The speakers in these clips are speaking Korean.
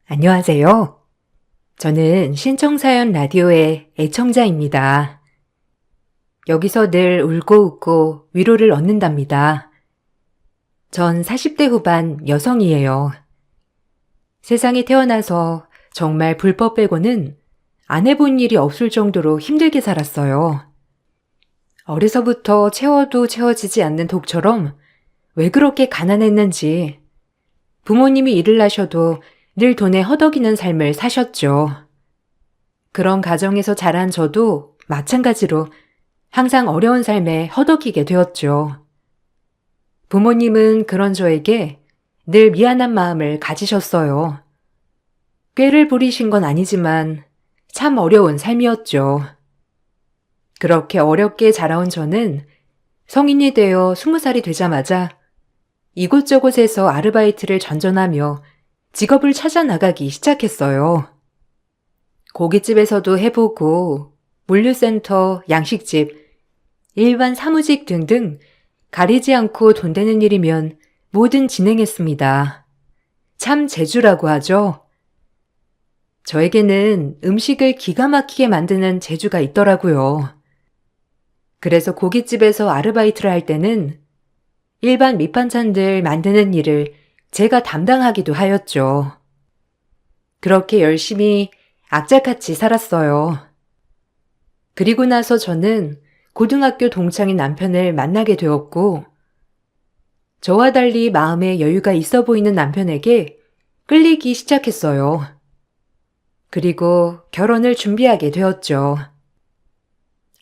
안녕하세요. 저는 신청사연 라디오의 애청자입니다. 여기서 늘 울고 웃고 위로를 얻는답니다. 전 40대 후반 여성이에요. 세상에 태어나서 정말 불법 빼고는 안 해본 일이 없을 정도로 힘들게 살았어요. 어려서부터 채워도 채워지지 않는 독처럼 왜 그렇게 가난했는지 부모님이 일을 하셔도 늘 돈에 허덕이는 삶을 사셨죠. 그런 가정에서 자란 저도 마찬가지로 항상 어려운 삶에 허덕이게 되었죠. 부모님은 그런 저에게 늘 미안한 마음을 가지셨어요. 꾀를 부리신 건 아니지만 참 어려운 삶이었죠. 그렇게 어렵게 자라온 저는 성인이 되어 20살이 되자마자 이곳저곳에서 아르바이트를 전전하며 직업을 찾아 나가기 시작했어요. 고깃집에서도 해보고 물류센터, 양식집, 일반 사무직 등등 가리지 않고 돈 되는 일이면 뭐든 진행했습니다. 참 재주라고 하죠. 저에게는 음식을 기가 막히게 만드는 재주가 있더라고요. 그래서 고깃집에서 아르바이트를 할 때는 일반 밑반찬들 만드는 일을 제가 담당하기도 하였죠. 그렇게 열심히 악착같이 살았어요. 그리고 나서 저는 고등학교 동창인 남편을 만나게 되었고, 저와 달리 마음에 여유가 있어 보이는 남편에게 끌리기 시작했어요. 그리고 결혼을 준비하게 되었죠.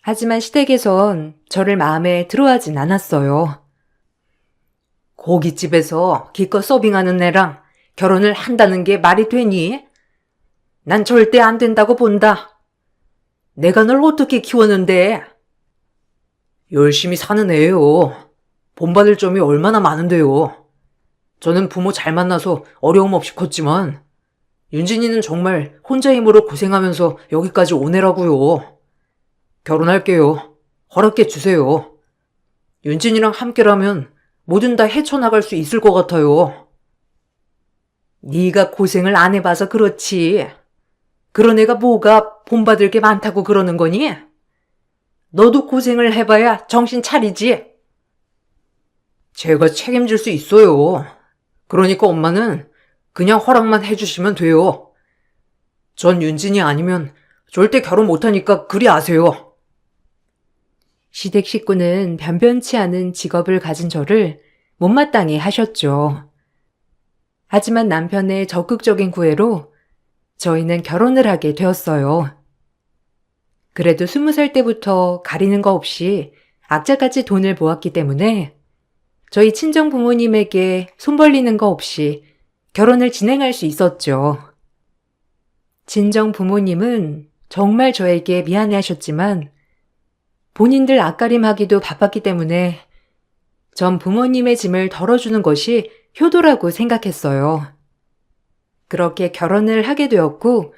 하지만 시댁에선 저를 마음에 들어하진 않았어요. 고깃집에서 기껏 서빙하는 애랑 결혼을 한다는 게 말이 되니? 난 절대 안 된다고 본다. 내가 널 어떻게 키웠는데? 열심히 사는 애예요. 본받을 점이 얼마나 많은데요. 저는 부모 잘 만나서 어려움 없이 컸지만 윤진이는 정말 혼자 힘으로 고생하면서 여기까지 온 애라고요. 결혼할게요. 허락해 주세요. 윤진이랑 함께라면 뭐든 다 헤쳐나갈 수 있을 것 같아요. 네가 고생을 안 해봐서 그렇지. 그런 애가 뭐가 본받을 게 많다고 그러는 거니? 너도 고생을 해봐야 정신 차리지. 제가 책임질 수 있어요. 그러니까 엄마는 그냥 허락만 해주시면 돼요. 전 윤진이 아니면 절대 결혼 못하니까 그리 아세요. 시댁 식구는 변변치 않은 직업을 가진 저를 못마땅해 하셨죠. 하지만 남편의 적극적인 구애로 저희는 결혼을 하게 되었어요. 그래도 20살 때부터 가리는 거 없이 악착같이 돈을 모았기 때문에 저희 친정 부모님에게 손 벌리는 거 없이 결혼을 진행할 수 있었죠. 친정 부모님은 정말 저에게 미안해 하셨지만 본인들 앞가림하기도 바빴기 때문에 전 부모님의 짐을 덜어주는 것이 효도라고 생각했어요. 그렇게 결혼을 하게 되었고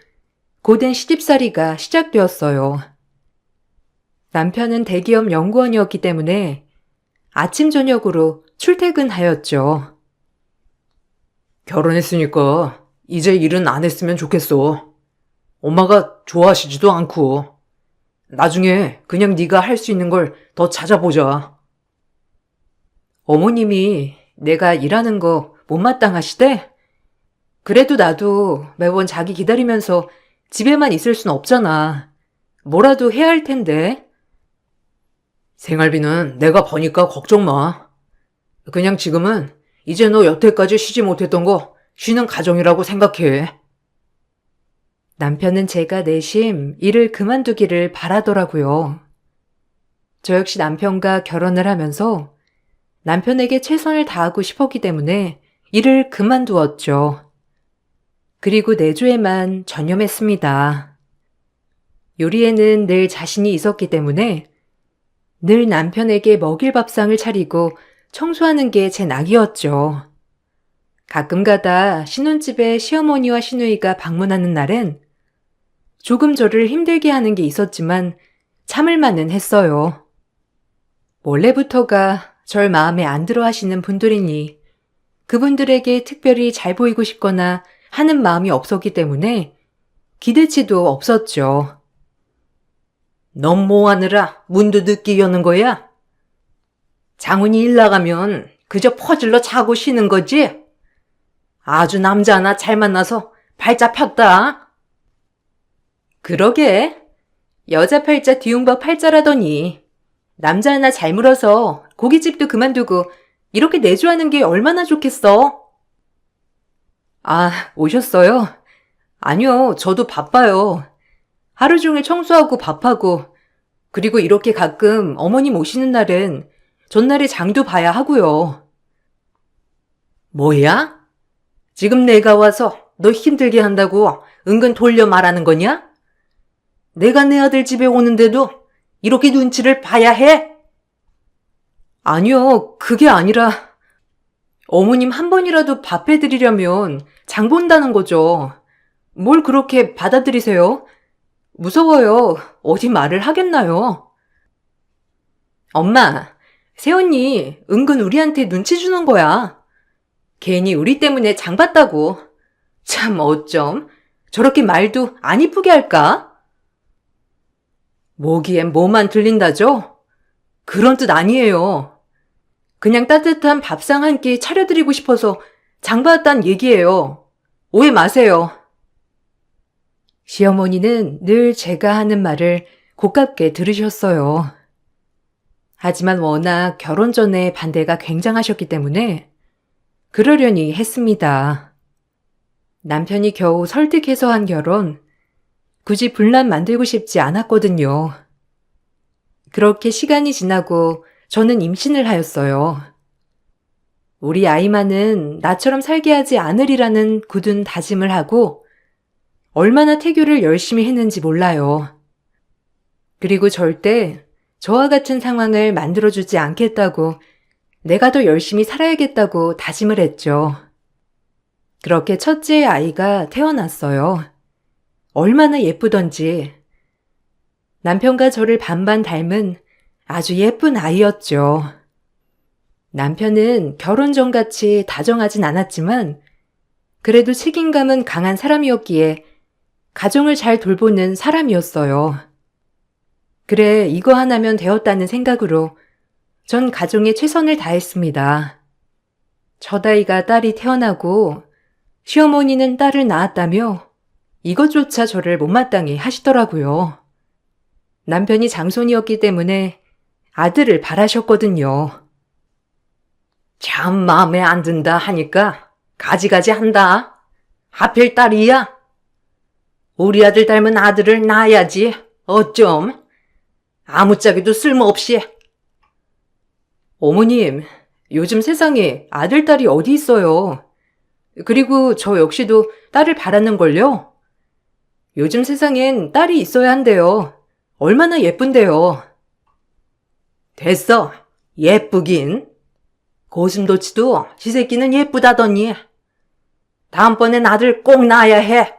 고된 시집살이가 시작되었어요. 남편은 대기업 연구원이었기 때문에 아침 저녁으로 출퇴근하였죠. 결혼했으니까 이제 일은 안 했으면 좋겠어. 엄마가 좋아하시지도 않고. 나중에 그냥 네가 할 수 있는 걸 더 찾아보자. 어머님이 내가 일하는 거 못마땅하시대? 그래도 나도 매번 자기 기다리면서 집에만 있을 순 없잖아. 뭐라도 해야 할 텐데. 생활비는 내가 버니까 걱정 마. 그냥 지금은 이제 너 여태까지 쉬지 못했던 거 쉬는 가정이라고 생각해. 남편은 제가 내심 일을 그만두기를 바라더라고요. 저 역시 남편과 결혼을 하면서 남편에게 최선을 다하고 싶었기 때문에 일을 그만두었죠. 그리고 내조에만 전념했습니다. 요리에는 늘 자신이 있었기 때문에 늘 남편에게 먹일 밥상을 차리고 청소하는 게 제 낙이었죠. 가끔가다 신혼집에 시어머니와 시누이가 방문하는 날엔 조금 저를 힘들게 하는 게 있었지만 참을만은 했어요. 원래부터가 절 마음에 안 들어 하시는 분들이니 그분들에게 특별히 잘 보이고 싶거나 하는 마음이 없었기 때문에 기대치도 없었죠. 넌 뭐하느라 문도 늦게 여는 거야? 장훈이 일 나가면 그저 퍼질러 자고 쉬는 거지? 아주 남자 하나 잘 만나서 팔자 폈다. 그러게. 여자 팔자 뒤움박 팔자라더니 남자 하나 잘 물어서 고깃집도 그만두고 이렇게 내조하는 게 얼마나 좋겠어? 아, 오셨어요? 아니요, 저도 바빠요. 하루 종일 청소하고 밥하고, 그리고 이렇게 가끔 어머님 오시는 날은 전날에 장도 봐야 하고요. 뭐야? 지금 내가 와서 너 힘들게 한다고 은근 돌려 말하는 거냐? 내가 내 아들 집에 오는데도 이렇게 눈치를 봐야 해? 아니요, 그게 아니라 어머님 한 번이라도 밥 해드리려면 장 본다는 거죠. 뭘 그렇게 받아들이세요? 무서워요. 어디 말을 하겠나요? 엄마, 새언니 은근 우리한테 눈치 주는 거야. 괜히 우리 때문에 장 봤다고. 참 어쩜 저렇게 말도 안 이쁘게 할까? 뭐기엔 뭐만 들린다죠? 그런 뜻 아니에요. 그냥 따뜻한 밥상 한 끼 차려드리고 싶어서 장 봤단 얘기예요. 오해 마세요. 시어머니는 늘 제가 하는 말을 고깝게 들으셨어요. 하지만 워낙 결혼 전에 반대가 굉장하셨기 때문에 그러려니 했습니다. 남편이 겨우 설득해서 한 결혼, 굳이 분란 만들고 싶지 않았거든요. 그렇게 시간이 지나고 저는 임신을 하였어요. 우리 아이만은 나처럼 살게 하지 않으리라는 굳은 다짐을 하고 얼마나 태교를 열심히 했는지 몰라요. 그리고 절대 저와 같은 상황을 만들어주지 않겠다고 내가 더 열심히 살아야겠다고 다짐을 했죠. 그렇게 첫째 아이가 태어났어요. 얼마나 예쁘던지. 남편과 저를 반반 닮은 아주 예쁜 아이였죠. 남편은 결혼 전같이 다정하진 않았지만 그래도 책임감은 강한 사람이었기에 가정을 잘 돌보는 사람이었어요. 그래, 이거 하나면 되었다는 생각으로 전 가정에 최선을 다했습니다. 첫 아이가 딸이 태어나고 시어머니는 딸을 낳았다며 이것조차 저를 못마땅히 하시더라고요. 남편이 장손이었기 때문에 아들을 바라셨거든요. 참 마음에 안 든다 하니까 가지가지 한다. 하필 딸이야. 우리 아들 닮은 아들을 낳아야지. 어쩜. 아무짝에도 쓸모없이. 어머님, 요즘 세상에 아들, 딸이 어디 있어요. 그리고 저 역시도 딸을 바라는걸요. 요즘 세상엔 딸이 있어야 한대요. 얼마나 예쁜데요. 됐어. 예쁘긴. 고슴도치도 지새끼는 예쁘다더니. 다음번엔 아들 꼭 낳아야 해.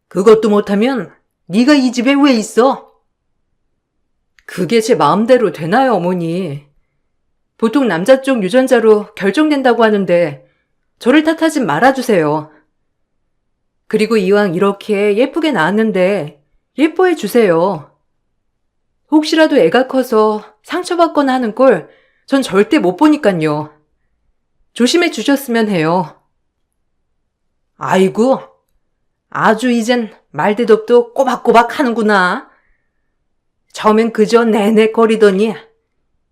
그것도 못하면 네가 이 집에 왜 있어? 그게 제 마음대로 되나요, 어머니? 보통 남자 쪽 유전자로 결정된다고 하는데 저를 탓하지 말아주세요. 그리고 이왕 이렇게 예쁘게 낳았는데 예뻐해 주세요. 혹시라도 애가 커서 상처받거나 하는 꼴 전 절대 못 보니깐요. 조심해 주셨으면 해요. 아이고, 아주 이젠 말대답도 꼬박꼬박 하는구나. 처음엔 그저 내내거리더니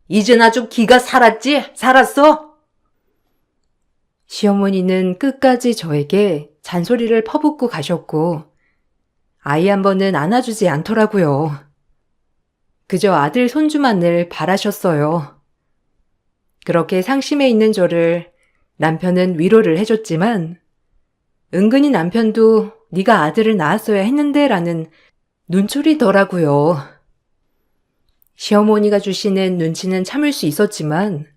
이젠 아주 기가 살았어? 시어머니는 끝까지 저에게 잔소리를 퍼붓고 가셨고 아이 한 번은 안아주지 않더라고요. 그저 아들 손주만을 바라셨어요. 그렇게 상심해 있는 저를 남편은 위로를 해줬지만 은근히 남편도 네가 아들을 낳았어야 했는데 라는 눈초리더라고요. 시어머니가 주시는 눈치는 참을 수 있었지만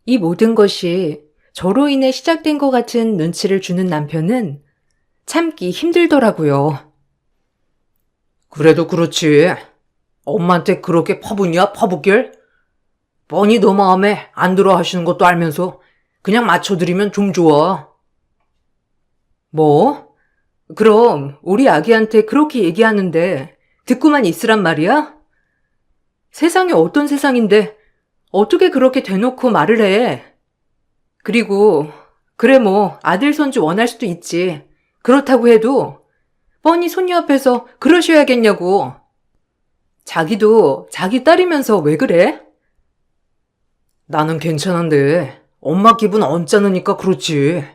이 모든 것이 저로 인해 시작된 것 같은 눈치를 주는 남편은 참기 힘들더라고요. 그래도 그렇지. 엄마한테 그렇게 퍼붓냐, 퍼붓길? 뻔히 너 마음에 안 들어 하시는 것도 알면서 그냥 맞춰드리면 좀 좋아. 뭐? 그럼 우리 아기한테 그렇게 얘기하는데 듣고만 있으란 말이야? 세상이 어떤 세상인데 어떻게 그렇게 대놓고 말을 해? 그리고 그래 뭐 아들 손주 원할 수도 있지. 그렇다고 해도 뻔히 손녀 앞에서 그러셔야겠냐고. 자기도 자기 딸이면서 왜 그래? 나는 괜찮은데 엄마 기분 언짢으니까 그렇지.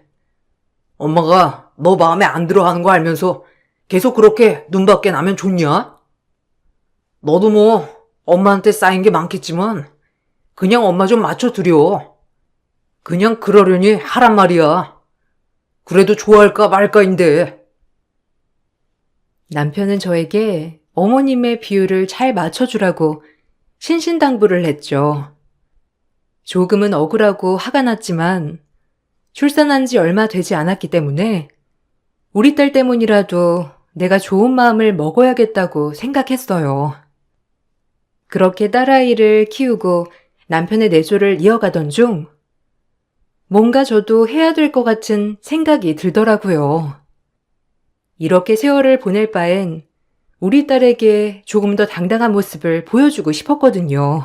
엄마가 너 마음에 안 들어 하는 거 알면서 계속 그렇게 눈밖에 나면 좋냐? 너도 뭐 엄마한테 쌓인 게 많겠지만 그냥 엄마 좀 맞춰드려. 그냥 그러려니 하란 말이야. 그래도 좋아할까 말까인데. 남편은 저에게 어머님의 비율을 잘 맞춰주라고 신신당부를 했죠. 조금은 억울하고 화가 났지만 출산한 지 얼마 되지 않았기 때문에 우리 딸 때문이라도 내가 좋은 마음을 먹어야겠다고 생각했어요. 그렇게 딸아이를 키우고 남편의 내조를 이어가던 중 뭔가 저도 해야 될 것 같은 생각이 들더라고요. 이렇게 세월을 보낼 바엔 우리 딸에게 조금 더 당당한 모습을 보여주고 싶었거든요.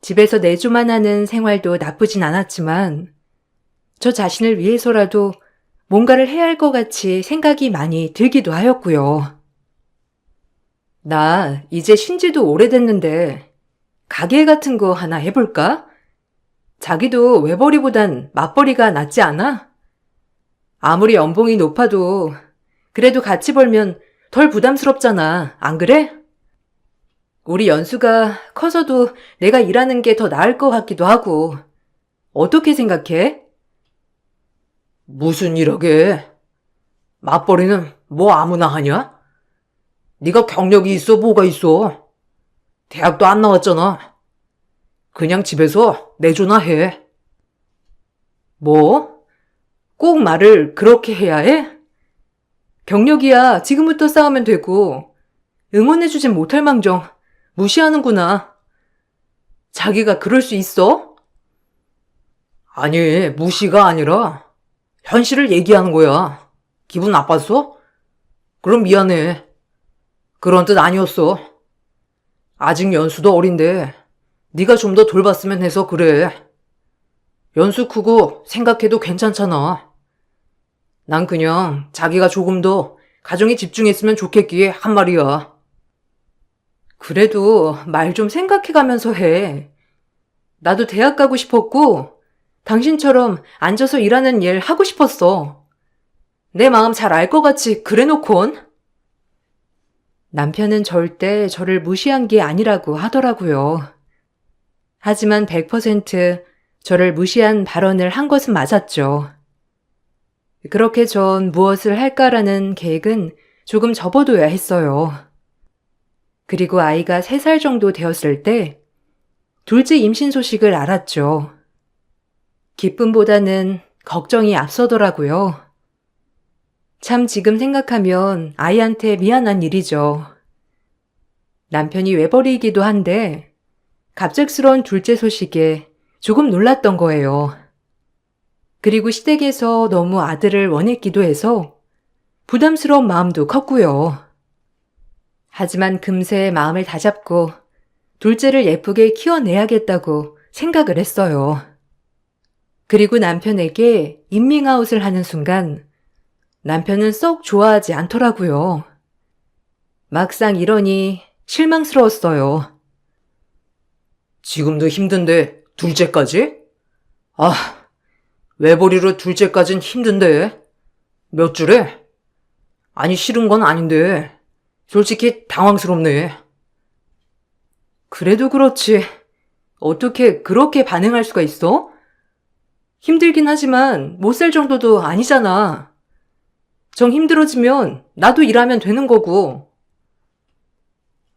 집에서 내조만 하는 생활도 나쁘진 않았지만 저 자신을 위해서라도 뭔가를 해야 할 것 같이 생각이 많이 들기도 하였고요. 나 이제 쉰지도 오래됐는데 가게 같은 거 하나 해볼까? 자기도 외벌이보단 맞벌이가 낫지 않아? 아무리 연봉이 높아도 그래도 같이 벌면 덜 부담스럽잖아. 안 그래? 우리 연수가 커서도 내가 일하는 게 더 나을 것 같기도 하고. 어떻게 생각해? 무슨 일하게? 맞벌이는 뭐 아무나 하냐? 네가 경력이 있어 뭐가 있어? 대학도 안 나왔잖아. 그냥 집에서 내조나 해. 뭐? 꼭 말을 그렇게 해야 해? 경력이야 지금부터 쌓으면 되고 응원해주진 못할 망정 무시하는구나. 자기가 그럴 수 있어? 아니, 무시가 아니라 현실을 얘기하는 거야. 기분 나빴어? 그럼 미안해. 그런 뜻 아니었어. 아직 연수도 어린데 네가 좀 더 돌봤으면 해서 그래. 연수 크고 생각해도 괜찮잖아. 난 그냥 자기가 조금 더 가정에 집중했으면 좋겠기에 한 말이야. 그래도 말 좀 생각해가면서 해. 나도 대학 가고 싶었고 당신처럼 앉아서 일하는 일 하고 싶었어. 내 마음 잘 알 것 같이 그래놓곤. 남편은 절대 저를 무시한 게 아니라고 하더라고요. 하지만 100% 저를 무시한 발언을 한 것은 맞았죠. 그렇게 전 무엇을 할까라는 계획은 조금 접어둬야 했어요. 그리고 아이가 3살 정도 되었을 때 둘째 임신 소식을 알았죠. 기쁨보다는 걱정이 앞서더라고요. 참 지금 생각하면 아이한테 미안한 일이죠. 남편이 외벌이이기도 한데 갑작스러운 둘째 소식에 조금 놀랐던 거예요. 그리고 시댁에서 너무 아들을 원했기도 해서 부담스러운 마음도 컸고요. 하지만 금세 마음을 다잡고 둘째를 예쁘게 키워내야겠다고 생각을 했어요. 그리고 남편에게 인밍아웃을 하는 순간 남편은 썩 좋아하지 않더라고요. 막상 이러니 실망스러웠어요. 지금도 힘든데 둘째까지? 아, 외벌이로 둘째까진 힘든데. 몇 주래? 아니 싫은 건 아닌데 솔직히 당황스럽네. 그래도 그렇지. 어떻게 그렇게 반응할 수가 있어? 힘들긴 하지만 못 살 정도도 아니잖아. 정 힘들어지면 나도 일하면 되는 거고.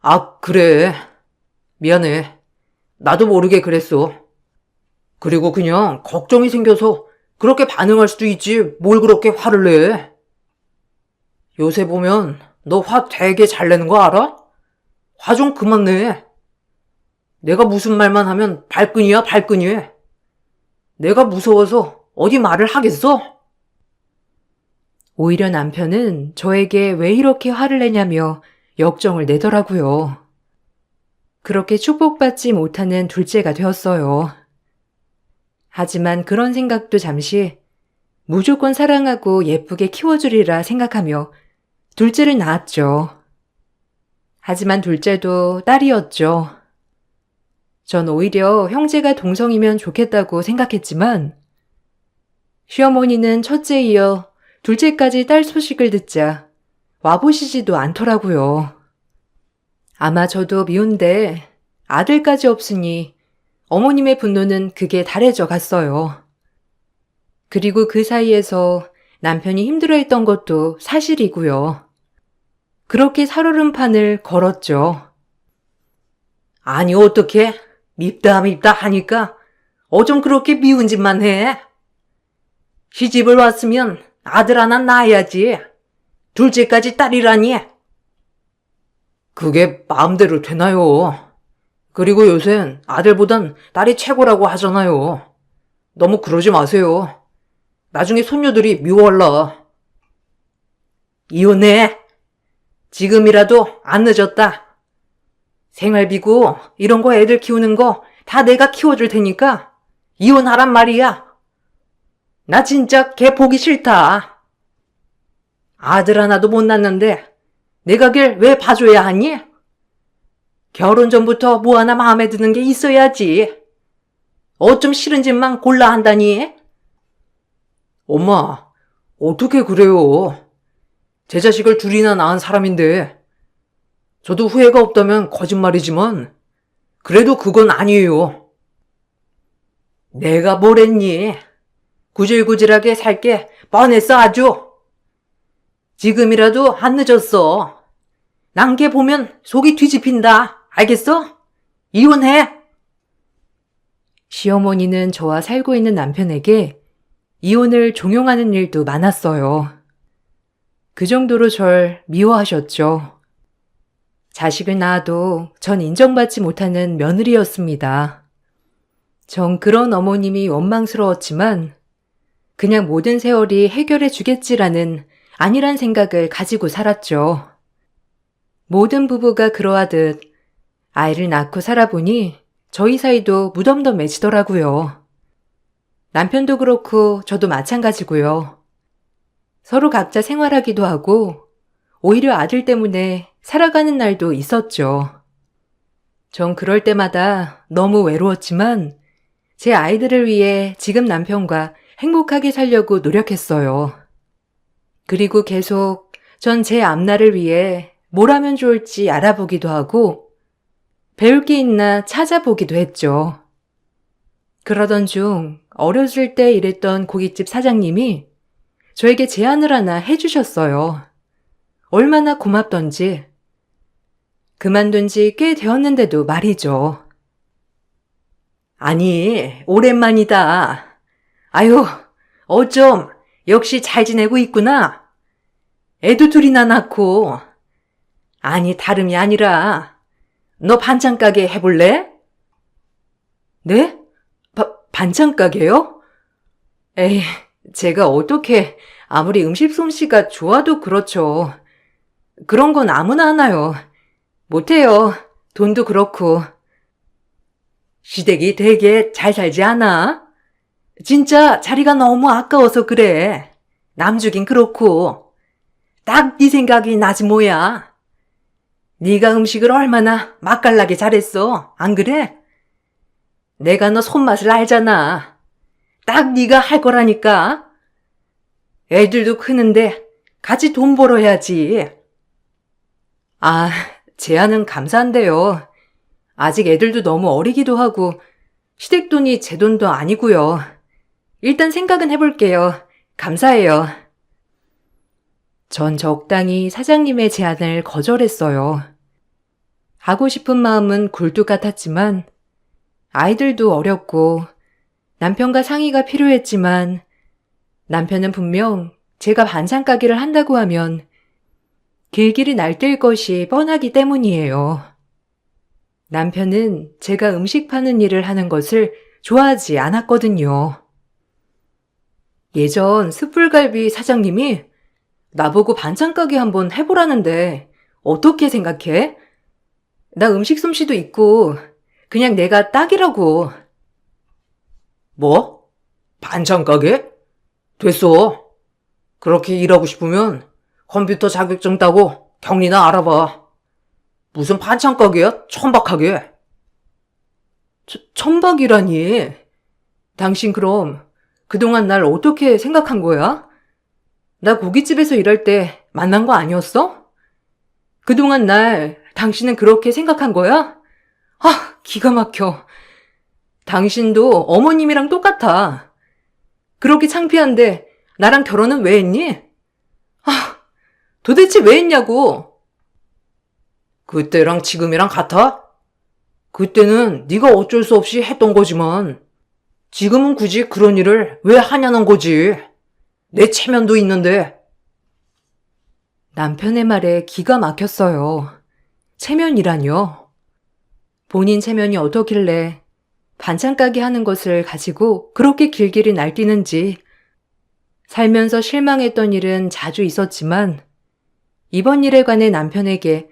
아, 그래. 미안해. 나도 모르게 그랬어. 그리고 그냥 걱정이 생겨서 그렇게 반응할 수도 있지 뭘 그렇게 화를 내. 요새 보면 너 화 되게 잘 내는 거 알아? 화 좀 그만 내. 내가 무슨 말만 하면 발끈이야 발끈이. 내가 무서워서 어디 말을 하겠어? 오히려 남편은 저에게 왜 이렇게 화를 내냐며 역정을 내더라고요. 그렇게 축복받지 못하는 둘째가 되었어요. 하지만 그런 생각도 잠시 무조건 사랑하고 예쁘게 키워주리라 생각하며 둘째를 낳았죠. 하지만 둘째도 딸이었죠. 전 오히려 형제가 동성이면 좋겠다고 생각했지만 시어머니는 첫째에 이어 둘째까지 딸 소식을 듣자 와보시지도 않더라고요. 아마 저도 미운데 아들까지 없으니 어머님의 분노는 극에 달해져 갔어요. 그리고 그 사이에서 남편이 힘들어했던 것도 사실이고요. 그렇게 살얼음판을 걸었죠. 아니 어떻게 밉다 하니까 어쩜 그렇게 미운 짓만 해? 시집을 왔으면 아들 하나 낳아야지. 둘째까지 딸이라니. 그게 마음대로 되나요? 그리고 요샌 아들보단 딸이 최고라고 하잖아요. 너무 그러지 마세요. 나중에 손녀들이 미워할라. 이혼해. 지금이라도 안 늦었다. 생활비고 이런 거 애들 키우는 거 다 내가 키워줄 테니까 이혼하란 말이야. 나 진짜 걔 보기 싫다. 아들 하나도 못 낳는데 내가 걔 왜 봐줘야 하니? 결혼 전부터 뭐 하나 마음에 드는 게 있어야지. 어쩜 싫은 짓만 골라 한다니? 엄마, 어떻게 그래요? 제 자식을 둘이나 낳은 사람인데 저도 후회가 없다면 거짓말이지만 그래도 그건 아니에요. 내가 뭘 했니? 구질구질하게 살게 뻔했어 아주. 지금이라도 안 늦었어. 난 걔 보면 속이 뒤집힌다. 알겠어? 이혼해. 시어머니는 저와 살고 있는 남편에게 이혼을 종용하는 일도 많았어요. 그 정도로 절 미워하셨죠. 자식을 낳아도 전 인정받지 못하는 며느리였습니다. 전 그런 어머님이 원망스러웠지만 그냥 모든 세월이 해결해 주겠지라는 아니란 생각을 가지고 살았죠. 모든 부부가 그러하듯 아이를 낳고 살아보니 저희 사이도 무덤덤 맺히더라고요. 남편도 그렇고 저도 마찬가지고요. 서로 각자 생활하기도 하고 오히려 아들 때문에 살아가는 날도 있었죠. 전 그럴 때마다 너무 외로웠지만 제 아이들을 위해 지금 남편과 행복하게 살려고 노력했어요. 그리고 계속 전 제 앞날을 위해 뭘 하면 좋을지 알아보기도 하고 배울 게 있나 찾아보기도 했죠. 그러던 중 어렸을 때 일했던 고깃집 사장님이 저에게 제안을 하나 해주셨어요. 얼마나 고맙던지. 그만둔 지 꽤 되었는데도 말이죠. 아니, 오랜만이다. 아유, 어쩜 역시 잘 지내고 있구나. 애도 둘이나 낳고. 아니, 다름이 아니라 너 반찬 가게 해볼래? 네? 반찬 가게요? 에이, 제가 어떻게 아무리 음식 솜씨가 좋아도 그렇죠. 그런 건 아무나 하나요. 못해요. 돈도 그렇고. 시댁이 되게 잘 살지 않아? 진짜 자리가 너무 아까워서 그래. 남주긴 그렇고. 딱 네 생각이 나지 뭐야. 네가 음식을 얼마나 맛깔나게 잘했어. 안 그래? 내가 너 손맛을 알잖아. 딱 네가 할 거라니까. 애들도 크는데 같이 돈 벌어야지. 아, 제안은 감사한데요. 아직 애들도 너무 어리기도 하고 시댁 돈이 제 돈도 아니고요. 일단 생각은 해볼게요. 감사해요. 전 적당히 사장님의 제안을 거절했어요. 하고 싶은 마음은 굴뚝 같았지만 아이들도 어렸고 남편과 상의가 필요했지만 남편은 분명 제가 반찬 가게를 한다고 하면 길길이 날뛸 것이 뻔하기 때문이에요. 남편은 제가 음식 파는 일을 하는 것을 좋아하지 않았거든요. 예전 숯불갈비 사장님이 나보고 반찬 가게 한번 해보라는데 어떻게 생각해? 나 음식 솜씨도 있고 그냥 내가 딱이라고. 뭐? 반찬 가게? 됐어. 그렇게 일하고 싶으면 컴퓨터 자격증 따고 경리나 알아봐. 무슨 반찬 가게야? 천박하게. 천박이라니. 당신 그럼 그동안 날 어떻게 생각한 거야? 나 고깃집에서 일할 때 만난 거 아니었어? 그동안 날 당신은 그렇게 생각한 거야? 아, 기가 막혀. 당신도 어머님이랑 똑같아. 그렇게 창피한데 나랑 결혼은 왜 했니? 아, 도대체 왜 했냐고. 그때랑 지금이랑 같아? 그때는 네가 어쩔 수 없이 했던 거지만 지금은 굳이 그런 일을 왜 하냐는 거지. 내 체면도 있는데. 남편의 말에 기가 막혔어요. 체면이라뇨. 본인 체면이 어떻길래 반찬 가게 하는 것을 가지고 그렇게 길길이 날뛰는지. 살면서 실망했던 일은 자주 있었지만 이번 일에 관해 남편에게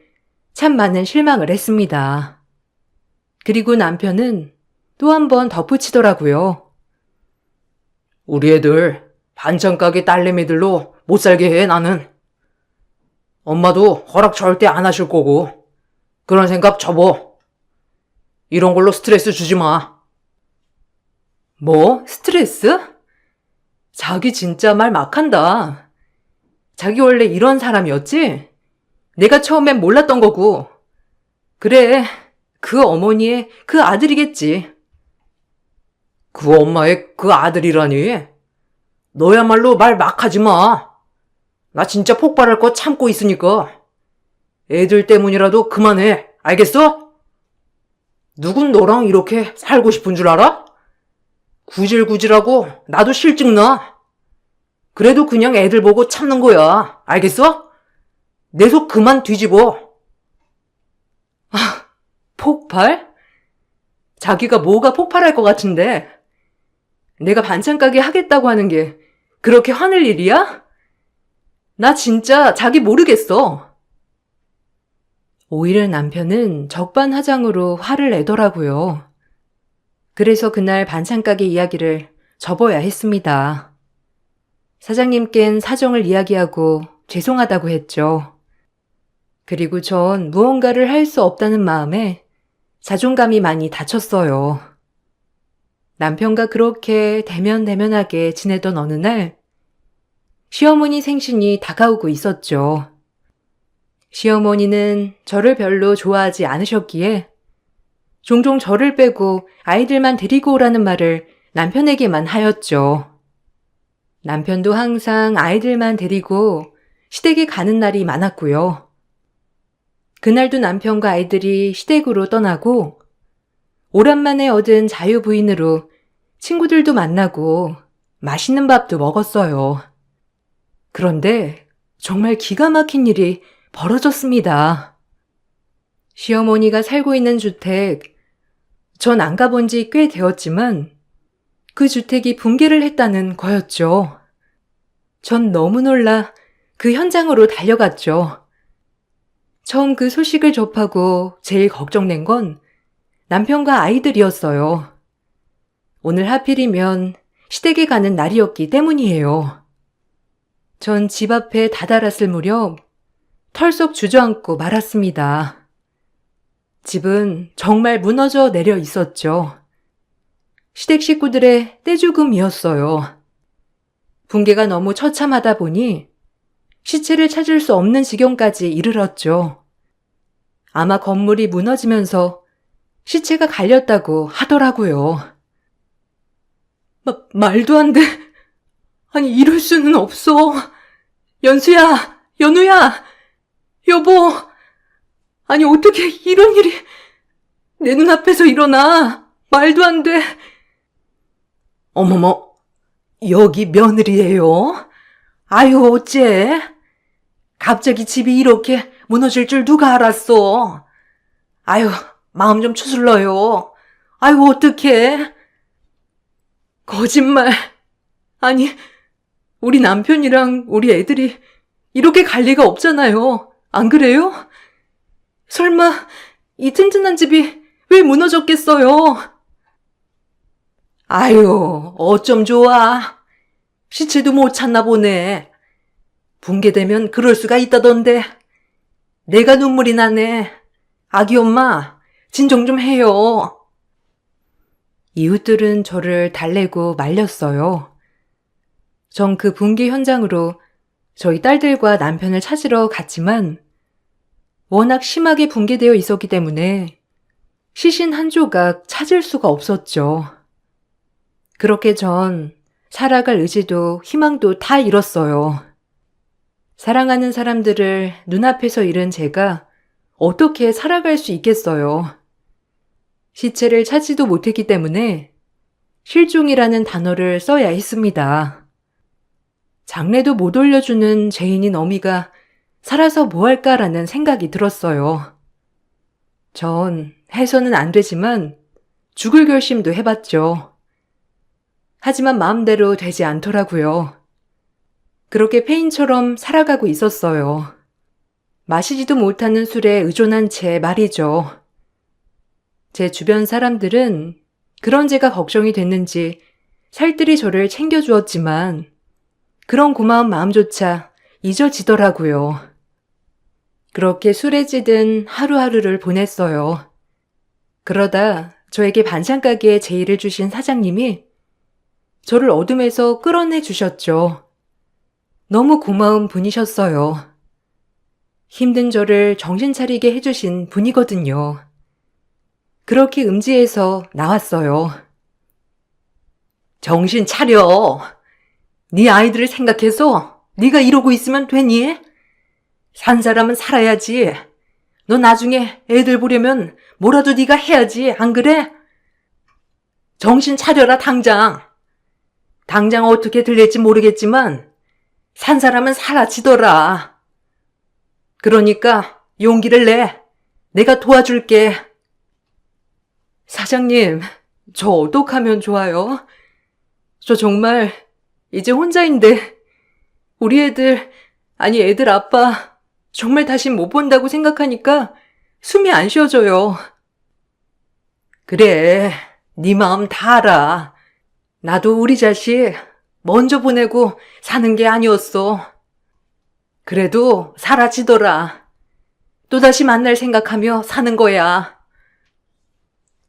참 많은 실망을 했습니다. 그리고 남편은 또 한 번 덧붙이더라고요. 우리 애들 반찬 가게 딸내미들로 못 살게 해, 나는. 엄마도 허락 절대 안 하실 거고 그런 생각 접어. 이런 걸로 스트레스 주지 마. 뭐? 스트레스? 자기 진짜 말 막한다. 자기 원래 이런 사람이었지? 내가 처음엔 몰랐던 거고. 그래, 그 어머니의 그 아들이겠지. 그 엄마의 그 아들이라니. 너야말로 말 막 하지 마. 나 진짜 폭발할 거 참고 있으니까. 애들 때문이라도 그만해. 알겠어? 누군 너랑 이렇게 살고 싶은 줄 알아? 구질구질하고 나도 실증 나. 그래도 그냥 애들 보고 참는 거야. 알겠어? 내 속 그만 뒤집어. 폭발? 자기가 뭐가 폭발할 것 같은데. 내가 반찬 가게 하겠다고 하는 게 그렇게 화낼 일이야? 나 진짜 자기 모르겠어. 오히려 남편은 적반하장으로 화를 내더라고요. 그래서 그날 반찬 가게 이야기를 접어야 했습니다. 사장님껜 사정을 이야기하고 죄송하다고 했죠. 그리고 전 무언가를 할 수 없다는 마음에 자존감이 많이 다쳤어요. 남편과 그렇게 대면대면하게 지내던 어느 날 시어머니 생신이 다가오고 있었죠. 시어머니는 저를 별로 좋아하지 않으셨기에 종종 저를 빼고 아이들만 데리고 오라는 말을 남편에게만 하였죠. 남편도 항상 아이들만 데리고 시댁에 가는 날이 많았고요. 그날도 남편과 아이들이 시댁으로 떠나고 오랜만에 얻은 자유부인으로 친구들도 만나고 맛있는 밥도 먹었어요. 그런데 정말 기가 막힌 일이 벌어졌습니다. 시어머니가 살고 있는 주택, 전 안 가본 지 꽤 되었지만 그 주택이 붕괴를 했다는 거였죠. 전 너무 놀라 그 현장으로 달려갔죠. 처음 그 소식을 접하고 제일 걱정된 건 남편과 아이들이었어요. 오늘 하필이면 시댁에 가는 날이었기 때문이에요. 전 집 앞에 다다랐을 무렵 털썩 주저앉고 말았습니다. 집은 정말 무너져 내려 있었죠. 시댁 식구들의 떼죽음이었어요. 붕괴가 너무 처참하다 보니 시체를 찾을 수 없는 지경까지 이르렀죠. 아마 건물이 무너지면서 시체가 갈렸다고 하더라고요. 말도 안 돼. 아니, 이럴 수는 없어. 연수야, 연우야, 여보. 아니, 어떻게 이런 일이 내 눈앞에서 일어나. 말도 안 돼. 어머머, 여기 며느리예요? 아유, 어째? 갑자기 집이 이렇게 무너질 줄 누가 알았어? 아유, 마음 좀 추슬러요. 아유, 어떡해? 거짓말. 아니, 우리 남편이랑 우리 애들이 이렇게 갈 리가 없잖아요. 안 그래요? 설마 이 튼튼한 집이 왜 무너졌겠어요? 아유, 어쩜 좋아. 시체도 못 찾나 보네. 붕괴되면 그럴 수가 있다던데. 내가 눈물이 나네. 아기 엄마, 진정 좀 해요. 이웃들은 저를 달래고 말렸어요. 전 그 붕괴 현장으로 저희 딸들과 남편을 찾으러 갔지만 워낙 심하게 붕괴되어 있었기 때문에 시신 한 조각 찾을 수가 없었죠. 그렇게 전 살아갈 의지도 희망도 다 잃었어요. 사랑하는 사람들을 눈앞에서 잃은 제가 어떻게 살아갈 수 있겠어요. 시체를 찾지도 못했기 때문에 실종이라는 단어를 써야 했습니다. 장례도 못 올려주는 죄인인 어미가 살아서 뭐 할까라는 생각이 들었어요. 전 해서는 안 되지만 죽을 결심도 해봤죠. 하지만 마음대로 되지 않더라고요. 그렇게 폐인처럼 살아가고 있었어요. 마시지도 못하는 술에 의존한 채 말이죠. 제 주변 사람들은 그런 제가 걱정이 됐는지 살뜰히 저를 챙겨주었지만 그런 고마운 마음조차 잊어지더라고요. 그렇게 술에 찌든 하루하루를 보냈어요. 그러다 저에게 반찬가게에 제의를 주신 사장님이 저를 어둠에서 끌어내 주셨죠. 너무 고마운 분이셨어요. 힘든 저를 정신 차리게 해주신 분이거든요. 그렇게 음지에서 나왔어요. 정신 차려. 네 아이들을 생각해서 네가 이러고 있으면 되니? 산 사람은 살아야지. 너 나중에 애들 보려면 뭐라도 네가 해야지, 안 그래? 정신 차려라, 당장. 당장 어떻게 들릴지 모르겠지만 산 사람은 사라지더라. 그러니까 용기를 내. 내가 도와줄게. 사장님, 저 어떡하면 좋아요? 저 정말 이제 혼자인데 우리 애들, 아니 애들 아빠 정말 다신 못 본다고 생각하니까 숨이 안 쉬어져요. 그래, 네 마음 다 알아. 나도 우리 자식 먼저 보내고 사는 게 아니었어. 그래도 사라지더라. 또다시 만날 생각하며 사는 거야.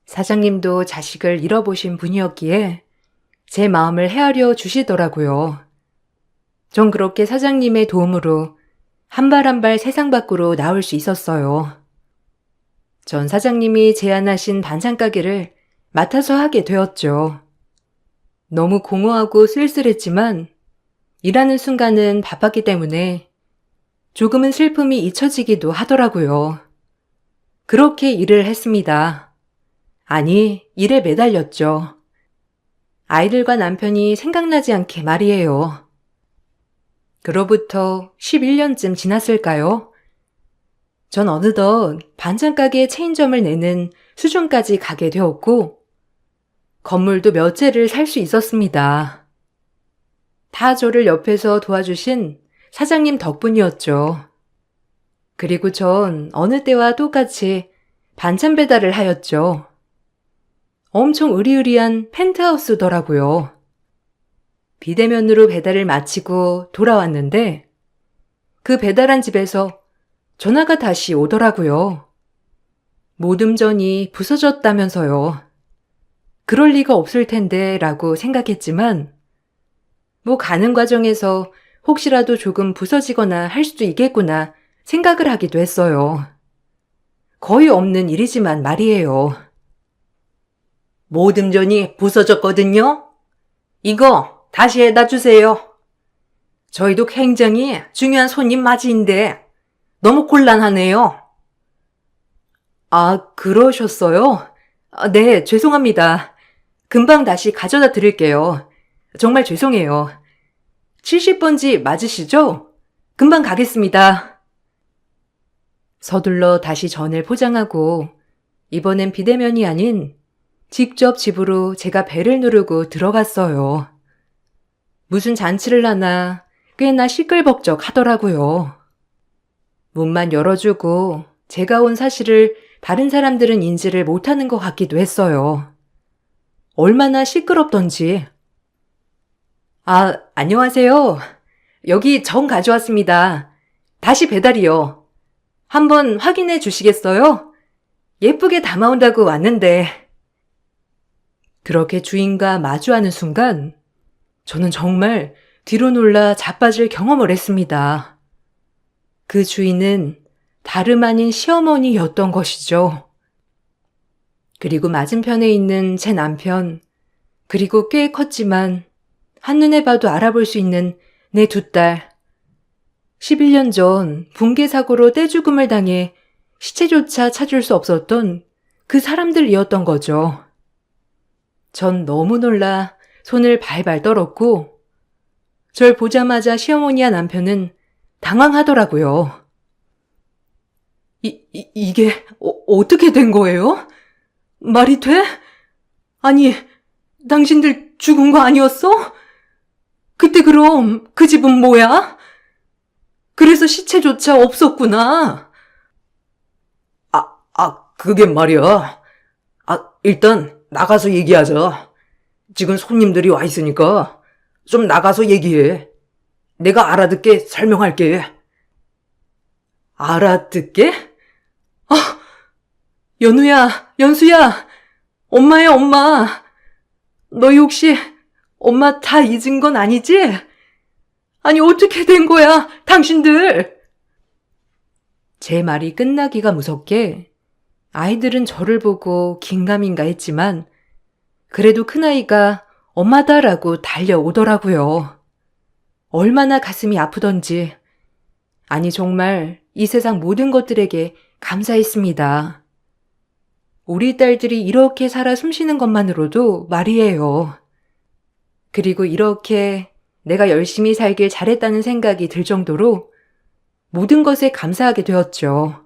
사장님도 자식을 잃어보신 분이었기에 제 마음을 헤아려 주시더라고요. 전 그렇게 사장님의 도움으로 한 발 한 발 세상 밖으로 나올 수 있었어요. 전 사장님이 제안하신 반찬가게를 맡아서 하게 되었죠. 너무 공허하고 쓸쓸했지만 일하는 순간은 바빴기 때문에 조금은 슬픔이 잊혀지기도 하더라고요. 그렇게 일을 했습니다. 아니, 일에 매달렸죠. 아이들과 남편이 생각나지 않게 말이에요. 그로부터 11년쯤 지났을까요? 전 어느덧 반찬가게 체인점을 내는 수준까지 가게 되었고 건물도 몇 채를 살 수 있었습니다. 다 저를 옆에서 도와주신 사장님 덕분이었죠. 그리고 전 어느 때와 똑같이 반찬 배달을 하였죠. 엄청 으리으리한 펜트하우스더라고요. 비대면으로 배달을 마치고 돌아왔는데 그 배달한 집에서 전화가 다시 오더라고요. 모듬전이 부서졌다면서요. 그럴 리가 없을 텐데 라고 생각했지만 뭐 가는 과정에서 혹시라도 조금 부서지거나 할 수도 있겠구나 생각을 하기도 했어요. 거의 없는 일이지만 말이에요. 모듬전이 부서졌거든요. 이거 다시 해다 주세요. 저희도 굉장히 중요한 손님 맞이인데 너무 곤란하네요. 아, 그러셨어요? 네, 죄송합니다. 금방 다시 가져다 드릴게요. 정말 죄송해요. 70번지 맞으시죠? 금방 가겠습니다. 서둘러 다시 전을 포장하고 이번엔 비대면이 아닌 직접 집으로 제가 벨을 누르고 들어갔어요. 무슨 잔치를 하나 꽤나 시끌벅적 하더라고요. 문만 열어주고 제가 온 사실을 다른 사람들은 인지를 못하는 것 같기도 했어요. 얼마나 시끄럽던지. 아, 안녕하세요. 여기 정 가져왔습니다. 다시 배달이요. 한번 확인해 주시겠어요? 예쁘게 담아온다고 왔는데. 그렇게 주인과 마주하는 순간 저는 정말 뒤로 놀라 자빠질 경험을 했습니다. 그 주인은 다름 아닌 시어머니였던 것이죠. 그리고 맞은편에 있는 제 남편, 그리고 꽤 컸지만 한눈에 봐도 알아볼 수 있는 내 두 딸. 11년 전 붕괴 사고로 떼죽음을 당해 시체조차 찾을 수 없었던 그 사람들이었던 거죠. 전 너무 놀라 손을 발발 떨었고 절 보자마자 시어머니와 남편은 당황하더라고요. 이게 어떻게 된 거예요? 말이 돼? 아니, 당신들 죽은 거 아니었어? 그때 그럼 그 집은 뭐야? 그래서 시체조차 없었구나. 그게 말이야. 일단 나가서 얘기하자. 지금 손님들이 와 있으니까 좀 나가서 얘기해. 내가 알아듣게 설명할게. 알아듣게? 연우야, 연수야, 엄마야, 엄마. 너희 혹시 엄마 다 잊은 건 아니지? 아니, 어떻게 된 거야, 당신들? 제 말이 끝나기가 무섭게 아이들은 저를 보고 긴가민가 했지만 그래도 큰아이가 엄마다라고 달려오더라고요. 얼마나 가슴이 아프던지. 아니, 정말 이 세상 모든 것들에게 감사했습니다. 우리 딸들이 이렇게 살아 숨쉬는 것만으로도 말이에요. 그리고 이렇게 내가 열심히 살길 잘했다는 생각이 들 정도로 모든 것에 감사하게 되었죠.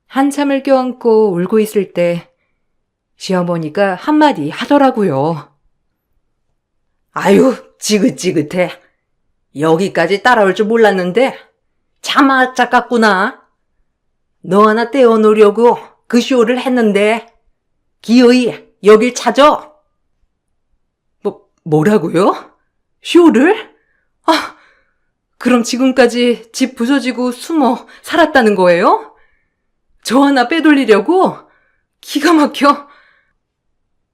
한참을 껴안고 울고 있을 때 시어머니가 한마디 하더라고요. 아유, 지긋지긋해. 여기까지 따라올 줄 몰랐는데 참 아깝구나. 너 하나 떼어놓으려고 그 쇼를 했는데 기어이 여길 찾아. 뭐라고요? 쇼를? 그럼 지금까지 집 부서지고 숨어 살았다는 거예요? 저 하나 빼돌리려고? 기가 막혀.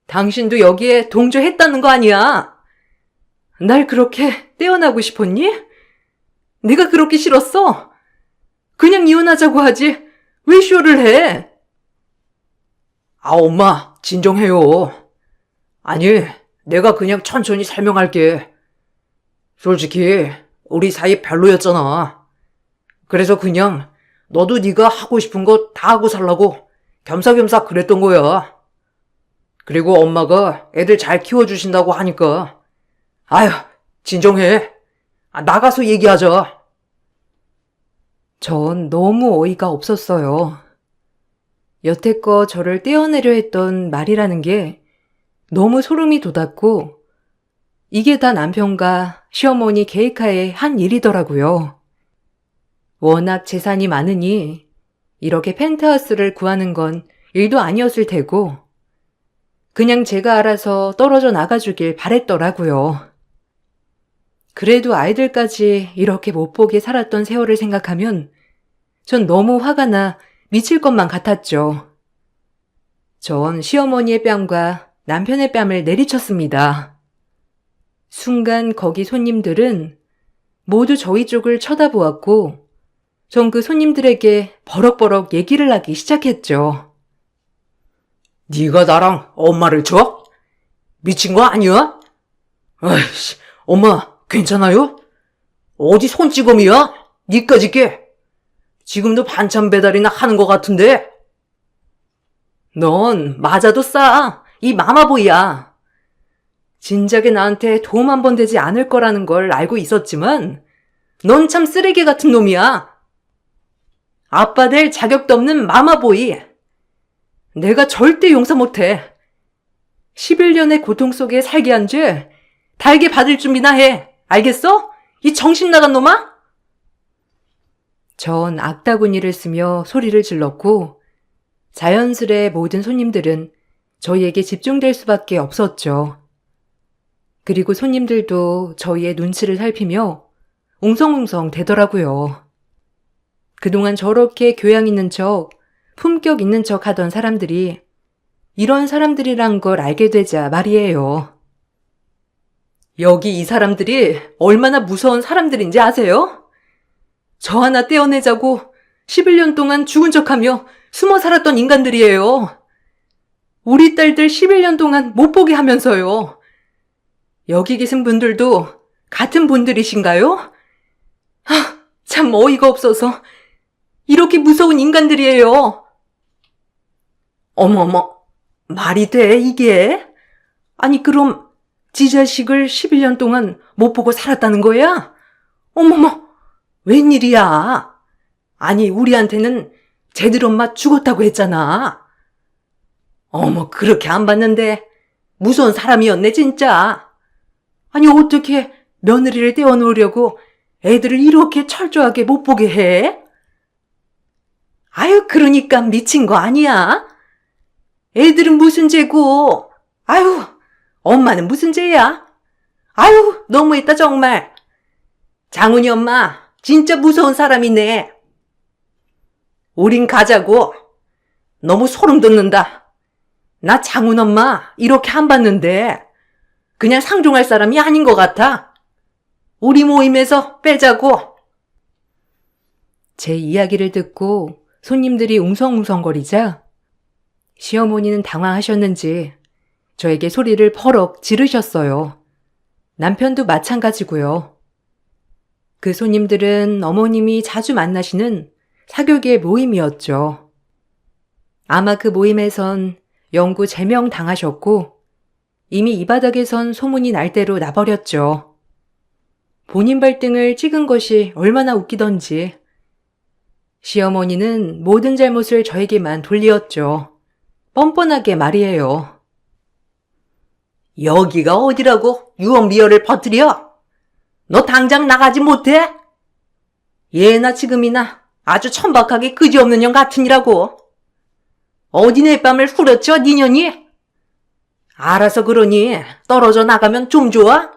당신도 여기에 동조했다는 거 아니야? 날 그렇게 떼어나고 싶었니? 내가 그렇게 싫었어? 그냥 이혼하자고 하지. 왜 쇼를 해? 엄마, 진정해요. 아니, 내가 그냥 천천히 설명할게. 솔직히 우리 사이 별로였잖아. 그래서 그냥 너도 네가 하고 싶은 거 다 하고 살라고 겸사겸사 그랬던 거야. 그리고 엄마가 애들 잘 키워주신다고 하니까 아휴, 진정해. 나가서 얘기하자. 전 너무 어이가 없었어요. 여태껏 저를 떼어내려 했던 말이라는 게 너무 소름이 돋았고 이게 다 남편과 시어머니 계획하에 한 일이더라고요. 워낙 재산이 많으니 이렇게 펜트하우스를 구하는 건 일도 아니었을 테고 그냥 제가 알아서 떨어져 나가주길 바랬더라고요. 그래도 아이들까지 이렇게 못 보게 살았던 세월을 생각하면 전 너무 화가 나 미칠 것만 같았죠. 전 시어머니의 뺨과 남편의 뺨을 내리쳤습니다. 순간 거기 손님들은 모두 저희 쪽을 쳐다보았고 전 그 손님들에게 버럭버럭 얘기를 하기 시작했죠. 네가 나랑 엄마를 쳐? 미친 거 아니야? 아이씨, 엄마 괜찮아요? 어디 손찌검이야? 니까지 깨. 지금도 반찬 배달이나 하는 것 같은데. 넌 맞아도 싸. 이 마마보이야. 진작에 나한테 도움 한 번 되지 않을 거라는 걸 알고 있었지만 넌 참 쓰레기 같은 놈이야. 아빠 될 자격도 없는 마마보이. 내가 절대 용서 못해. 11년의 고통 속에 살게 한 죄 달게 받을 준비나 해. 알겠어? 이 정신 나간 놈아? 전 악다구니를 쓰며 소리를 질렀고 자연스레 모든 손님들은 저희에게 집중될 수밖에 없었죠. 그리고 손님들도 저희의 눈치를 살피며 웅성웅성 대더라고요. 그동안 저렇게 교양 있는 척, 품격 있는 척 하던 사람들이 이런 사람들이란 걸 알게 되자 말이에요. 여기 이 사람들이 얼마나 무서운 사람들인지 아세요? 저 하나 떼어내자고 11년 동안 죽은 척하며 숨어 살았던 인간들이에요. 우리 딸들 11년 동안 못 보게 하면서요. 여기 계신 분들도 같은 분들이신가요? 참 어이가 없어서 이렇게 무서운 인간들이에요. 어머머, 말이 돼 이게? 아니 그럼 지 자식을 11년 동안 못 보고 살았다는 거야? 어머머, 웬일이야? 아니 우리한테는 쟤들 엄마 죽었다고 했잖아. 어머 그렇게 안 봤는데 무서운 사람이었네 진짜. 아니 어떻게 며느리를 떼어놓으려고 애들을 이렇게 철저하게 못 보게 해? 아유 그러니까 미친 거 아니야? 애들은 무슨 죄고? 아유 엄마는 무슨 죄야? 아유 너무했다 정말. 장훈이 엄마 진짜 무서운 사람이네. 우린 가자고. 너무 소름 돋는다. 나 장훈 엄마 이렇게 안 봤는데 그냥 상종할 사람이 아닌 것 같아. 우리 모임에서 빼자고. 제 이야기를 듣고 손님들이 웅성웅성거리자 시어머니는 당황하셨는지 저에게 소리를 버럭 지르셨어요. 남편도 마찬가지고요. 그 손님들은 어머님이 자주 만나시는 사교계 모임이었죠. 아마 그 모임에선 영구 제명 당하셨고 이미 이 바닥에선 소문이 날 대로 나버렸죠. 본인 발등을 찍은 것이 얼마나 웃기던지. 시어머니는 모든 잘못을 저에게만 돌리었죠. 뻔뻔하게 말이에요. 여기가 어디라고 유언비어를 퍼뜨려? 너 당장 나가지 못해? 예나 지금이나 아주 천박하게 그지없는 년 같으니라고. 어디 내 뺨을 후려쳐 니년이? 알아서 그러니 떨어져 나가면 좀 좋아?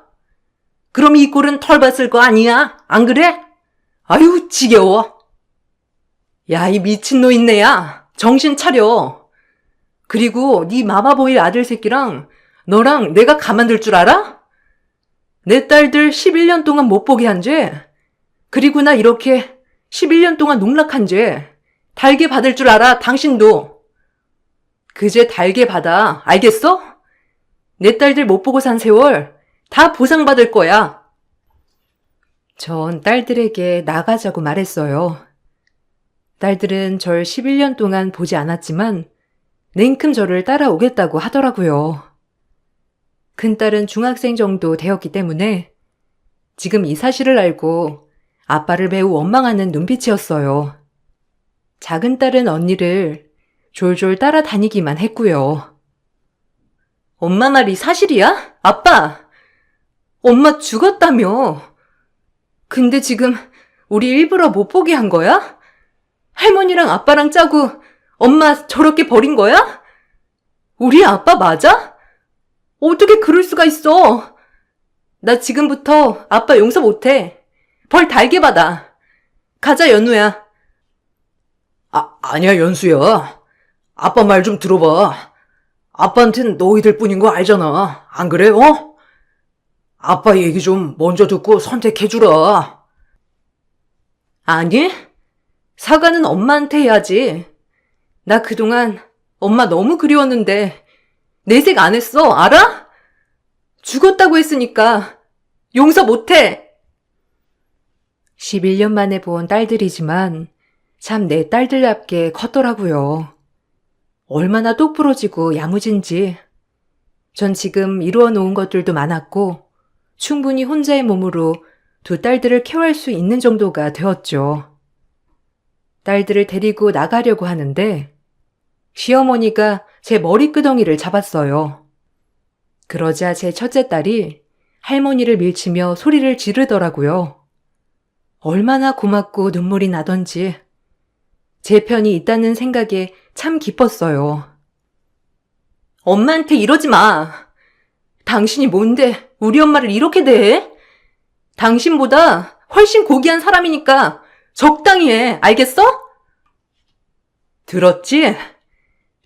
그럼 이 꼴은 털봤을 거 아니야? 안 그래? 아유 지겨워. 야 이 미친 노인네야 정신 차려. 그리고 네 마마보이 아들 새끼랑 너랑 내가 가만둘 줄 알아? 내 딸들 11년 동안 못 보게 한 죄, 그리고 나 이렇게 11년 동안 농락한 죄 달게 받을 줄 알아 당신도. 그 죄 달게 받아 알겠어? 내 딸들 못 보고 산 세월 다 보상받을 거야. 전 딸들에게 나가자고 말했어요. 딸들은 절 11년 동안 보지 않았지만 냉큼 저를 따라오겠다고 하더라고요. 큰딸은 중학생 정도 되었기 때문에 지금 이 사실을 알고 아빠를 매우 원망하는 눈빛이었어요. 작은 딸은 언니를 졸졸 따라다니기만 했고요. 엄마 말이 사실이야? 아빠! 엄마 죽었다며. 근데 지금 우리 일부러 못 보게 한 거야? 할머니랑 아빠랑 짜고 엄마 저렇게 버린 거야? 우리 아빠 맞아? 어떻게 그럴 수가 있어? 나 지금부터 아빠 용서 못해. 벌 달게 받아. 가자 연우야. 아니야 연수야. 아빠 말 좀 들어봐. 아빠한텐 너희들 뿐인 거 알잖아. 안 그래? 어? 아빠 얘기 좀 먼저 듣고 선택해주라. 아니? 사과는 엄마한테 해야지. 나 그동안 엄마 너무 그리웠는데 내색 안 했어. 알아? 죽었다고 했으니까 용서 못해. 11년 만에 본 딸들이지만 참 내 딸들답게 컸더라고요. 얼마나 똑부러지고 야무진지. 전 지금 이루어 놓은 것들도 많았고 충분히 혼자의 몸으로 두 딸들을 케어할 수 있는 정도가 되었죠. 딸들을 데리고 나가려고 하는데 시어머니가 제 머리끄덩이를 잡았어요. 그러자 제 첫째 딸이 할머니를 밀치며 소리를 지르더라고요. 얼마나 고맙고 눈물이 나던지 제 편이 있다는 생각에 참 기뻤어요. 엄마한테 이러지 마. 당신이 뭔데 우리 엄마를 이렇게 대해? 당신보다 훨씬 고귀한 사람이니까 적당히 해. 알겠어? 들었지?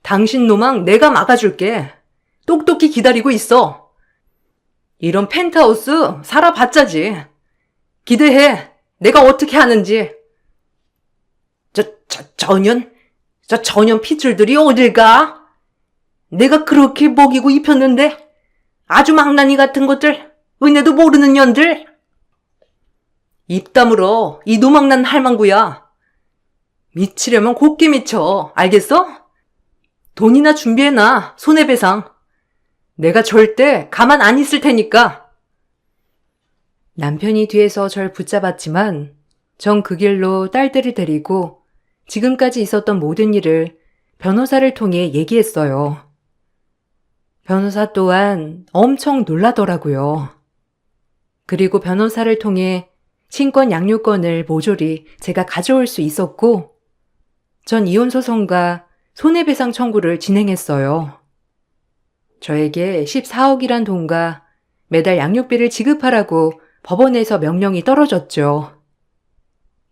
당신 노망 내가 막아줄게. 똑똑히 기다리고 있어. 이런 펜트하우스 살아봤자지. 기대해. 내가 어떻게 하는지. 전현 핏줄들이 어딜 가? 내가 그렇게 먹이고 입혔는데 아주 망나니 같은 것들, 은혜도 모르는 년들. 입 다물어. 이 노망난 할망구야. 미치려면 곱게 미쳐. 알겠어? 돈이나 준비해놔. 손해배상. 내가 절대 가만 안 있을 테니까. 남편이 뒤에서 절 붙잡았지만 전 그 길로 딸들을 데리고 지금까지 있었던 모든 일을 변호사를 통해 얘기했어요. 변호사 또한 엄청 놀라더라고요. 그리고 변호사를 통해 친권 양육권을 모조리 제가 가져올 수 있었고 전 이혼소송과 손해배상 청구를 진행했어요. 저에게 14억이란 돈과 매달 양육비를 지급하라고 법원에서 명령이 떨어졌죠.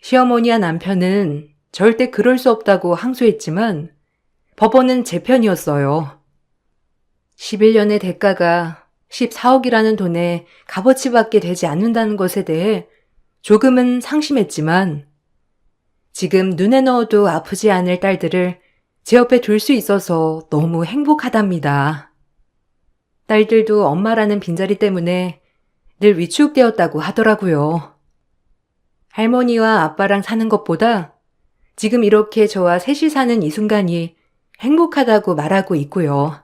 시어머니와 남편은 절대 그럴 수 없다고 항소했지만 법원은 제 편이었어요. 11년의 대가가 14억이라는 돈에 값어치밖에 되지 않는다는 것에 대해 조금은 상심했지만 지금 눈에 넣어도 아프지 않을 딸들을 제 옆에 둘 수 있어서 너무 행복하답니다. 딸들도 엄마라는 빈자리 때문에 늘 위축되었다고 하더라고요. 할머니와 아빠랑 사는 것보다 지금 이렇게 저와 셋이 사는 이 순간이 행복하다고 말하고 있고요.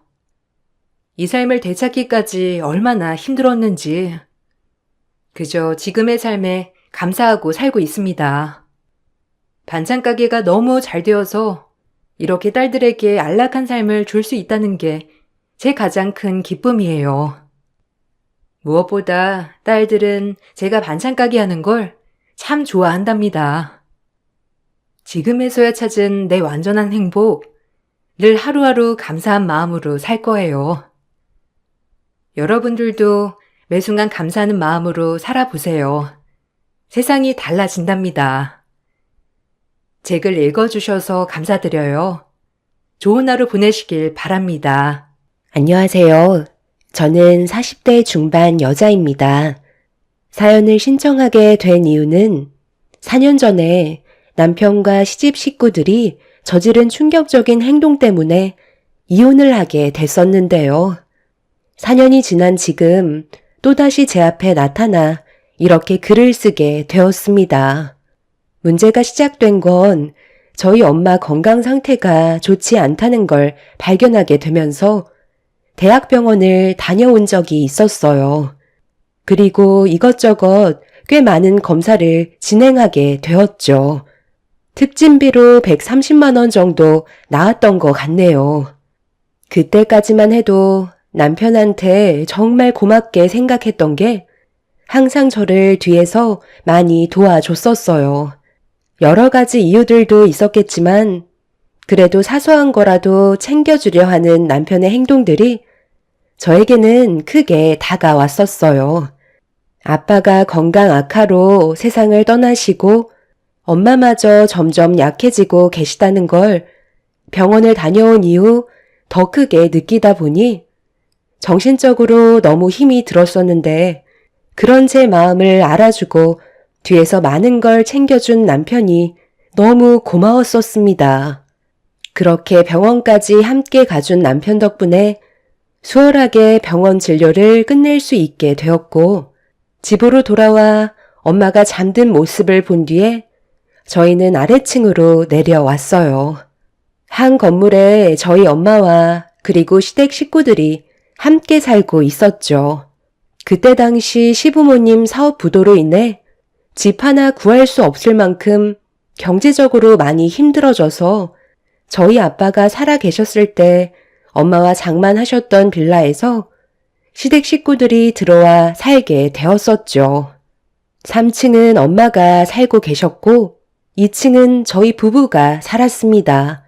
이 삶을 되찾기까지 얼마나 힘들었는지 그저 지금의 삶에 감사하고 살고 있습니다. 반찬 가게가 너무 잘 되어서 이렇게 딸들에게 안락한 삶을 줄 수 있다는 게 제 가장 큰 기쁨이에요. 무엇보다 딸들은 제가 반찬 가게 하는 걸 참 좋아한답니다. 지금에서야 찾은 내 완전한 행복, 늘 하루하루 감사한 마음으로 살 거예요. 여러분들도 매 순간 감사하는 마음으로 살아보세요. 세상이 달라진답니다. 책을 읽어주셔서 감사드려요. 좋은 하루 보내시길 바랍니다. 안녕하세요. 저는 40대 중반 여자입니다. 사연을 신청하게 된 이유는 4년 전에 남편과 시집 식구들이 저지른 충격적인 행동 때문에 이혼을 하게 됐었는데요. 4년이 지난 지금 또다시 제 앞에 나타나 이렇게 글을 쓰게 되었습니다. 문제가 시작된 건 저희 엄마 건강 상태가 좋지 않다는 걸 발견하게 되면서 대학병원을 다녀온 적이 있었어요. 그리고 이것저것 꽤 많은 검사를 진행하게 되었죠. 특진비로 130만 원 정도 나왔던 것 같네요. 그때까지만 해도 남편한테 정말 고맙게 생각했던 게 항상 저를 뒤에서 많이 도와줬었어요. 여러 가지 이유들도 있었겠지만 그래도 사소한 거라도 챙겨주려 하는 남편의 행동들이 저에게는 크게 다가왔었어요. 아빠가 건강 악화로 세상을 떠나시고 엄마마저 점점 약해지고 계시다는 걸 병원을 다녀온 이후 더 크게 느끼다 보니 정신적으로 너무 힘이 들었었는데 그런 제 마음을 알아주고 뒤에서 많은 걸 챙겨준 남편이 너무 고마웠었습니다. 그렇게 병원까지 함께 가준 남편 덕분에 수월하게 병원 진료를 끝낼 수 있게 되었고 집으로 돌아와 엄마가 잠든 모습을 본 뒤에 저희는 아래층으로 내려왔어요. 한 건물에 저희 엄마와 그리고 시댁 식구들이 함께 살고 있었죠. 그때 당시 시부모님 사업 부도로 인해 집 하나 구할 수 없을 만큼 경제적으로 많이 힘들어져서 저희 아빠가 살아 계셨을 때 엄마와 장만하셨던 빌라에서 시댁 식구들이 들어와 살게 되었었죠. 3층은 엄마가 살고 계셨고 2층은 저희 부부가 살았습니다.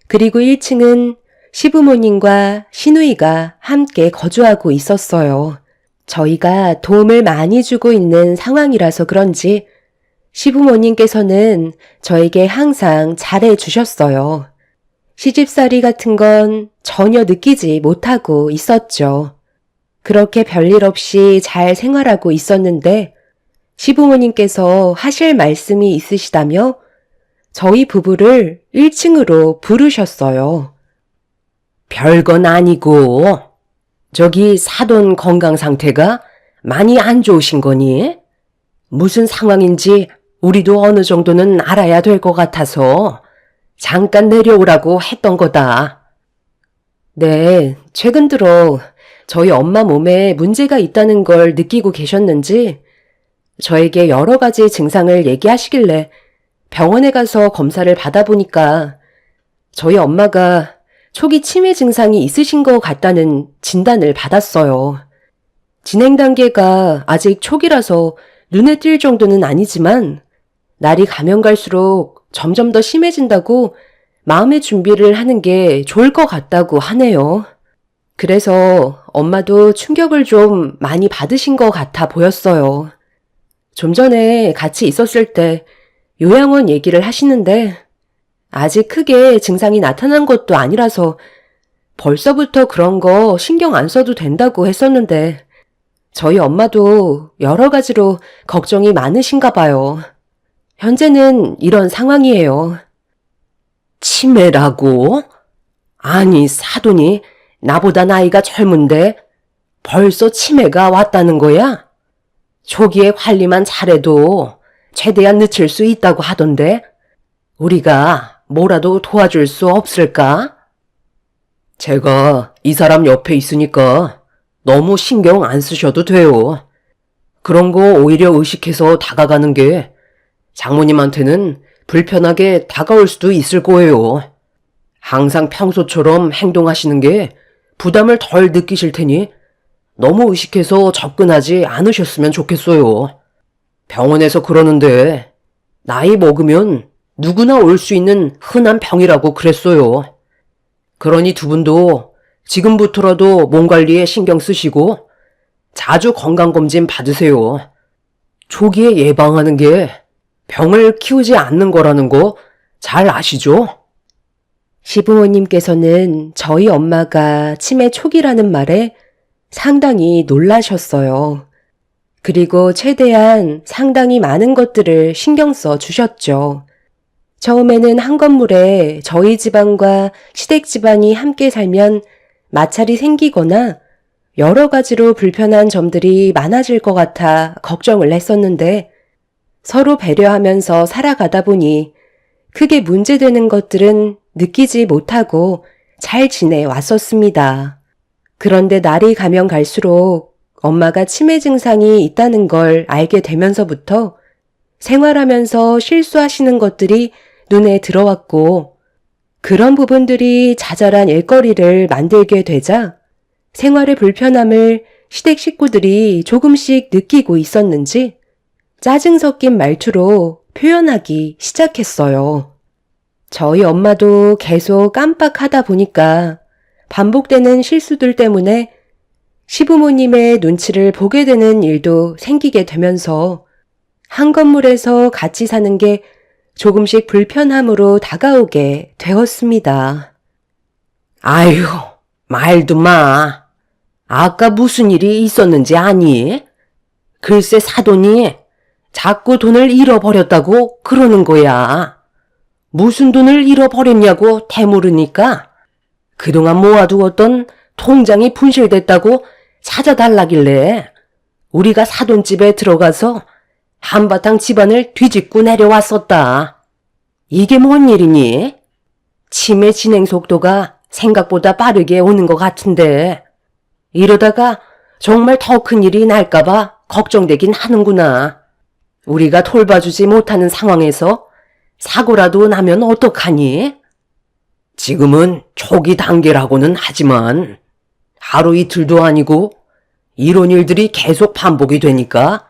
그리고 1층은 시부모님과 시누이가 함께 거주하고 있었어요. 저희가 도움을 많이 주고 있는 상황이라서 그런지 시부모님께서는 저에게 항상 잘해 주셨어요. 시집살이 같은 건 전혀 느끼지 못하고 있었죠. 그렇게 별일 없이 잘 생활하고 있었는데 시부모님께서 하실 말씀이 있으시다며 저희 부부를 1층으로 부르셨어요. 별건 아니고 저기 사돈 건강 상태가 많이 안 좋으신 거니? 무슨 상황인지 우리도 어느 정도는 알아야 될 것 같아서 잠깐 내려오라고 했던 거다. 네, 최근 들어 저희 엄마 몸에 문제가 있다는 걸 느끼고 계셨는지 저에게 여러 가지 증상을 얘기하시길래 병원에 가서 검사를 받아보니까 저희 엄마가 초기 치매 증상이 있으신 것 같다는 진단을 받았어요. 진행 단계가 아직 초기라서 눈에 띌 정도는 아니지만 날이 가면 갈수록 점점 더 심해진다고 마음의 준비를 하는 게 좋을 것 같다고 하네요. 그래서 엄마도 충격을 좀 많이 받으신 것 같아 보였어요. 좀 전에 같이 있었을 때 요양원 얘기를 하시는데 아직 크게 증상이 나타난 것도 아니라서 벌써부터 그런 거 신경 안 써도 된다고 했었는데 저희 엄마도 여러 가지로 걱정이 많으신가 봐요. 현재는 이런 상황이에요. 치매라고? 아니, 사돈이 나보다 나이가 젊은데 벌써 치매가 왔다는 거야? 초기에 관리만 잘해도 최대한 늦출 수 있다고 하던데 우리가 뭐라도 도와줄 수 없을까? 제가 이 사람 옆에 있으니까 너무 신경 안 쓰셔도 돼요. 그런 거 오히려 의식해서 다가가는 게 장모님한테는 불편하게 다가올 수도 있을 거예요. 항상 평소처럼 행동하시는 게 부담을 덜 느끼실 테니 너무 의식해서 접근하지 않으셨으면 좋겠어요. 병원에서 그러는데 나이 먹으면 누구나 올 수 있는 흔한 병이라고 그랬어요. 그러니 두 분도 지금부터라도 몸 관리에 신경 쓰시고 자주 건강검진 받으세요. 초기에 예방하는 게 병을 키우지 않는 거라는 거 잘 아시죠? 시부모님께서는 저희 엄마가 치매 초기라는 말에 상당히 놀라셨어요. 그리고 최대한 상당히 많은 것들을 신경 써 주셨죠. 처음에는 한 건물에 저희 집안과 시댁 집안이 함께 살면 마찰이 생기거나 여러 가지로 불편한 점들이 많아질 것 같아 걱정을 했었는데 서로 배려하면서 살아가다 보니 크게 문제되는 것들은 느끼지 못하고 잘 지내왔었습니다. 그런데 날이 가면 갈수록 엄마가 치매 증상이 있다는 걸 알게 되면서부터 생활하면서 실수하시는 것들이 눈에 들어왔고 그런 부분들이 자잘한 일거리를 만들게 되자 생활의 불편함을 시댁 식구들이 조금씩 느끼고 있었는지 짜증 섞인 말투로 표현하기 시작했어요. 저희 엄마도 계속 깜빡하다 보니까 반복되는 실수들 때문에 시부모님의 눈치를 보게 되는 일도 생기게 되면서 한 건물에서 같이 사는 게 조금씩 불편함으로 다가오게 되었습니다. 아휴, 말도 마. 아까 무슨 일이 있었는지 아니? 글쎄 사돈이 자꾸 돈을 잃어버렸다고 그러는 거야. 무슨 돈을 잃어버렸냐고 되물으니까 그동안 모아두었던 통장이 분실됐다고 찾아달라길래 우리가 사돈집에 들어가서 한바탕 집안을 뒤집고 내려왔었다. 이게 뭔 일이니? 치매 진행 속도가 생각보다 빠르게 오는 것 같은데 이러다가 정말 더 큰 일이 날까봐 걱정되긴 하는구나. 우리가 돌봐주지 못하는 상황에서 사고라도 나면 어떡하니? 지금은 초기 단계라고는 하지만 하루 이틀도 아니고 이런 일들이 계속 반복이 되니까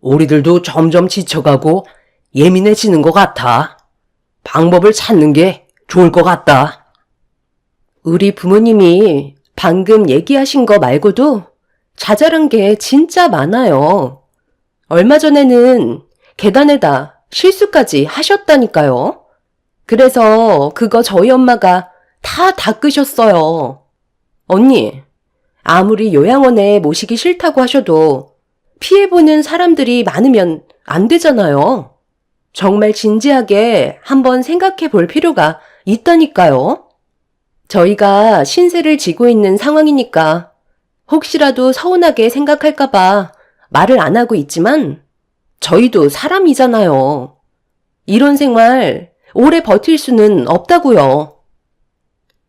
우리들도 점점 지쳐가고 예민해지는 것 같아. 방법을 찾는 게 좋을 것 같다. 우리 부모님이 방금 얘기하신 거 말고도 자잘한 게 진짜 많아요. 얼마 전에는 계단에다 실수까지 하셨다니까요. 그래서 그거 저희 엄마가 다 닦으셨어요. 언니, 아무리 요양원에 모시기 싫다고 하셔도 피해보는 사람들이 많으면 안 되잖아요. 정말 진지하게 한번 생각해 볼 필요가 있다니까요. 저희가 신세를 지고 있는 상황이니까 혹시라도 서운하게 생각할까봐 말을 안 하고 있지만 저희도 사람이잖아요. 이런 생활 오래 버틸 수는 없다고요.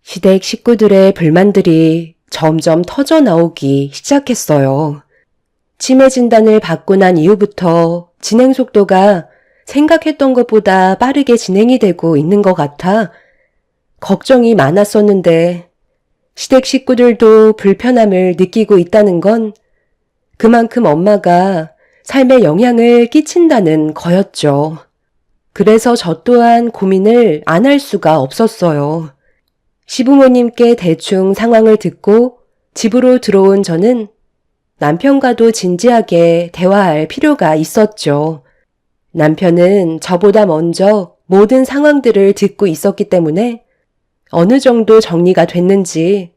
시댁 식구들의 불만들이 점점 터져 나오기 시작했어요. 치매 진단을 받고 난 이후부터 진행 속도가 생각했던 것보다 빠르게 진행이 되고 있는 것 같아 걱정이 많았었는데 시댁 식구들도 불편함을 느끼고 있다는 건 그만큼 엄마가 삶에 영향을 끼친다는 거였죠. 그래서 저 또한 고민을 안 할 수가 없었어요. 시부모님께 대충 상황을 듣고 집으로 들어온 저는 남편과도 진지하게 대화할 필요가 있었죠. 남편은 저보다 먼저 모든 상황들을 듣고 있었기 때문에 어느 정도 정리가 됐는지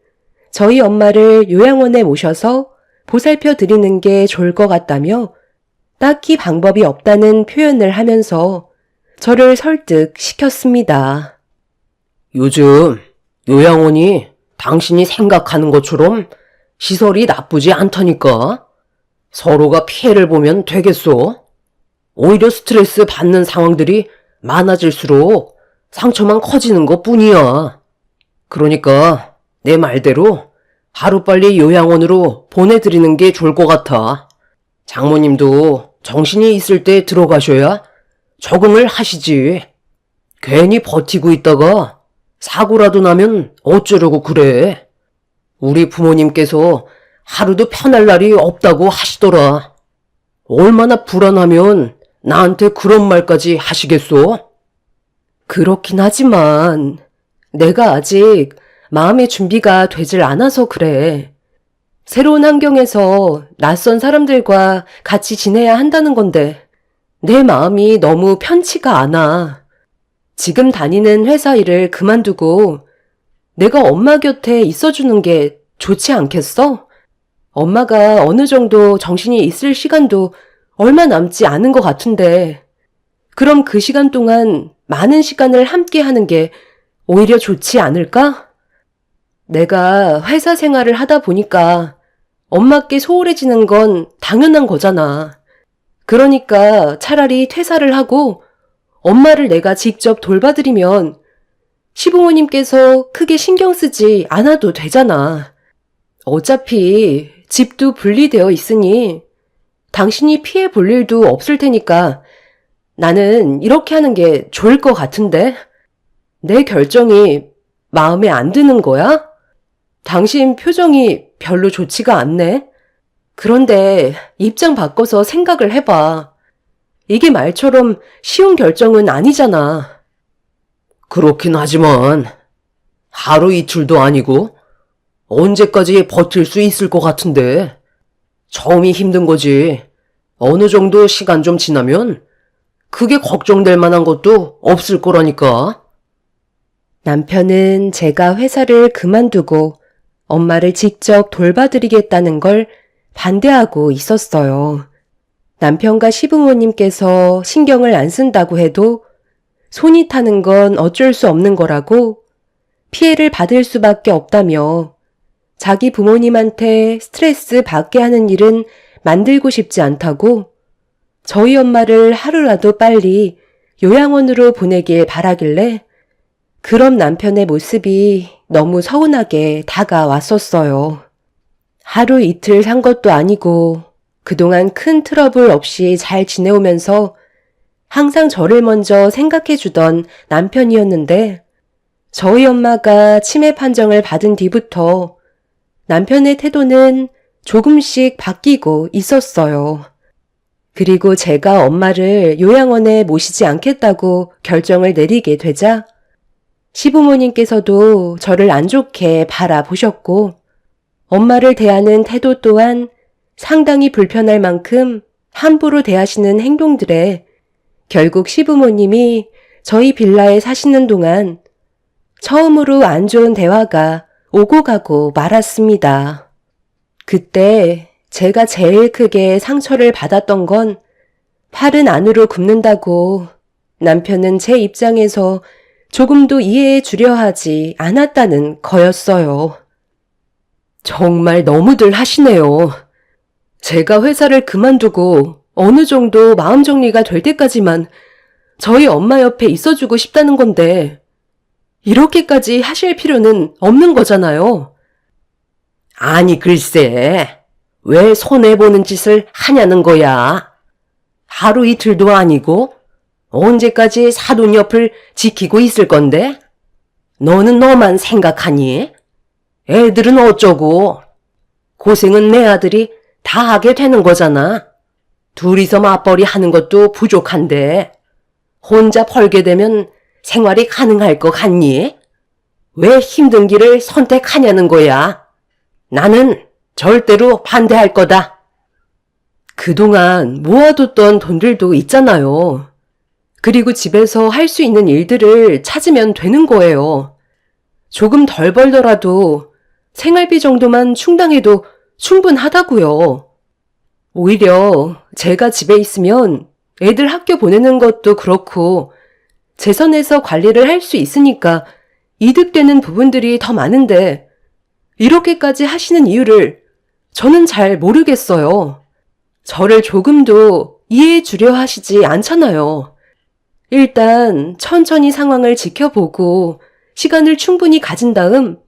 저희 엄마를 요양원에 모셔서 보살펴 드리는 게 좋을 것 같다며 딱히 방법이 없다는 표현을 하면서 저를 설득시켰습니다. 요즘 요양원이 당신이 생각하는 것처럼 시설이 나쁘지 않다니까. 서로가 피해를 보면 되겠소. 오히려 스트레스 받는 상황들이 많아질수록 상처만 커지는 것 뿐이야. 그러니까 내 말대로 하루빨리 요양원으로 보내드리는 게 좋을 것 같아. 장모님도 정신이 있을 때 들어가셔야 적응을 하시지. 괜히 버티고 있다가 사고라도 나면 어쩌려고 그래. 우리 부모님께서 하루도 편할 날이 없다고 하시더라. 얼마나 불안하면 나한테 그런 말까지 하시겠소? 그렇긴 하지만 내가 아직 마음의 준비가 되질 않아서 그래. 새로운 환경에서 낯선 사람들과 같이 지내야 한다는 건데 내 마음이 너무 편치가 않아. 지금 다니는 회사 일을 그만두고 내가 엄마 곁에 있어주는 게 좋지 않겠어? 엄마가 어느 정도 정신이 있을 시간도 얼마 남지 않은 것 같은데 그럼 그 시간 동안 많은 시간을 함께 하는 게 오히려 좋지 않을까? 내가 회사 생활을 하다 보니까 엄마께 소홀해지는 건 당연한 거잖아. 그러니까 차라리 퇴사를 하고 엄마를 내가 직접 돌봐드리면 시부모님께서 크게 신경 쓰지 않아도 되잖아. 어차피 집도 분리되어 있으니 당신이 피해 볼 일도 없을 테니까 나는 이렇게 하는 게 좋을 것 같은데? 내 결정이 마음에 안 드는 거야? 당신 표정이 별로 좋지가 않네. 그런데 입장 바꿔서 생각을 해봐. 이게 말처럼 쉬운 결정은 아니잖아. 그렇긴 하지만 하루 이틀도 아니고 언제까지 버틸 수 있을 것 같은데. 처음이 힘든 거지. 어느 정도 시간 좀 지나면 크게 걱정될 만한 것도 없을 거라니까. 남편은 제가 회사를 그만두고 엄마를 직접 돌봐드리겠다는 걸 반대하고 있었어요. 남편과 시부모님께서 신경을 안 쓴다고 해도 손이 타는 건 어쩔 수 없는 거라고 피해를 받을 수밖에 없다며 자기 부모님한테 스트레스 받게 하는 일은 만들고 싶지 않다고 저희 엄마를 하루라도 빨리 요양원으로 보내길 바라길래 그런 남편의 모습이 너무 서운하게 다가왔었어요. 하루 이틀 산 것도 아니고 그동안 큰 트러블 없이 잘 지내오면서 항상 저를 먼저 생각해주던 남편이었는데 저희 엄마가 치매 판정을 받은 뒤부터 남편의 태도는 조금씩 바뀌고 있었어요. 그리고 제가 엄마를 요양원에 모시지 않겠다고 결정을 내리게 되자 시부모님께서도 저를 안 좋게 바라보셨고 엄마를 대하는 태도 또한 상당히 불편할 만큼 함부로 대하시는 행동들에 결국 시부모님이 저희 빌라에 사시는 동안 처음으로 안 좋은 대화가 오고 가고 말았습니다. 그때 제가 제일 크게 상처를 받았던 건 팔은 안으로 굽는다고 남편은 제 입장에서 조금도 이해해 주려 하지 않았다는 거였어요. 정말 너무들 하시네요. 제가 회사를 그만두고 어느 정도 마음 정리가 될 때까지만 저희 엄마 옆에 있어주고 싶다는 건데 이렇게까지 하실 필요는 없는 거잖아요. 아니 글쎄, 왜 손해보는 짓을 하냐는 거야. 하루 이틀도 아니고 언제까지 사돈 옆을 지키고 있을 건데? 너는 너만 생각하니? 애들은 어쩌고? 고생은 내 아들이 다 하게 되는 거잖아. 둘이서 맞벌이 하는 것도 부족한데 혼자 벌게 되면 생활이 가능할 것 같니? 왜 힘든 길을 선택하냐는 거야. 나는 절대로 반대할 거다. 그동안 모아뒀던 돈들도 있잖아요. 그리고 집에서 할 수 있는 일들을 찾으면 되는 거예요. 조금 덜 벌더라도 생활비 정도만 충당해도 충분하다고요. 오히려 제가 집에 있으면 애들 학교 보내는 것도 그렇고 재선에서 관리를 할 수 있으니까 이득되는 부분들이 더 많은데 이렇게까지 하시는 이유를 저는 잘 모르겠어요. 저를 조금도 이해해 주려 하시지 않잖아요. 일단 천천히 상황을 지켜보고 시간을 충분히 가진 다음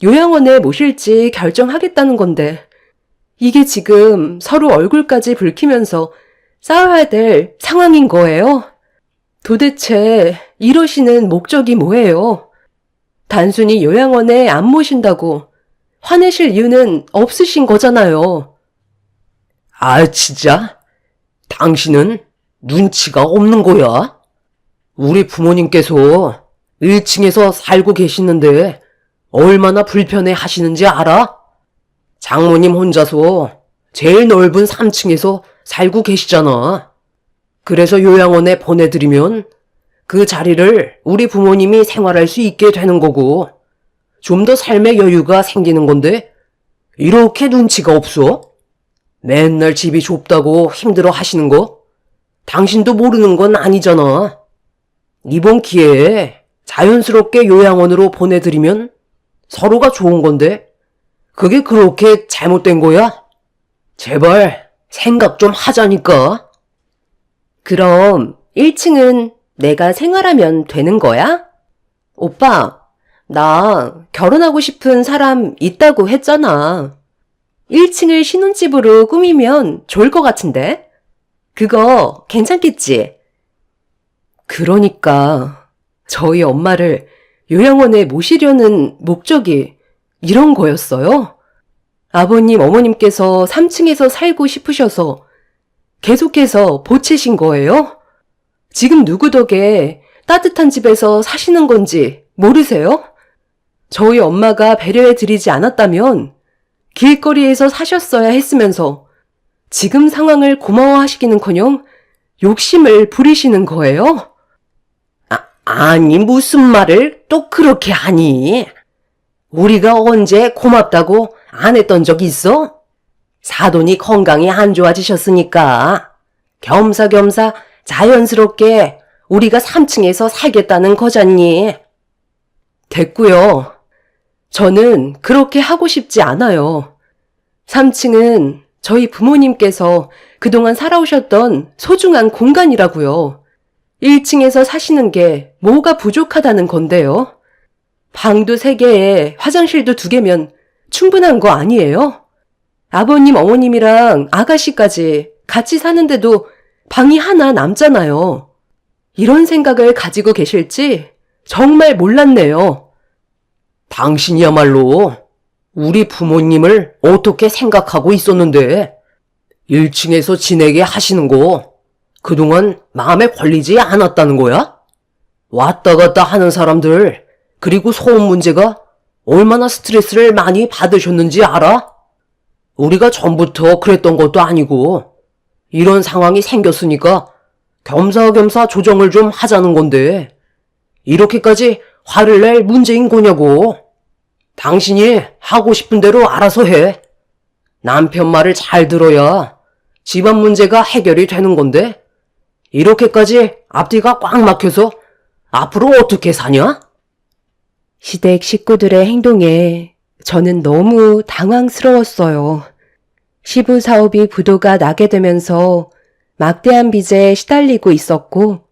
요양원에 모실지 결정하겠다는 건데 이게 지금 서로 얼굴까지 붉히면서 싸워야 될 상황인 거예요? 도대체 이러시는 목적이 뭐예요? 단순히 요양원에 안 모신다고 화내실 이유는 없으신 거잖아요. 아, 진짜? 당신은 눈치가 없는 거야? 우리 부모님께서 1층에서 살고 계시는데 얼마나 불편해 하시는지 알아? 장모님 혼자서 제일 넓은 3층에서 살고 계시잖아. 그래서 요양원에 보내드리면 그 자리를 우리 부모님이 생활할 수 있게 되는 거고 좀 더 삶의 여유가 생기는 건데 이렇게 눈치가 없어? 맨날 집이 좁다고 힘들어 하시는 거? 당신도 모르는 건 아니잖아. 이번 기회에 자연스럽게 요양원으로 보내드리면 서로가 좋은 건데 그게 그렇게 잘못된 거야? 제발 생각 좀 하자니까. 그럼 1층은 내가 생활하면 되는 거야? 오빠, 나 결혼하고 싶은 사람 있다고 했잖아. 1층을 신혼집으로 꾸미면 좋을 것 같은데? 그거 괜찮겠지? 그러니까 저희 엄마를 요양원에 모시려는 목적이 이런 거였어요? 아버님, 어머님께서 3층에서 살고 싶으셔서 계속해서 보채신 거예요? 지금 누구 덕에 따뜻한 집에서 사시는 건지 모르세요? 저희 엄마가 배려해 드리지 않았다면 길거리에서 사셨어야 했으면서 지금 상황을 고마워하시기는커녕 욕심을 부리시는 거예요? 아니 무슨 말을 또 그렇게 하니? 우리가 언제 고맙다고 안 했던 적 있어? 사돈이 건강이 안 좋아지셨으니까 겸사겸사 자연스럽게 우리가 3층에서 살겠다는 거잖니. 됐고요. 저는 그렇게 하고 싶지 않아요. 3층은 저희 부모님께서 그동안 살아오셨던 소중한 공간이라고요. 1층에서 사시는 게 뭐가 부족하다는 건데요. 방도 3개에 화장실도 2개면 충분한 거 아니에요? 아버님, 어머님이랑 아가씨까지 같이 사는데도 방이 하나 남잖아요. 이런 생각을 가지고 계실지 정말 몰랐네요. 당신이야말로 우리 부모님을 어떻게 생각하고 있었는데 1층에서 지내게 하시는 거 그동안 마음에 걸리지 않았다는 거야? 왔다 갔다 하는 사람들, 그리고 소음 문제가 얼마나 스트레스를 많이 받으셨는지 알아? 우리가 전부터 그랬던 것도 아니고 이런 상황이 생겼으니까 겸사겸사 조정을 좀 하자는 건데 이렇게까지 화를 낼 문제인 거냐고. 당신이 하고 싶은 대로 알아서 해. 남편 말을 잘 들어야 집안 문제가 해결이 되는 건데 이렇게까지 앞뒤가 꽉 막혀서 앞으로 어떻게 사냐? 시댁 식구들의 행동에 저는 너무 당황스러웠어요. 시부 사업이 부도가 나게 되면서 막대한 빚에 시달리고 있었고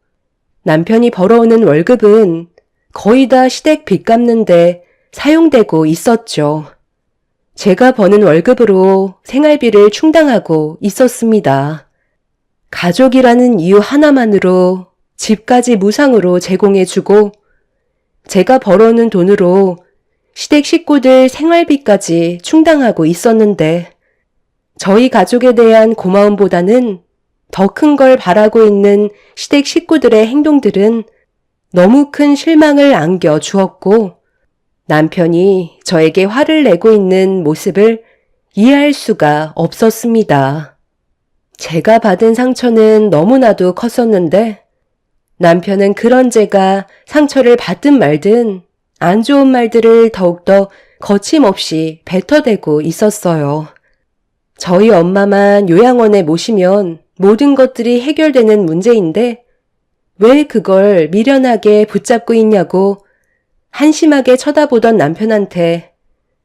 남편이 벌어오는 월급은 거의 다 시댁 빚 갚는데 사용되고 있었죠. 제가 버는 월급으로 생활비를 충당하고 있었습니다. 가족이라는 이유 하나만으로 집까지 무상으로 제공해주고 제가 벌어오는 돈으로 시댁 식구들 생활비까지 충당하고 있었는데 저희 가족에 대한 고마움보다는 더 큰 걸 바라고 있는 시댁 식구들의 행동들은 너무 큰 실망을 안겨주었고 남편이 저에게 화를 내고 있는 모습을 이해할 수가 없었습니다. 제가 받은 상처는 너무나도 컸었는데 남편은 그런 제가 상처를 받든 말든 안 좋은 말들을 더욱더 거침없이 뱉어대고 있었어요. 저희 엄마만 요양원에 모시면 모든 것들이 해결되는 문제인데 왜 그걸 미련하게 붙잡고 있냐고 한심하게 쳐다보던 남편한테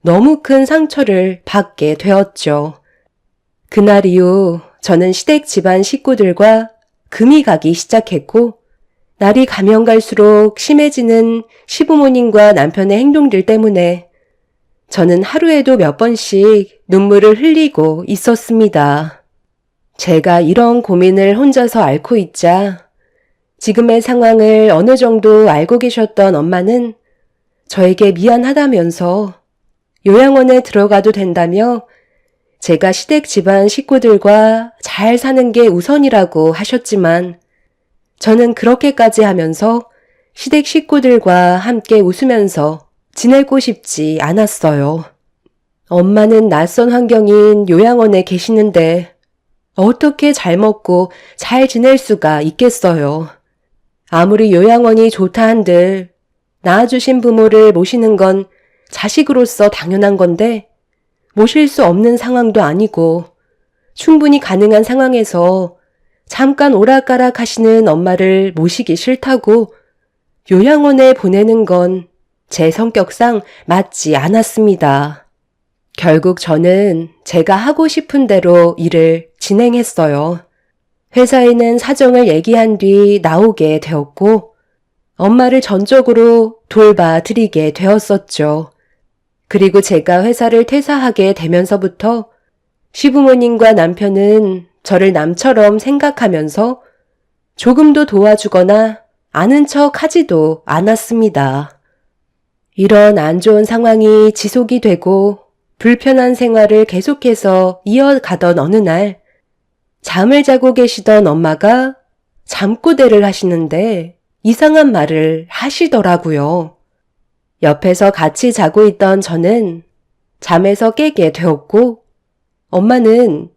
너무 큰 상처를 받게 되었죠. 그날 이후 저는 시댁 집안 식구들과 금이 가기 시작했고 날이 가면 갈수록 심해지는 시부모님과 남편의 행동들 때문에 저는 하루에도 몇 번씩 눈물을 흘리고 있었습니다. 제가 이런 고민을 혼자서 앓고 있자 지금의 상황을 어느 정도 알고 계셨던 엄마는 저에게 미안하다면서 요양원에 들어가도 된다며 제가 시댁 집안 식구들과 잘 사는 게 우선이라고 하셨지만 저는 그렇게까지 하면서 시댁 식구들과 함께 웃으면서 지내고 싶지 않았어요. 엄마는 낯선 환경인 요양원에 계시는데 어떻게 잘 먹고 잘 지낼 수가 있겠어요. 아무리 요양원이 좋다 한들 낳아주신 부모를 모시는 건 자식으로서 당연한 건데 모실 수 없는 상황도 아니고 충분히 가능한 상황에서 잠깐 오락가락 하시는 엄마를 모시기 싫다고 요양원에 보내는 건 제 성격상 맞지 않았습니다. 결국 저는 제가 하고 싶은 대로 일을 진행했어요. 회사에는 사정을 얘기한 뒤 나오게 되었고 엄마를 전적으로 돌봐드리게 되었었죠. 그리고 제가 회사를 퇴사하게 되면서부터 시부모님과 남편은 저를 남처럼 생각하면서 조금도 도와주거나 아는 척 하지도 않았습니다. 이런 안 좋은 상황이 지속이 되고 불편한 생활을 계속해서 이어가던 어느 날 잠을 자고 계시던 엄마가 잠꼬대를 하시는데 이상한 말을 하시더라고요. 옆에서 같이 자고 있던 저는 잠에서 깨게 되었고 엄마는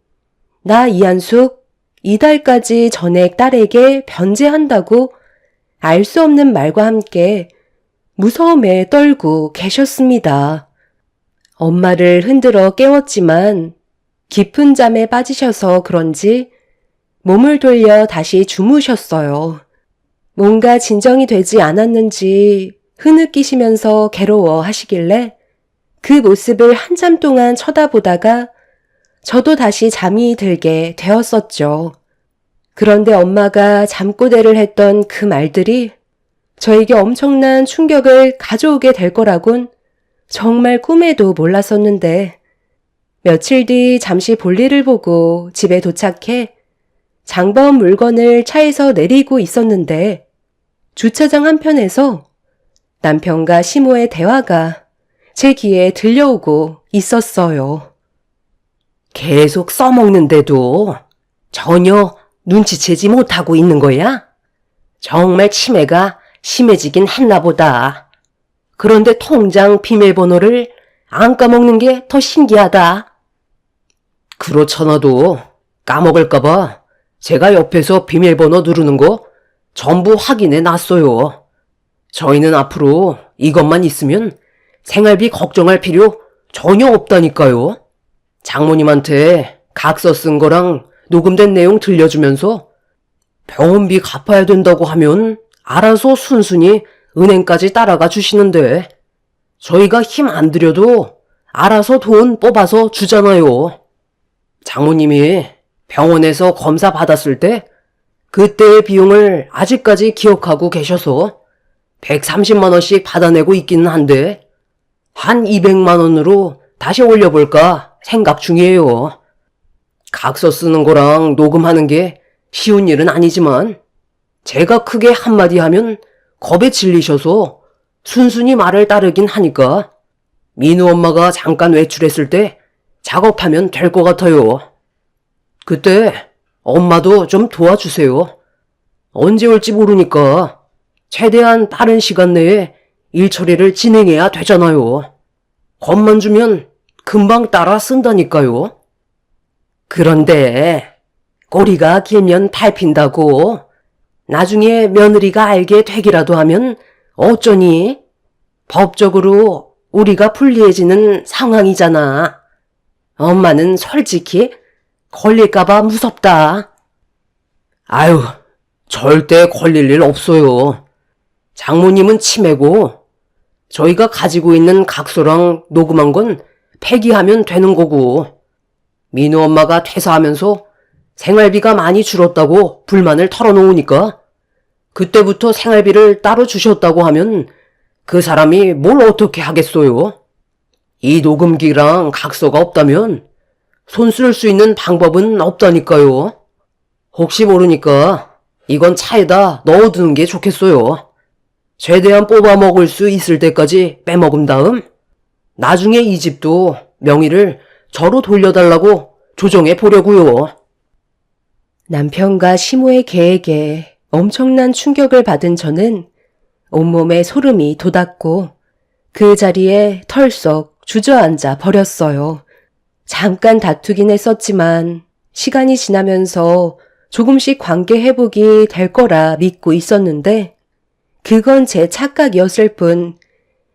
나 이한숙 이달까지 전액 딸에게 변제한다고 알 수 없는 말과 함께 무서움에 떨고 계셨습니다. 엄마를 흔들어 깨웠지만 깊은 잠에 빠지셔서 그런지 몸을 돌려 다시 주무셨어요. 뭔가 진정이 되지 않았는지 흐느끼시면서 괴로워하시길래 그 모습을 한참 동안 쳐다보다가 저도 다시 잠이 들게 되었었죠. 그런데 엄마가 잠꼬대를 했던 그 말들이 저에게 엄청난 충격을 가져오게 될 거라곤 정말 꿈에도 몰랐었는데 며칠 뒤 잠시 볼일을 보고 집에 도착해 장바온 물건을 차에서 내리고 있었는데 주차장 한편에서 남편과 시모의 대화가 제 귀에 들려오고 있었어요. 계속 써먹는데도 전혀 눈치채지 못하고 있는 거야? 정말 치매가 심해지긴 했나 보다. 그런데 통장 비밀번호를 안 까먹는 게 더 신기하다. 그렇잖아도 까먹을까봐 제가 옆에서 비밀번호 누르는 거 전부 확인해 놨어요. 저희는 앞으로 이것만 있으면 생활비 걱정할 필요 전혀 없다니까요. 장모님한테 각서 쓴 거랑 녹음된 내용 들려주면서 병원비 갚아야 된다고 하면 알아서 순순히 은행까지 따라가 주시는데 저희가 힘 안 들여도 알아서 돈 뽑아서 주잖아요. 장모님이 병원에서 검사 받았을 때 그때의 비용을 아직까지 기억하고 계셔서 130만 원씩 받아내고 있기는 한데 한 200만 원으로 다시 올려볼까 생각 중이에요. 각서 쓰는 거랑 녹음하는 게 쉬운 일은 아니지만 제가 크게 한마디 하면 겁에 질리셔서 순순히 말을 따르긴 하니까 민우 엄마가 잠깐 외출했을 때 작업하면 될 것 같아요. 그때 엄마도 좀 도와주세요. 언제 올지 모르니까 최대한 빠른 시간 내에 일 처리를 진행해야 되잖아요. 겁만 주면 금방 따라 쓴다니까요. 그런데 꼬리가 길면 밟힌다고 나중에 며느리가 알게 되기라도 하면 어쩌니? 법적으로 우리가 불리해지는 상황이잖아. 엄마는 솔직히 걸릴까봐 무섭다. 아유, 절대 걸릴 일 없어요. 장모님은 치매고 저희가 가지고 있는 각서랑 녹음한 건 폐기하면 되는 거고 민우 엄마가 퇴사하면서 생활비가 많이 줄었다고 불만을 털어놓으니까 그때부터 생활비를 따로 주셨다고 하면 그 사람이 뭘 어떻게 하겠어요? 이 녹음기랑 각서가 없다면 손 쓸 수 있는 방법은 없다니까요. 혹시 모르니까 이건 차에다 넣어두는 게 좋겠어요. 최대한 뽑아 먹을 수 있을 때까지 빼먹은 다음 나중에 이 집도 명의를 저로 돌려달라고 조정해 보려고요. 남편과 시모의 계획에 엄청난 충격을 받은 저는 온몸에 소름이 돋았고 그 자리에 털썩 주저앉아 버렸어요. 잠깐 다투긴 했었지만 시간이 지나면서 조금씩 관계 회복이 될 거라 믿고 있었는데 그건 제 착각이었을 뿐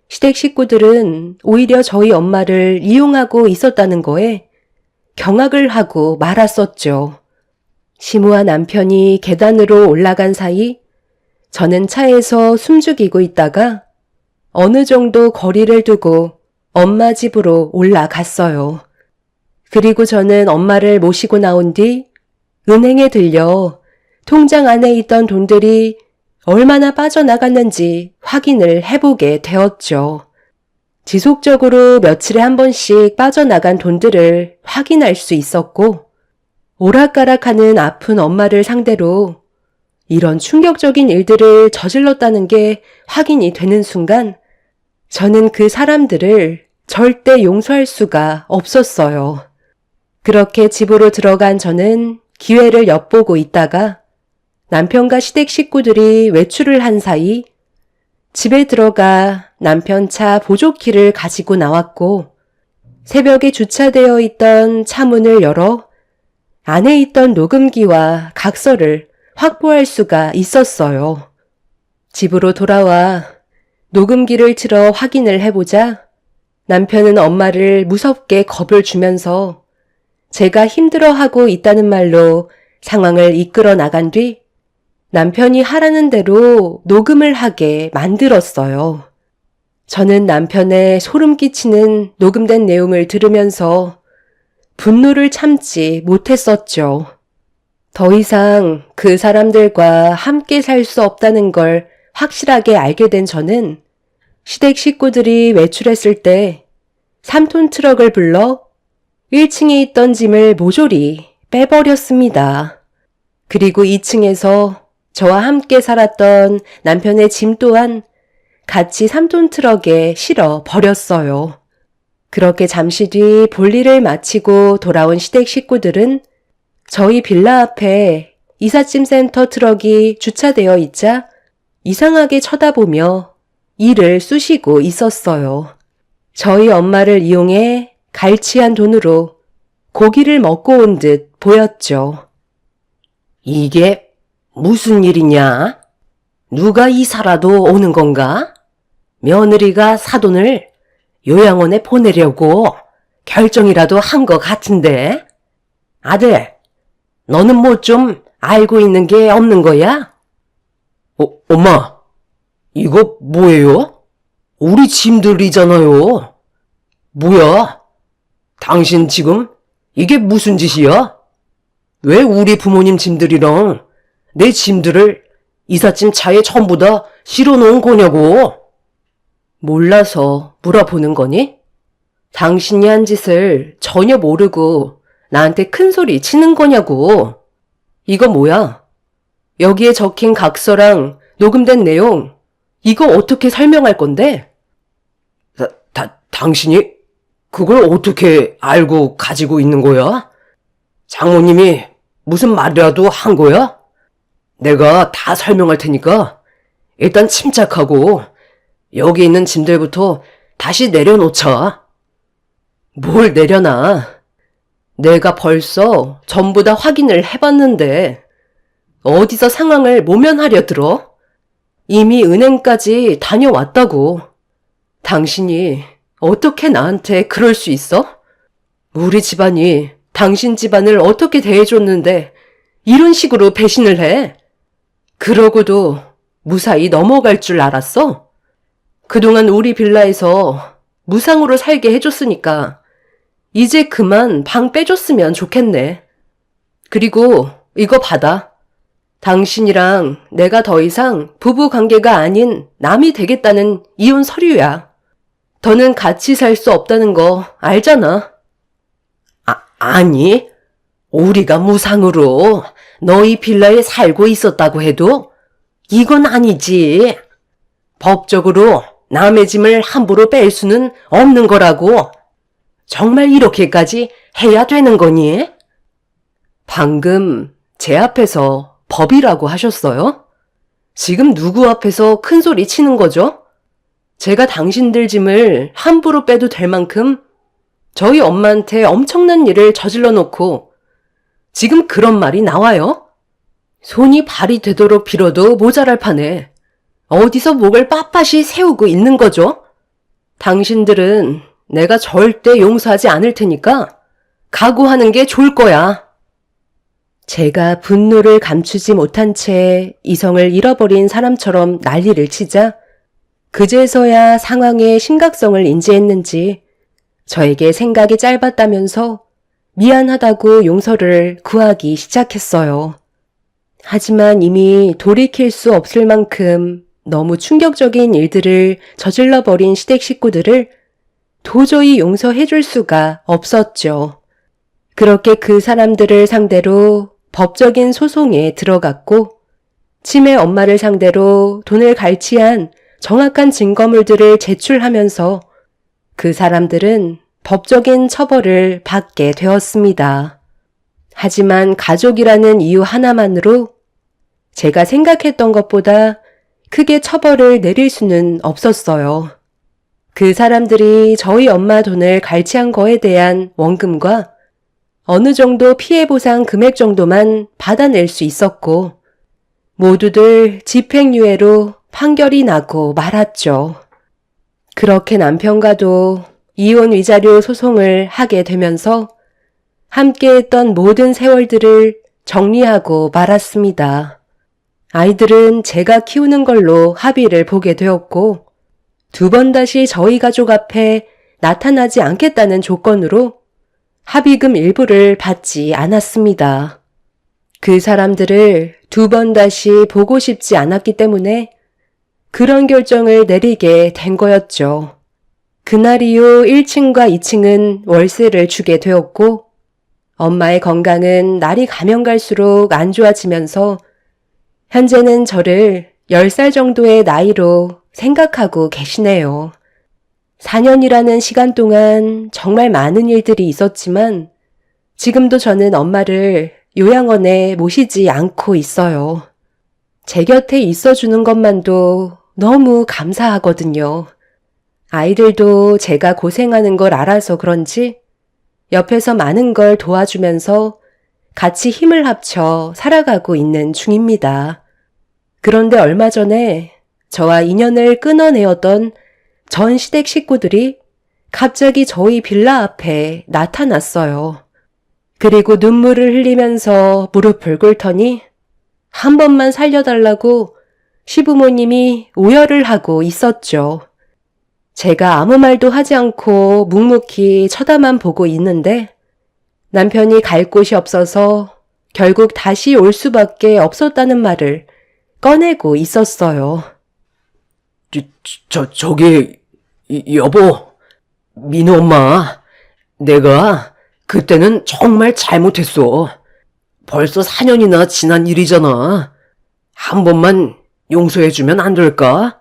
시댁 식구들은 오히려 저희 엄마를 이용하고 있었다는 거에 경악을 하고 말았었죠. 시모와 남편이 계단으로 올라간 사이 저는 차에서 숨죽이고 있다가 어느 정도 거리를 두고 엄마 집으로 올라갔어요. 그리고 저는 엄마를 모시고 나온 뒤 은행에 들려 통장 안에 있던 돈들이 얼마나 빠져나갔는지 확인을 해보게 되었죠. 지속적으로 며칠에 한 번씩 빠져나간 돈들을 확인할 수 있었고 오락가락하는 아픈 엄마를 상대로 이런 충격적인 일들을 저질렀다는 게 확인이 되는 순간 저는 그 사람들을 절대 용서할 수가 없었어요. 그렇게 집으로 들어간 저는 기회를 엿보고 있다가 남편과 시댁 식구들이 외출을 한 사이 집에 들어가 남편 차 보조키를 가지고 나왔고 새벽에 주차되어 있던 차 문을 열어 안에 있던 녹음기와 각서를 확보할 수가 있었어요. 집으로 돌아와 녹음기를 틀어 확인을 해보자 남편은 엄마를 무섭게 겁을 주면서 제가 힘들어하고 있다는 말로 상황을 이끌어 나간 뒤 남편이 하라는 대로 녹음을 하게 만들었어요. 저는 남편의 소름 끼치는 녹음된 내용을 들으면서 분노를 참지 못했었죠. 더 이상 그 사람들과 함께 살 수 없다는 걸 확실하게 알게 된 저는 시댁 식구들이 외출했을 때 3톤 트럭을 불러 1층에 있던 짐을 모조리 빼버렸습니다. 그리고 2층에서 저와 함께 살았던 남편의 짐 또한 같이 3톤 트럭에 실어 버렸어요. 그렇게 잠시 뒤 볼일을 마치고 돌아온 시댁 식구들은 저희 빌라 앞에 이삿짐 센터 트럭이 주차되어 있자 이상하게 쳐다보며 이를 쑤시고 있었어요. 저희 엄마를 이용해 갈취한 돈으로 고기를 먹고 온 듯 보였죠. 이게 무슨 일이냐? 누가 이사라도 오는 건가? 며느리가 사돈을 요양원에 보내려고 결정이라도 한 것 같은데. 아들, 너는 뭐 좀 알고 있는 게 없는 거야? 엄마, 이거 뭐예요? 우리 짐들이잖아요. 뭐야? 당신 지금 이게 무슨 짓이야? 왜 우리 부모님 짐들이랑 내 짐들을 이삿짐 차에 전부 다 실어놓은 거냐고? 몰라서 물어보는 거니? 당신이 한 짓을 전혀 모르고 나한테 큰 소리 치는 거냐고. 이거 뭐야? 여기에 적힌 각서랑 녹음된 내용, 이거 어떻게 설명할 건데? 당신이 그걸 어떻게 알고 가지고 있는 거야? 장모님이 무슨 말이라도 한 거야? 내가 다 설명할 테니까 일단 침착하고 여기 있는 짐들부터 다시 내려놓자. 뭘 내려놔? 내가 벌써 전부 다 확인을 해봤는데 어디서 상황을 모면하려 들어? 이미 은행까지 다녀왔다고. 당신이 어떻게 나한테 그럴 수 있어? 우리 집안이 당신 집안을 어떻게 대해줬는데 이런 식으로 배신을 해? 그러고도 무사히 넘어갈 줄 알았어? 그동안 우리 빌라에서 무상으로 살게 해줬으니까 이제 그만 방 빼줬으면 좋겠네. 그리고 이거 받아. 당신이랑 내가 더 이상 부부 관계가 아닌 남이 되겠다는 이혼 서류야. 더는 같이 살 수 없다는 거 알잖아. 아니, 우리가 무상으로 너희 빌라에 살고 있었다고 해도 이건 아니지. 법적으로 남의 짐을 함부로 뺄 수는 없는 거라고. 정말 이렇게까지 해야 되는 거니? 방금 제 앞에서 법이라고 하셨어요? 지금 누구 앞에서 큰 소리 치는 거죠? 제가 당신들 짐을 함부로 빼도 될 만큼 저희 엄마한테 엄청난 일을 저질러 놓고 지금 그런 말이 나와요? 손이 발이 되도록 빌어도 모자랄 판에 어디서 목을 빳빳이 세우고 있는 거죠? 당신들은 내가 절대 용서하지 않을 테니까 각오하는 게 좋을 거야. 제가 분노를 감추지 못한 채 이성을 잃어버린 사람처럼 난리를 치자 그제서야 상황의 심각성을 인지했는지 저에게 생각이 짧았다면서 미안하다고 용서를 구하기 시작했어요. 하지만 이미 돌이킬 수 없을 만큼 너무 충격적인 일들을 저질러버린 시댁 식구들을 도저히 용서해줄 수가 없었죠. 그렇게 그 사람들을 상대로 법적인 소송에 들어갔고 치매 엄마를 상대로 돈을 갈취한 정확한 증거물들을 제출하면서 그 사람들은 법적인 처벌을 받게 되었습니다. 하지만 가족이라는 이유 하나만으로 제가 생각했던 것보다 크게 처벌을 내릴 수는 없었어요. 그 사람들이 저희 엄마 돈을 갈취한 거에 대한 원금과 어느 정도 피해 보상 금액 정도만 받아낼 수 있었고 모두들 집행유예로 판결이 나고 말았죠. 그렇게 남편과도 이혼 위자료 소송을 하게 되면서 함께했던 모든 세월들을 정리하고 말았습니다. 아이들은 제가 키우는 걸로 합의를 보게 되었고 2번 다시 저희 가족 앞에 나타나지 않겠다는 조건으로 합의금 일부를 받지 않았습니다. 그 사람들을 2번 다시 보고 싶지 않았기 때문에 그런 결정을 내리게 된 거였죠. 그날 이후 1층과 2층은 월세를 주게 되었고 엄마의 건강은 날이 가면 갈수록 안 좋아지면서 현재는 저를 10살 정도의 나이로 생각하고 계시네요. 4년이라는 시간 동안 정말 많은 일들이 있었지만 지금도 저는 엄마를 요양원에 모시지 않고 있어요. 제 곁에 있어주는 것만도 너무 감사하거든요. 아이들도 제가 고생하는 걸 알아서 그런지 옆에서 많은 걸 도와주면서 같이 힘을 합쳐 살아가고 있는 중입니다. 그런데 얼마 전에 저와 인연을 끊어내었던 전 시댁 식구들이 갑자기 저희 빌라 앞에 나타났어요. 그리고 눈물을 흘리면서 무릎을 꿇더니 한 번만 살려달라고 시부모님이 오열을 하고 있었죠. 제가 아무 말도 하지 않고 묵묵히 쳐다만 보고 있는데 남편이 갈 곳이 없어서 결국 다시 올 수밖에 없었다는 말을 꺼내고 있었어요. 저기, 여보, 민우 엄마, 내가 그때는 정말 잘못했어. 벌써 4년이나 지난 일이잖아. 한 번만 용서해주면 안 될까?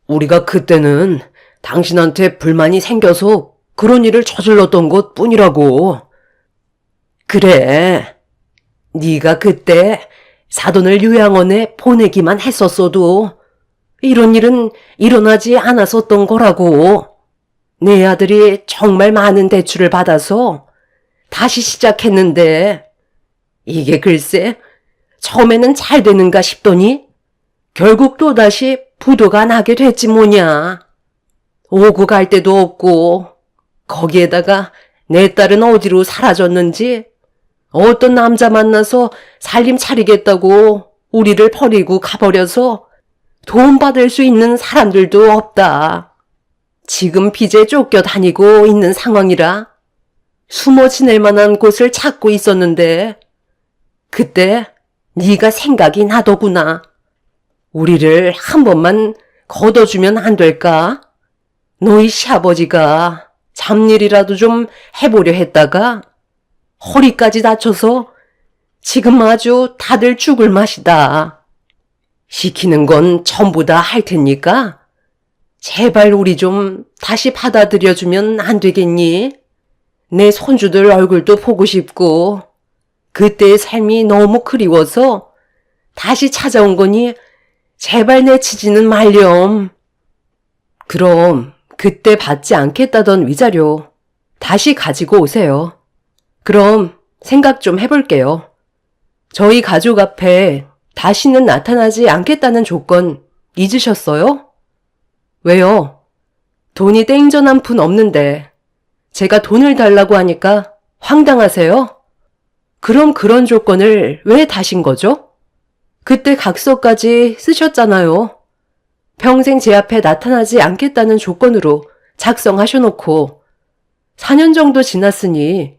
우리가 그때는 당신한테 불만이 생겨서 그런 일을 저질렀던 것 뿐이라고. 그래, 네가 그때 사돈을 요양원에 보내기만 했었어도 이런 일은 일어나지 않았었던 거라고. 내 아들이 정말 많은 대출을 받아서 다시 시작했는데 이게 글쎄 처음에는 잘 되는가 싶더니 결국 또다시 부도가 나게 됐지 뭐냐. 오고 갈 데도 없고 거기에다가 내 딸은 어디로 사라졌는지 어떤 남자 만나서 살림 차리겠다고 우리를 버리고 가버려서 도움 받을 수 있는 사람들도 없다. 지금 빚에 쫓겨 다니고 있는 상황이라 숨어 지낼 만한 곳을 찾고 있었는데 그때 네가 생각이 나더구나. 우리를 한 번만 걷어주면 안 될까? 너희 시아버지가 잡일이라도 좀 해보려 했다가 허리까지 다쳐서 지금 아주 다들 죽을 맛이다. 시키는 건 전부 다 할 테니까 제발 우리 좀 다시 받아들여주면 안 되겠니? 내 손주들 얼굴도 보고 싶고 그때의 삶이 너무 그리워서 다시 찾아온 거니 제발 내치지는 말렴. 그럼 그때 받지 않겠다던 위자료 다시 가지고 오세요. 그럼 생각 좀 해볼게요. 저희 가족 앞에 다시는 나타나지 않겠다는 조건 잊으셨어요? 왜요? 돈이 땡전 한 푼 없는데 제가 돈을 달라고 하니까 황당하세요? 그럼 그런 조건을 왜 다신 거죠? 그때 각서까지 쓰셨잖아요. 평생 제 앞에 나타나지 않겠다는 조건으로 작성하셔놓고 4년 정도 지났으니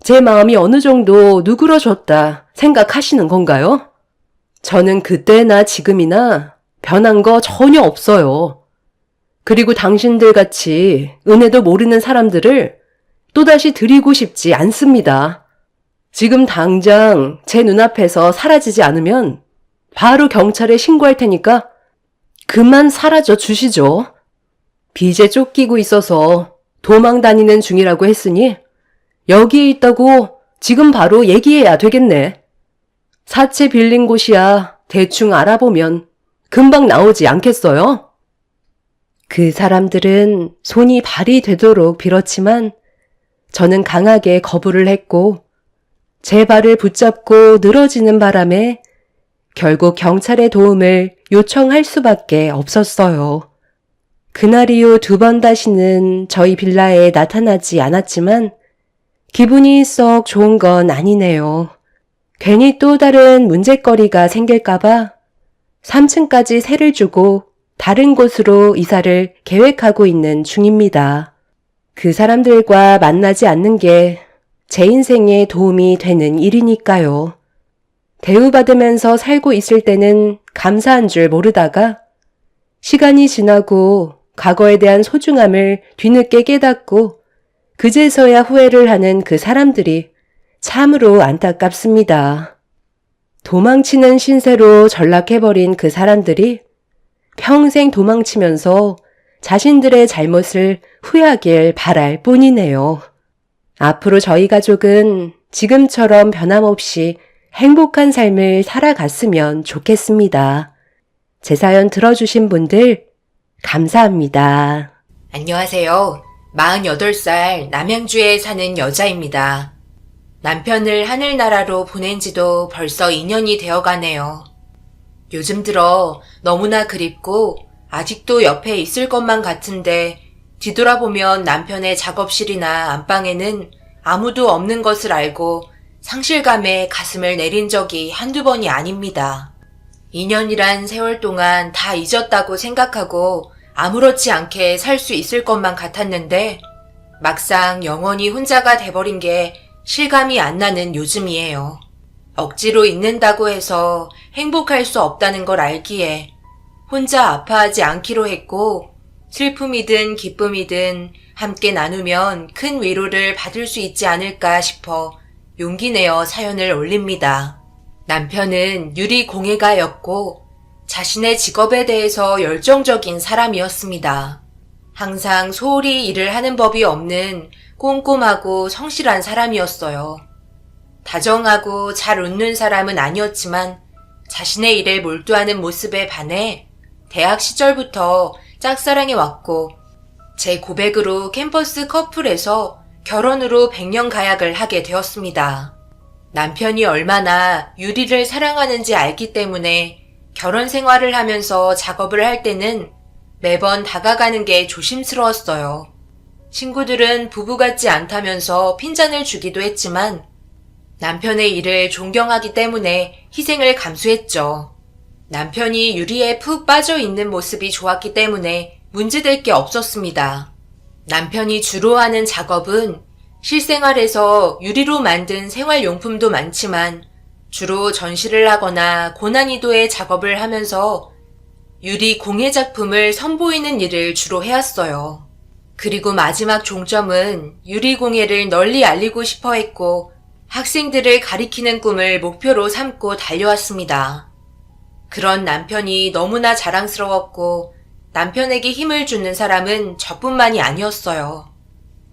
제 마음이 어느 정도 누그러졌다 생각하시는 건가요? 저는 그때나 지금이나 변한 거 전혀 없어요. 그리고 당신들 같이 은혜도 모르는 사람들을 또다시 드리고 싶지 않습니다. 지금 당장 제 눈앞에서 사라지지 않으면 바로 경찰에 신고할 테니까 그만 사라져 주시죠. 빚에 쫓기고 있어서 도망 다니는 중이라고 했으니 여기에 있다고 지금 바로 얘기해야 되겠네. 사채 빌린 곳이야 대충 알아보면 금방 나오지 않겠어요? 그 사람들은 손이 발이 되도록 빌었지만 저는 강하게 거부를 했고 제 발을 붙잡고 늘어지는 바람에 결국 경찰의 도움을 요청할 수밖에 없었어요. 그날 이후 2번 다시는 저희 빌라에 나타나지 않았지만 기분이 썩 좋은 건 아니네요. 괜히 또 다른 문제거리가 생길까봐 3층까지 세를 주고 다른 곳으로 이사를 계획하고 있는 중입니다. 그 사람들과 만나지 않는 게 제 인생에 도움이 되는 일이니까요. 대우받으면서 살고 있을 때는 감사한 줄 모르다가 시간이 지나고 과거에 대한 소중함을 뒤늦게 깨닫고 그제서야 후회를 하는 그 사람들이 참으로 안타깝습니다. 도망치는 신세로 전락해버린 그 사람들이 평생 도망치면서 자신들의 잘못을 후회하길 바랄 뿐이네요. 앞으로 저희 가족은 지금처럼 변함없이 행복한 삶을 살아갔으면 좋겠습니다. 제 사연 들어주신 분들 감사합니다. 안녕하세요. 48살 남양주에 사는 여자입니다. 남편을 하늘나라로 보낸 지도 벌써 2년이 되어 가네요. 요즘 들어 너무나 그립고 아직도 옆에 있을 것만 같은데 뒤돌아보면 남편의 작업실이나 안방에는 아무도 없는 것을 알고 상실감에 가슴을 내린 적이 한두 번이 아닙니다. 2년이란 세월 동안 다 잊었다고 생각하고 아무렇지 않게 살 수 있을 것만 같았는데 막상 영원히 혼자가 돼버린 게 실감이 안 나는 요즘이에요. 억지로 있는다고 해서 행복할 수 없다는 걸 알기에 혼자 아파하지 않기로 했고 슬픔이든 기쁨이든 함께 나누면 큰 위로를 받을 수 있지 않을까 싶어 용기 내어 사연을 올립니다. 남편은 유리공예가였고 자신의 직업에 대해서 열정적인 사람이었습니다. 항상 소홀히 일을 하는 법이 없는 꼼꼼하고 성실한 사람이었어요. 다정하고 잘 웃는 사람은 아니었지만 자신의 일에 몰두하는 모습에 반해 대학 시절부터 짝사랑해왔고 제 고백으로 캠퍼스 커플에서 결혼으로 100년 가약을 하게 되었습니다. 남편이 얼마나 유리를 사랑하는지 알기 때문에 결혼 생활을 하면서 작업을 할 때는 매번 다가가는 게 조심스러웠어요. 친구들은 부부 같지 않다면서 핀잔을 주기도 했지만 남편의 일을 존경하기 때문에 희생을 감수했죠. 남편이 유리에 푹 빠져 있는 모습이 좋았기 때문에 문제될 게 없었습니다. 남편이 주로 하는 작업은 실생활에서 유리로 만든 생활용품도 많지만 주로 전시를 하거나 고난이도의 작업을 하면서 유리 공예 작품을 선보이는 일을 주로 해왔어요. 그리고 마지막 종점은 유리 공예를 널리 알리고 싶어 했고 학생들을 가리키는 꿈을 목표로 삼고 달려왔습니다. 그런 남편이 너무나 자랑스러웠고 남편에게 힘을 주는 사람은 저뿐만이 아니었어요.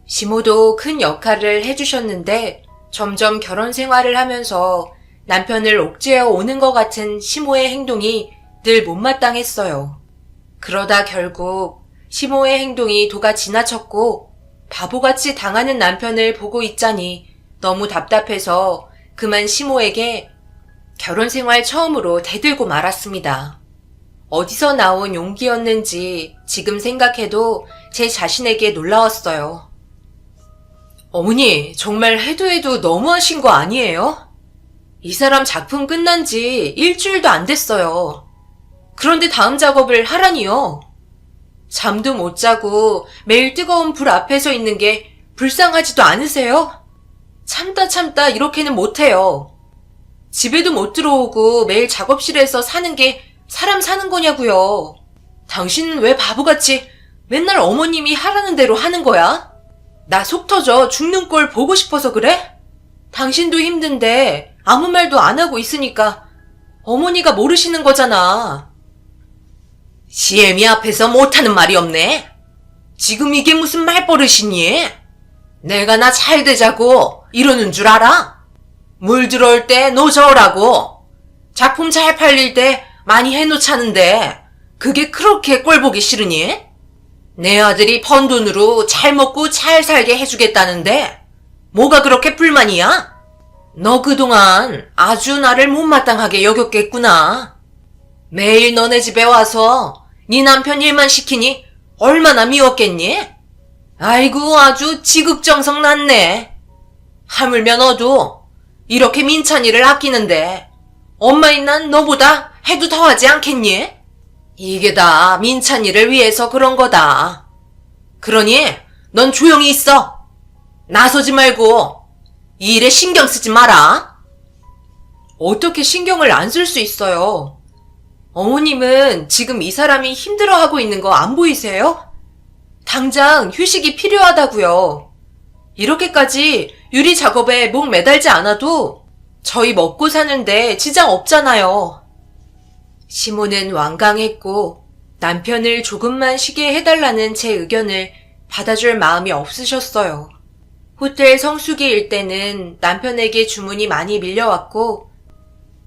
시모도 큰 역할을 해주셨는데 점점 결혼 생활을 하면서 남편을 옥죄어 오는 것 같은 시모의 행동이 늘 못마땅했어요. 그러다 결국 시모의 행동이 도가 지나쳤고 바보같이 당하는 남편을 보고 있자니 너무 답답해서 그만 시모에게 결혼 생활 처음으로 대들고 말았습니다. 어디서 나온 용기였는지 지금 생각해도 제 자신에게 놀라웠어요. 어머니, 정말 해도 너무하신 거 아니에요? 이 사람 작품 끝난 지 일주일도 안 됐어요. 그런데 다음 작업을 하라니요. 잠도 못 자고 매일 뜨거운 불 앞에 서 있는 게 불쌍하지도 않으세요? 참다 이렇게는 못해요. 집에도 못 들어오고 매일 작업실에서 사는 게 사람 사는 거냐고요. 당신은 왜 바보같이 맨날 어머님이 하라는 대로 하는 거야? 나 속 터져 죽는 꼴 보고 싶어서 그래? 당신도 힘든데 아무 말도 안 하고 있으니까 어머니가 모르시는 거잖아. 시애미 앞에서 못하는 말이 없네. 지금 이게 무슨 말버릇이니? 내가 나 잘 되자고 이러는 줄 알아? 물 들어올 때 노저으라고. 작품 잘 팔릴 때 많이 해놓자는데 그게 그렇게 꼴 보기 싫으니? 내 아들이 번 돈으로 잘 먹고 잘 살게 해주겠다는데 뭐가 그렇게 불만이야? 너 그동안 아주 나를 못마땅하게 여겼겠구나. 매일 너네 집에 와서 네 남편 일만 시키니 얼마나 미웠겠니? 아이고 아주 지극정성 났네. 하물며 너도 이렇게 민찬이를 아끼는데 엄마인 난 너보다 해도 더하지 않겠니? 이게 다 민찬이를 위해서 그런 거다. 그러니 넌 조용히 있어. 나서지 말고 이 일에 신경 쓰지 마라. 어떻게 신경을 안 쓸 수 있어요? 어머님은 지금 이 사람이 힘들어하고 있는 거 안 보이세요? 당장 휴식이 필요하다고요. 이렇게까지 유리 작업에 목 매달지 않아도 저희 먹고 사는데 지장 없잖아요. 시모는 완강했고 남편을 조금만 쉬게 해달라는 제 의견을 받아줄 마음이 없으셨어요. 호텔 성수기일 때는 남편에게 주문이 많이 밀려왔고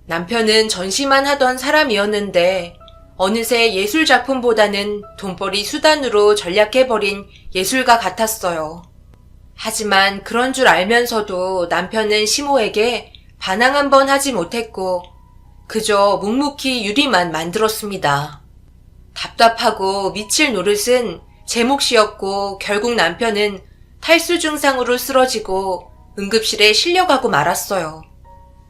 남편은 전시만 하던 사람이었는데 어느새 예술작품보다는 돈벌이 수단으로 전략해버린 예술가 같았어요. 하지만 그런 줄 알면서도 남편은 시모에게 반항 한 번 하지 못했고 그저 묵묵히 유리만 만들었습니다. 답답하고 미칠 노릇은 제 몫이었고 결국 남편은 탈수 증상으로 쓰러지고 응급실에 실려가고 말았어요.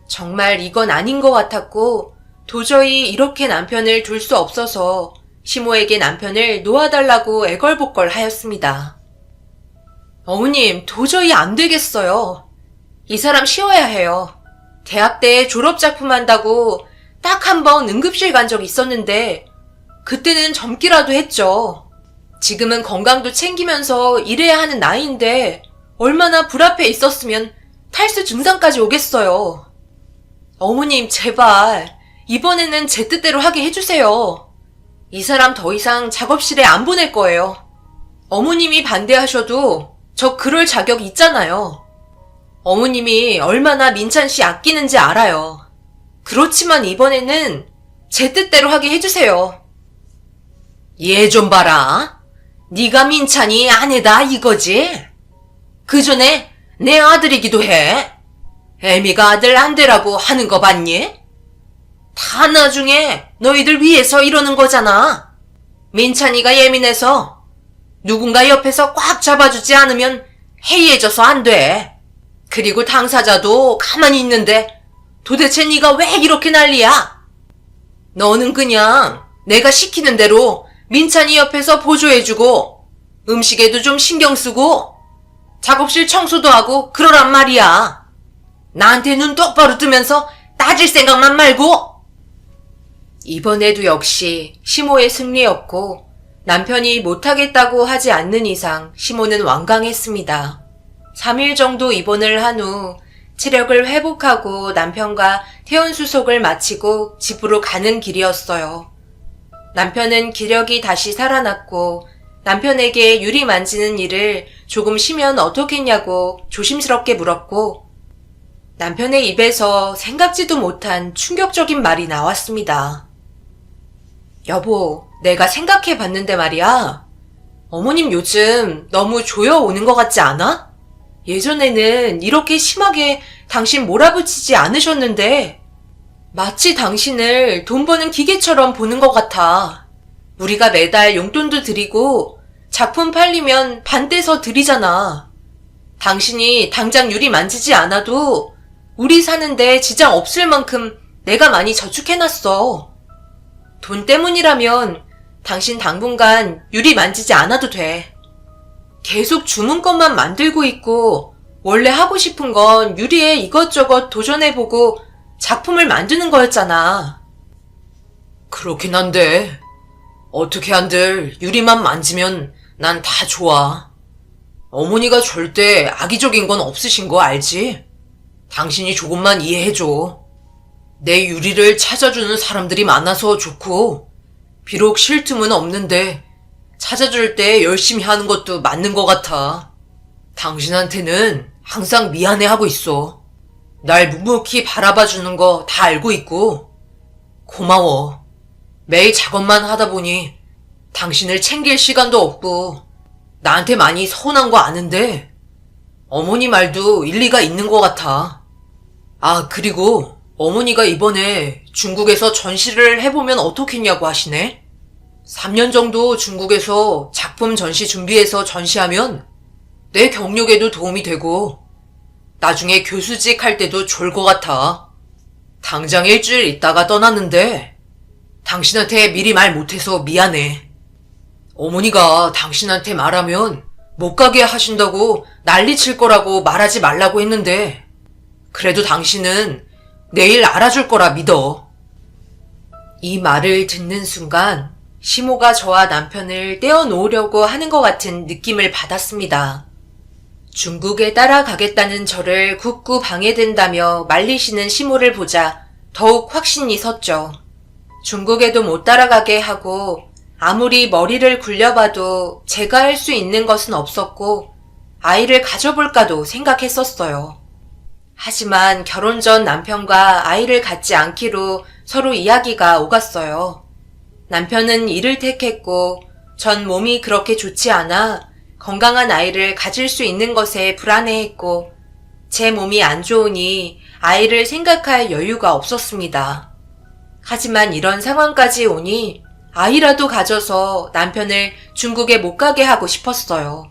정말 이건 아닌 것 같았고 도저히 이렇게 남편을 둘 수 없어서 시모에게 남편을 놓아달라고 애걸복걸 하였습니다. 어머님, 도저히 안 되겠어요. 이 사람 쉬어야 해요. 대학 때 졸업작품 한다고 딱 한 번 응급실 간 적 있었는데 그때는 젊기라도 했죠. 지금은 건강도 챙기면서 일해야 하는 나이인데 얼마나 불 앞에 있었으면 탈수 증상까지 오겠어요. 어머님, 제발 이번에는 제 뜻대로 하게 해주세요. 이 사람 더 이상 작업실에 안 보낼 거예요. 어머님이 반대하셔도 저 그럴 자격 있잖아요. 어머님이 얼마나 민찬 씨 아끼는지 알아요. 그렇지만 이번에는 제 뜻대로 하게 해주세요. 얘 좀 봐라. 네가 민찬이 아내다 이거지? 그 전에 내 아들이기도 해. 애미가 아들 안 되라고 하는 거 봤니? 다 나중에 너희들 위해서 이러는 거잖아. 민찬이가 예민해서 누군가 옆에서 꽉 잡아주지 않으면 해이해져서 안 돼. 그리고 당사자도 가만히 있는데 도대체 네가 왜 이렇게 난리야? 너는 그냥 내가 시키는 대로 민찬이 옆에서 보조해주고 음식에도 좀 신경 쓰고 작업실 청소도 하고 그러란 말이야. 나한테 눈 똑바로 뜨면서 따질 생각만 말고. 이번에도 역시 시모의 승리였고 남편이 못하겠다고 하지 않는 이상 시모는 완강했습니다. 3일 정도 입원을 한 후 체력을 회복하고 남편과 퇴원수속을 마치고 집으로 가는 길이었어요. 남편은 기력이 다시 살아났고 남편에게 유리 만지는 일을 조금 쉬면 어떻겠냐고 조심스럽게 물었고 남편의 입에서 생각지도 못한 충격적인 말이 나왔습니다. 여보, 내가 생각해 봤는데 말이야. 어머님 요즘 너무 조여오는 것 같지 않아? 예전에는 이렇게 심하게 당신 몰아붙이지 않으셨는데 마치 당신을 돈 버는 기계처럼 보는 것 같아. 우리가 매달 용돈도 드리고 작품 팔리면 반 떼서 드리잖아. 당신이 당장 유리 만지지 않아도 우리 사는데 지장 없을 만큼 내가 많이 저축해놨어. 돈 때문이라면 당신 당분간 유리 만지지 않아도 돼. 계속 주문것만 만들고 있고 원래 하고 싶은 건 유리에 이것저것 도전해보고 작품을 만드는 거였잖아. 그렇긴 한데 어떻게 한들 유리만 만지면 난 다 좋아. 어머니가 절대 악의적인 건 없으신 거 알지? 당신이 조금만 이해해줘. 내 유리를 찾아주는 사람들이 많아서 좋고 비록 쉴 틈은 없는데 찾아줄 때 열심히 하는 것도 맞는 것 같아. 당신한테는 항상 미안해하고 있어. 날 묵묵히 바라봐주는 거 다 알고 있고 고마워. 매일 작업만 하다 보니 당신을 챙길 시간도 없고 나한테 많이 서운한 거 아는데 어머니 말도 일리가 있는 것 같아. 아, 그리고 어머니가 이번에 중국에서 전시를 해보면 어떻겠냐고 하시네. 3년 정도 중국에서 작품 전시 준비해서 전시하면 내 경력에도 도움이 되고 나중에 교수직 할 때도 좋을 것 같아. 당장 일주일 있다가 떠났는데 당신한테 미리 말 못해서 미안해. 어머니가 당신한테 말하면 못 가게 하신다고 난리칠 거라고 말하지 말라고 했는데 그래도 당신은 내일 알아줄 거라 믿어. 이 말을 듣는 순간 시모가 저와 남편을 떼어놓으려고 하는 것 같은 느낌을 받았습니다. 중국에 따라가겠다는 저를 굳고 방해된다며 말리시는 시모를 보자 더욱 확신이 섰죠. 중국에도 못 따라가게 하고 아무리 머리를 굴려봐도 제가 할 수 있는 것은 없었고 아이를 가져볼까도 생각했었어요. 하지만 결혼 전 남편과 아이를 갖지 않기로 서로 이야기가 오갔어요. 남편은 일을 택했고 전 몸이 그렇게 좋지 않아 건강한 아이를 가질 수 있는 것에 불안해했고 제 몸이 안 좋으니 아이를 생각할 여유가 없었습니다. 하지만 이런 상황까지 오니 아이라도 가져서 남편을 중국에 못 가게 하고 싶었어요.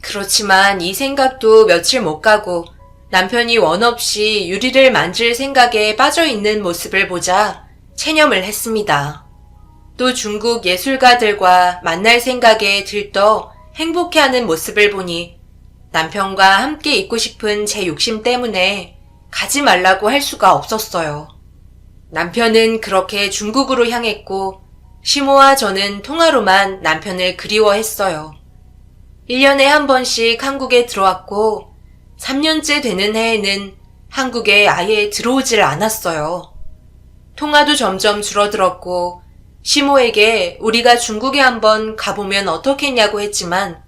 그렇지만 이 생각도 며칠 못 가고 남편이 원 없이 유리를 만질 생각에 빠져있는 모습을 보자 체념을 했습니다. 또 중국 예술가들과 만날 생각에 들떠 행복해하는 모습을 보니 남편과 함께 있고 싶은 제 욕심 때문에 가지 말라고 할 수가 없었어요. 남편은 그렇게 중국으로 향했고 시모와 저는 통화로만 남편을 그리워했어요. 1년에 한 번씩 한국에 들어왔고 3년째 되는 해에는 한국에 아예 들어오질 않았어요. 통화도 점점 줄어들었고 시모에게 우리가 중국에 한번 가보면 어떻겠냐고 했지만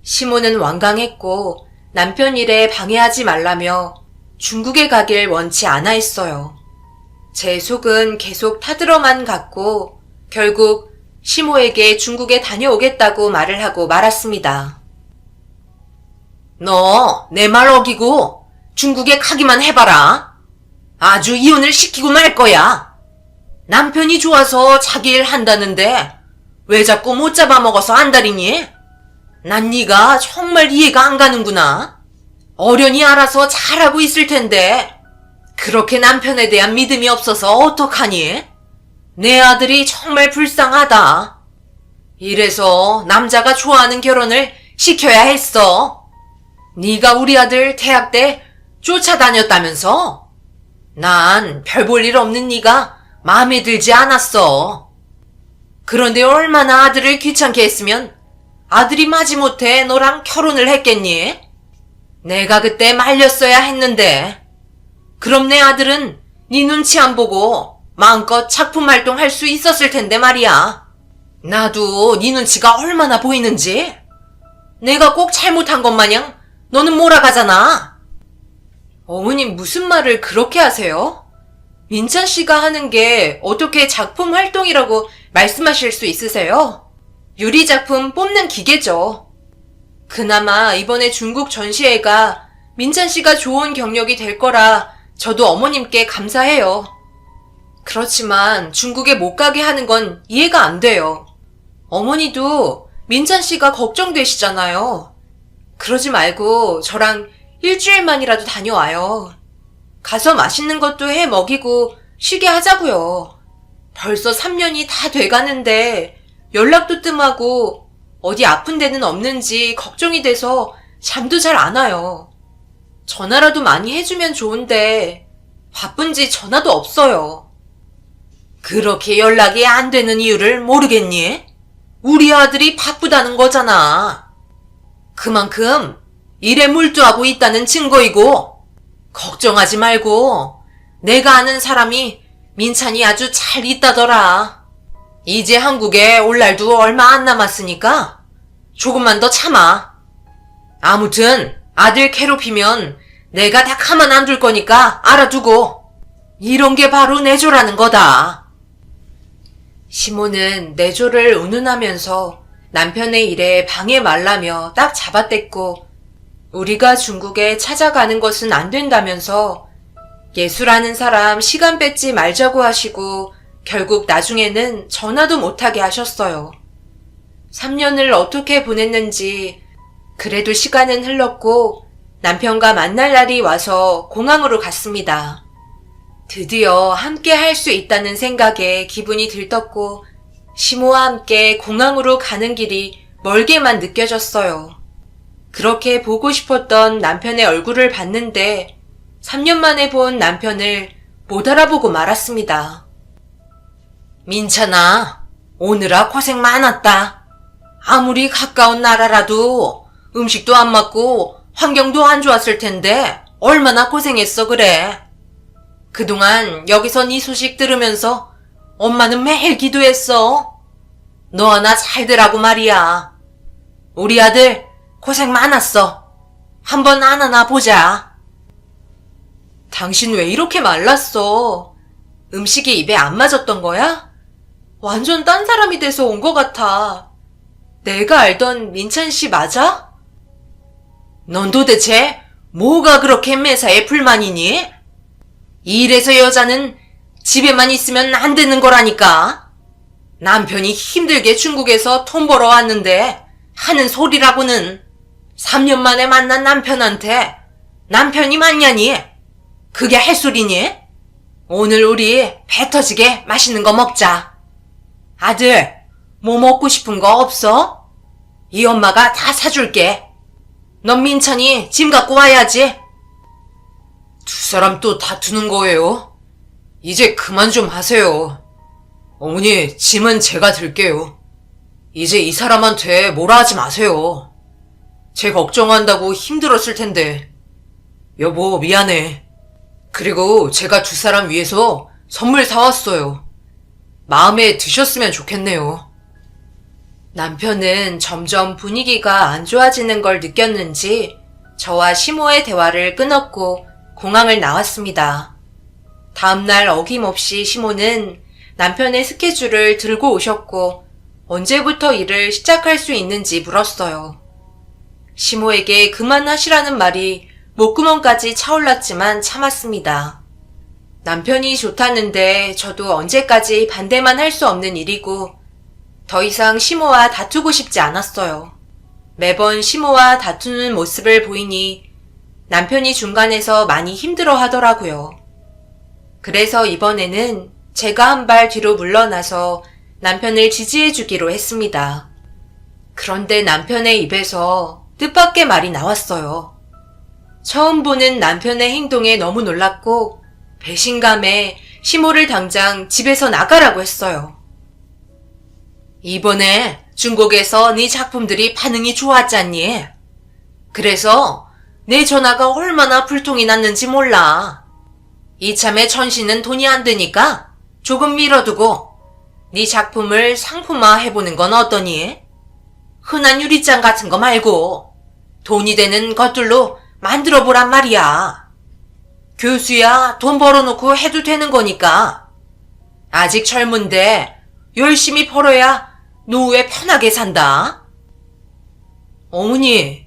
시모는 완강했고 남편 일에 방해하지 말라며 중국에 가길 원치 않아 했어요. 제 속은 계속 타들어만 갔고 결국 시모에게 중국에 다녀오겠다고 말을 하고 말았습니다. 너 내 말 어기고 중국에 가기만 해봐라. 아주 이혼을 시키고 말 거야. 남편이 좋아서 자기 일 한다는데 왜 자꾸 못 잡아먹어서 안달이니? 난 네가 정말 이해가 안 가는구나. 어련히 알아서 잘하고 있을 텐데 그렇게 남편에 대한 믿음이 없어서 어떡하니? 내 아들이 정말 불쌍하다. 이래서 남자가 좋아하는 결혼을 시켜야 했어. 네가 우리 아들 대학 때 쫓아다녔다면서? 난 별 볼 일 없는 네가 마음에 들지 않았어. 그런데 얼마나 아들을 귀찮게 했으면 아들이 마지못해 너랑 결혼을 했겠니? 내가 그때 말렸어야 했는데. 그럼 내 아들은 네 눈치 안 보고 마음껏 작품 활동할 수 있었을 텐데 말이야. 나도 네 눈치가 얼마나 보이는지. 내가 꼭 잘못한 것 마냥 너는 몰아가잖아. 어머님 무슨 말을 그렇게 하세요? 민찬 씨가 하는 게 어떻게 작품 활동이라고 말씀하실 수 있으세요? 유리 작품 뽑는 기계죠. 그나마 이번에 중국 전시회가 민찬 씨가 좋은 경력이 될 거라 저도 어머님께 감사해요. 그렇지만 중국에 못 가게 하는 건 이해가 안 돼요. 어머니도 민찬 씨가 걱정되시잖아요. 그러지 말고 저랑 일주일만이라도 다녀와요. 가서 맛있는 것도 해 먹이고 쉬게 하자고요. 벌써 3년이 다 돼가는데 연락도 뜸하고 어디 아픈 데는 없는지 걱정이 돼서 잠도 잘 안 와요. 전화라도 많이 해주면 좋은데 바쁜지 전화도 없어요. 그렇게 연락이 안 되는 이유를 모르겠니? 우리 아들이 바쁘다는 거잖아. 그만큼 일에 몰두하고 있다는 증거이고 걱정하지 말고 내가 아는 사람이 민찬이 아주 잘 있다더라. 이제 한국에 올 날도 얼마 안 남았으니까 조금만 더 참아. 아무튼 아들 괴롭히면 내가 다 가만 안 둘 거니까 알아두고. 이런 게 바로 내조라는 거다. 시모는 내조를 운운하면서 남편의 일에 방해 말라며 딱 잡아댔고 우리가 중국에 찾아가는 것은 안 된다면서 예술하는 사람 시간 뺏지 말자고 하시고 결국 나중에는 전화도 못하게 하셨어요. 3년을 어떻게 보냈는지 그래도 시간은 흘렀고 남편과 만날 날이 와서 공항으로 갔습니다. 드디어 함께 할 수 있다는 생각에 기분이 들떴고 시모와 함께 공항으로 가는 길이 멀게만 느껴졌어요. 그렇게 보고 싶었던 남편의 얼굴을 봤는데 3년 만에 본 남편을 못 알아보고 말았습니다. 민찬아, 오느라 고생 많았다. 아무리 가까운 나라라도 음식도 안 맞고 환경도 안 좋았을 텐데 얼마나 고생했어 그래. 그동안 여기서 네 소식 들으면서 엄마는 매일 기도했어. 너 하나 잘되라고 말이야. 우리 아들 고생 많았어. 한번 안아나 보자. 당신 왜 이렇게 말랐어? 음식이 입에 안 맞았던 거야? 완전 딴 사람이 돼서 온 것 같아. 내가 알던 민찬 씨 맞아? 넌 도대체 뭐가 그렇게 매사에 불만이니? 이래서 여자는 집에만 있으면 안 되는 거라니까. 남편이 힘들게 중국에서 돈 벌어 왔는데 하는 소리라고는 3년 만에 만난 남편한테 남편이 맞냐니? 그게 할 소리니? 오늘 우리 배 터지게 맛있는 거 먹자. 아들, 뭐 먹고 싶은 거 없어? 이 엄마가 다 사줄게. 넌 민찬이 짐 갖고 와야지. 두 사람 또 다투는 거예요? 이제 그만 좀 하세요. 어머니, 짐은 제가 들게요. 이제 이 사람한테 뭐라 하지 마세요. 제 걱정한다고 힘들었을 텐데. 여보, 미안해. 그리고 제가 두 사람 위해서 선물 사왔어요. 마음에 드셨으면 좋겠네요. 남편은 점점 분위기가 안 좋아지는 걸 느꼈는지 저와 시모의 대화를 끊었고 공항을 나왔습니다. 다음날 어김없이 시모는 남편의 스케줄을 들고 오셨고 언제부터 일을 시작할 수 있는지 물었어요. 시모에게 그만하시라는 말이 목구멍까지 차올랐지만 참았습니다. 남편이 좋다는데 저도 언제까지 반대만 할 수 없는 일이고 더 이상 시모와 다투고 싶지 않았어요. 매번 시모와 다투는 모습을 보이니 남편이 중간에서 많이 힘들어 하더라고요. 그래서 이번에는 제가 한 발 뒤로 물러나서 남편을 지지해 주기로 했습니다. 그런데 남편의 입에서 뜻밖의 말이 나왔어요. 처음 보는 남편의 행동에 너무 놀랐고 배신감에 시모를 당장 집에서 나가라고 했어요. 이번에 중국에서 네 작품들이 반응이 좋았잖니? 그래서 내 전화가 얼마나 불통이 났는지 몰라. 이참에 천신은 돈이 안 드니까 조금 미뤄두고 네 작품을 상품화 해보는 건 어떠니? 흔한 유리잔 같은 거 말고 돈이 되는 것들로 만들어보란 말이야. 교수야 돈 벌어놓고 해도 되는 거니까. 아직 젊은데 열심히 벌어야 노후에 편하게 산다. 어머니,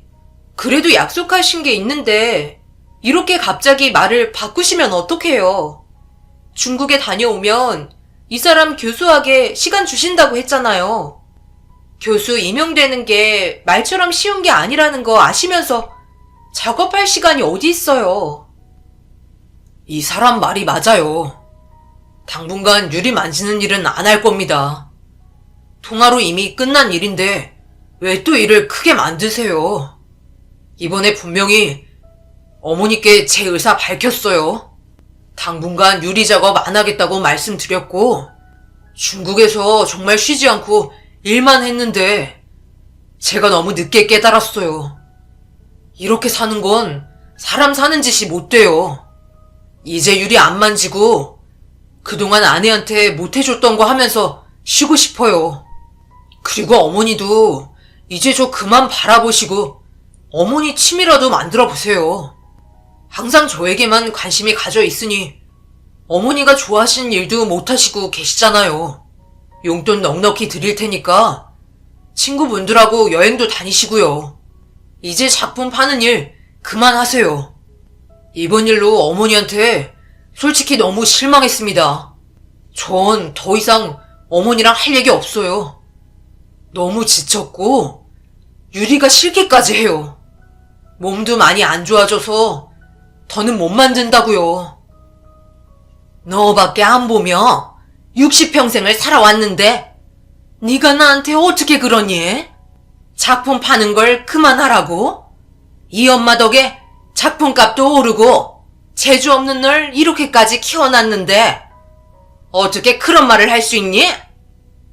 그래도 약속하신 게 있는데 이렇게 갑자기 말을 바꾸시면 어떡해요? 중국에 다녀오면 이 사람 교수하게 시간 주신다고 했잖아요. 교수 임용되는 게 말처럼 쉬운 게 아니라는 거 아시면서 작업할 시간이 어디 있어요? 이 사람 말이 맞아요. 당분간 유리 만지는 일은 안 할 겁니다. 통화로 이미 끝난 일인데 왜 또 일을 크게 만드세요? 이번에 분명히 어머니께 제 의사 밝혔어요. 당분간 유리 작업 안 하겠다고 말씀드렸고 중국에서 정말 쉬지 않고 일만 했는데 제가 너무 늦게 깨달았어요. 이렇게 사는 건 사람 사는 짓이 못 돼요. 이제 유리 안 만지고 그동안 아내한테 못 해줬던 거 하면서 쉬고 싶어요. 그리고 어머니도 이제 저 그만 바라보시고 어머니 취미라도 만들어 보세요. 항상 저에게만 관심이 가져 있으니 어머니가 좋아하시는 일도 못 하시고 계시잖아요. 용돈 넉넉히 드릴 테니까 친구분들하고 여행도 다니시고요. 이제 작품 파는 일 그만하세요. 이번 일로 어머니한테 솔직히 너무 실망했습니다. 전 더 이상 어머니랑 할 얘기 없어요. 너무 지쳤고 유리가 싫기까지 해요. 몸도 많이 안 좋아져서 더는 못 만든다고요. 너밖에 안 보며 60평생을 살아왔는데 네가 나한테 어떻게 그러니? 작품 파는 걸 그만하라고? 이 엄마 덕에 작품값도 오르고 재주 없는 널 이렇게까지 키워놨는데 어떻게 그런 말을 할 수 있니?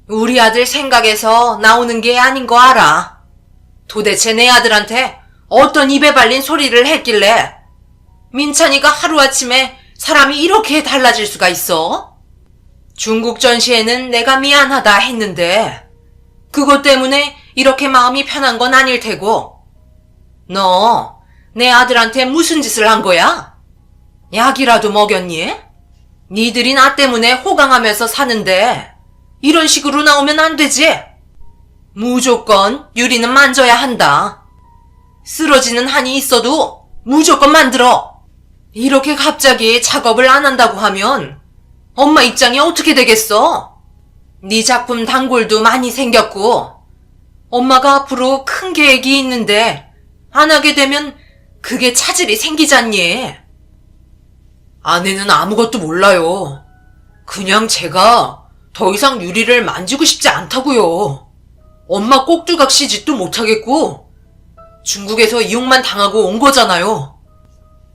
우리 아들 생각에서 나오는 게 아닌 거 알아. 도대체 내 아들한테 어떤 입에 발린 소리를 했길래 민찬이가 하루아침에 사람이 이렇게 달라질 수가 있어? 중국 전시회는 내가 미안하다 했는데 그것 때문에 이렇게 마음이 편한 건 아닐 테고. 너, 내 아들한테 무슨 짓을 한 거야? 약이라도 먹였니? 니들이 나 때문에 호강하면서 사는데 이런 식으로 나오면 안 되지. 무조건 유리는 만져야 한다. 쓰러지는 한이 있어도 무조건 만들어. 이렇게 갑자기 작업을 안 한다고 하면 엄마 입장이 어떻게 되겠어? 네 작품 단골도 많이 생겼고 엄마가 앞으로 큰 계획이 있는데 안 하게 되면 그게 차질이 생기잖니. 아내는 아무것도 몰라요. 그냥 제가 더 이상 유리를 만지고 싶지 않다고요. 엄마 꼭두각 시집도 못하겠고 중국에서 이용만 당하고 온 거잖아요.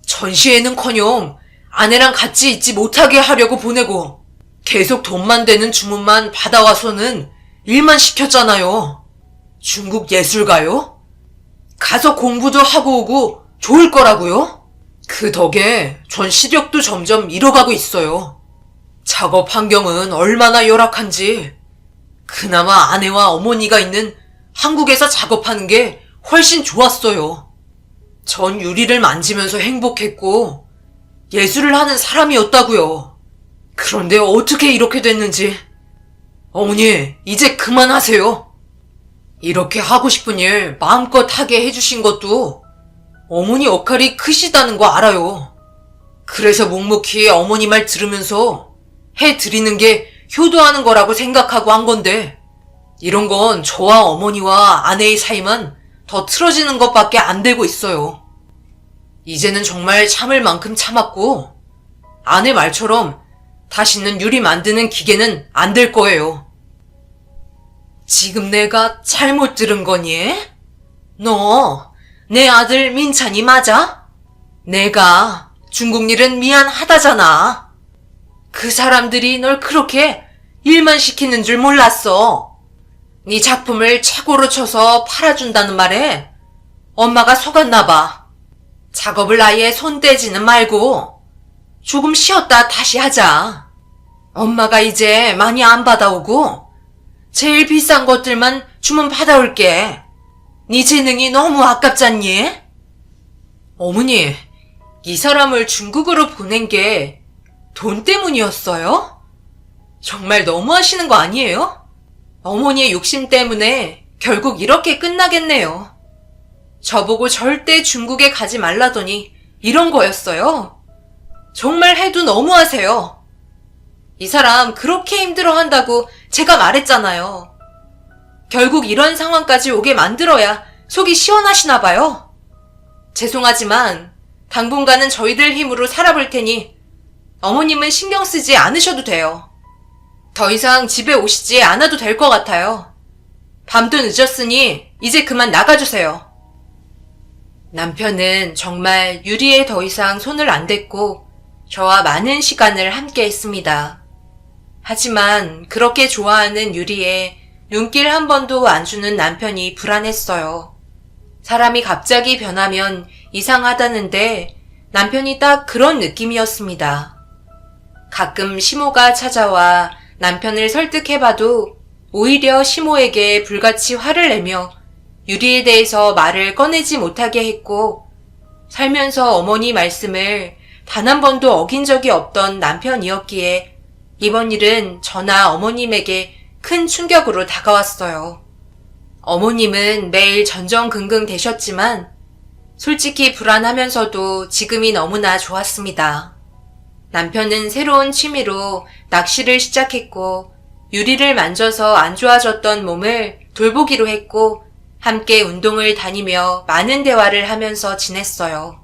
전시회는커녕 아내랑 같이 있지 못하게 하려고 보내고 계속 돈만 되는 주문만 받아와서는 일만 시켰잖아요. 중국 예술가요? 가서 공부도 하고 오고 좋을 거라고요? 그 덕에 전 시력도 점점 잃어가고 있어요. 작업 환경은 얼마나 열악한지 그나마 아내와 어머니가 있는 한국에서 작업하는 게 훨씬 좋았어요. 전 유리를 만지면서 행복했고 예술을 하는 사람이었다고요. 그런데 어떻게 이렇게 됐는지. 어머니, 이제 그만하세요. 이렇게 하고 싶은 일 마음껏 하게 해주신 것도 어머니 역할이 크시다는 거 알아요. 그래서 묵묵히 어머니 말 들으면서 해드리는 게 효도하는 거라고 생각하고 한 건데 이런 건 저와 어머니와 아내의 사이만 더 틀어지는 것밖에 안 되고 있어요. 이제는 정말 참을 만큼 참았고 아내 말처럼 다시는 유리 만드는 기계는 안 될 거예요. 지금 내가 잘못 들은 거니? 너, 내 아들 민찬이 맞아? 내가 중국 일은 미안하다잖아. 그 사람들이 널 그렇게 일만 시키는 줄 몰랐어. 네 작품을 최고로 쳐서 팔아준다는 말에 엄마가 속았나 봐. 작업을 아예 손 떼지는 말고 조금 쉬었다 다시 하자. 엄마가 이제 많이 안 받아오고 제일 비싼 것들만 주문 받아올게. 네 재능이 너무 아깝잖니? 어머니, 이 사람을 중국으로 보낸 게 돈 때문이었어요? 정말 너무하시는 거 아니에요? 어머니의 욕심 때문에 결국 이렇게 끝나겠네요. 저보고 절대 중국에 가지 말라더니 이런 거였어요. 정말 해도 너무하세요. 이 사람 그렇게 힘들어한다고 제가 말했잖아요. 결국 이런 상황까지 오게 만들어야 속이 시원하시나 봐요. 죄송하지만 당분간은 저희들 힘으로 살아볼 테니 어머님은 신경 쓰지 않으셔도 돼요. 더 이상 집에 오시지 않아도 될 것 같아요. 밤도 늦었으니 이제 그만 나가주세요. 남편은 정말 유리에 더 이상 손을 안 댔고 저와 많은 시간을 함께 했습니다. 하지만 그렇게 좋아하는 유리에 눈길 한 번도 안 주는 남편이 불안했어요. 사람이 갑자기 변하면 이상하다는데 남편이 딱 그런 느낌이었습니다. 가끔 시모가 찾아와 남편을 설득해봐도 오히려 시모에게 불같이 화를 내며 유리에 대해서 말을 꺼내지 못하게 했고 살면서 어머니 말씀을 단 한 번도 어긴 적이 없던 남편이었기에 이번 일은 저나 어머님에게 큰 충격으로 다가왔어요. 어머님은 매일 전전긍긍 되셨지만 솔직히 불안하면서도 지금이 너무나 좋았습니다. 남편은 새로운 취미로 낚시를 시작했고 유리를 만져서 안 좋아졌던 몸을 돌보기로 했고 함께 운동을 다니며 많은 대화를 하면서 지냈어요.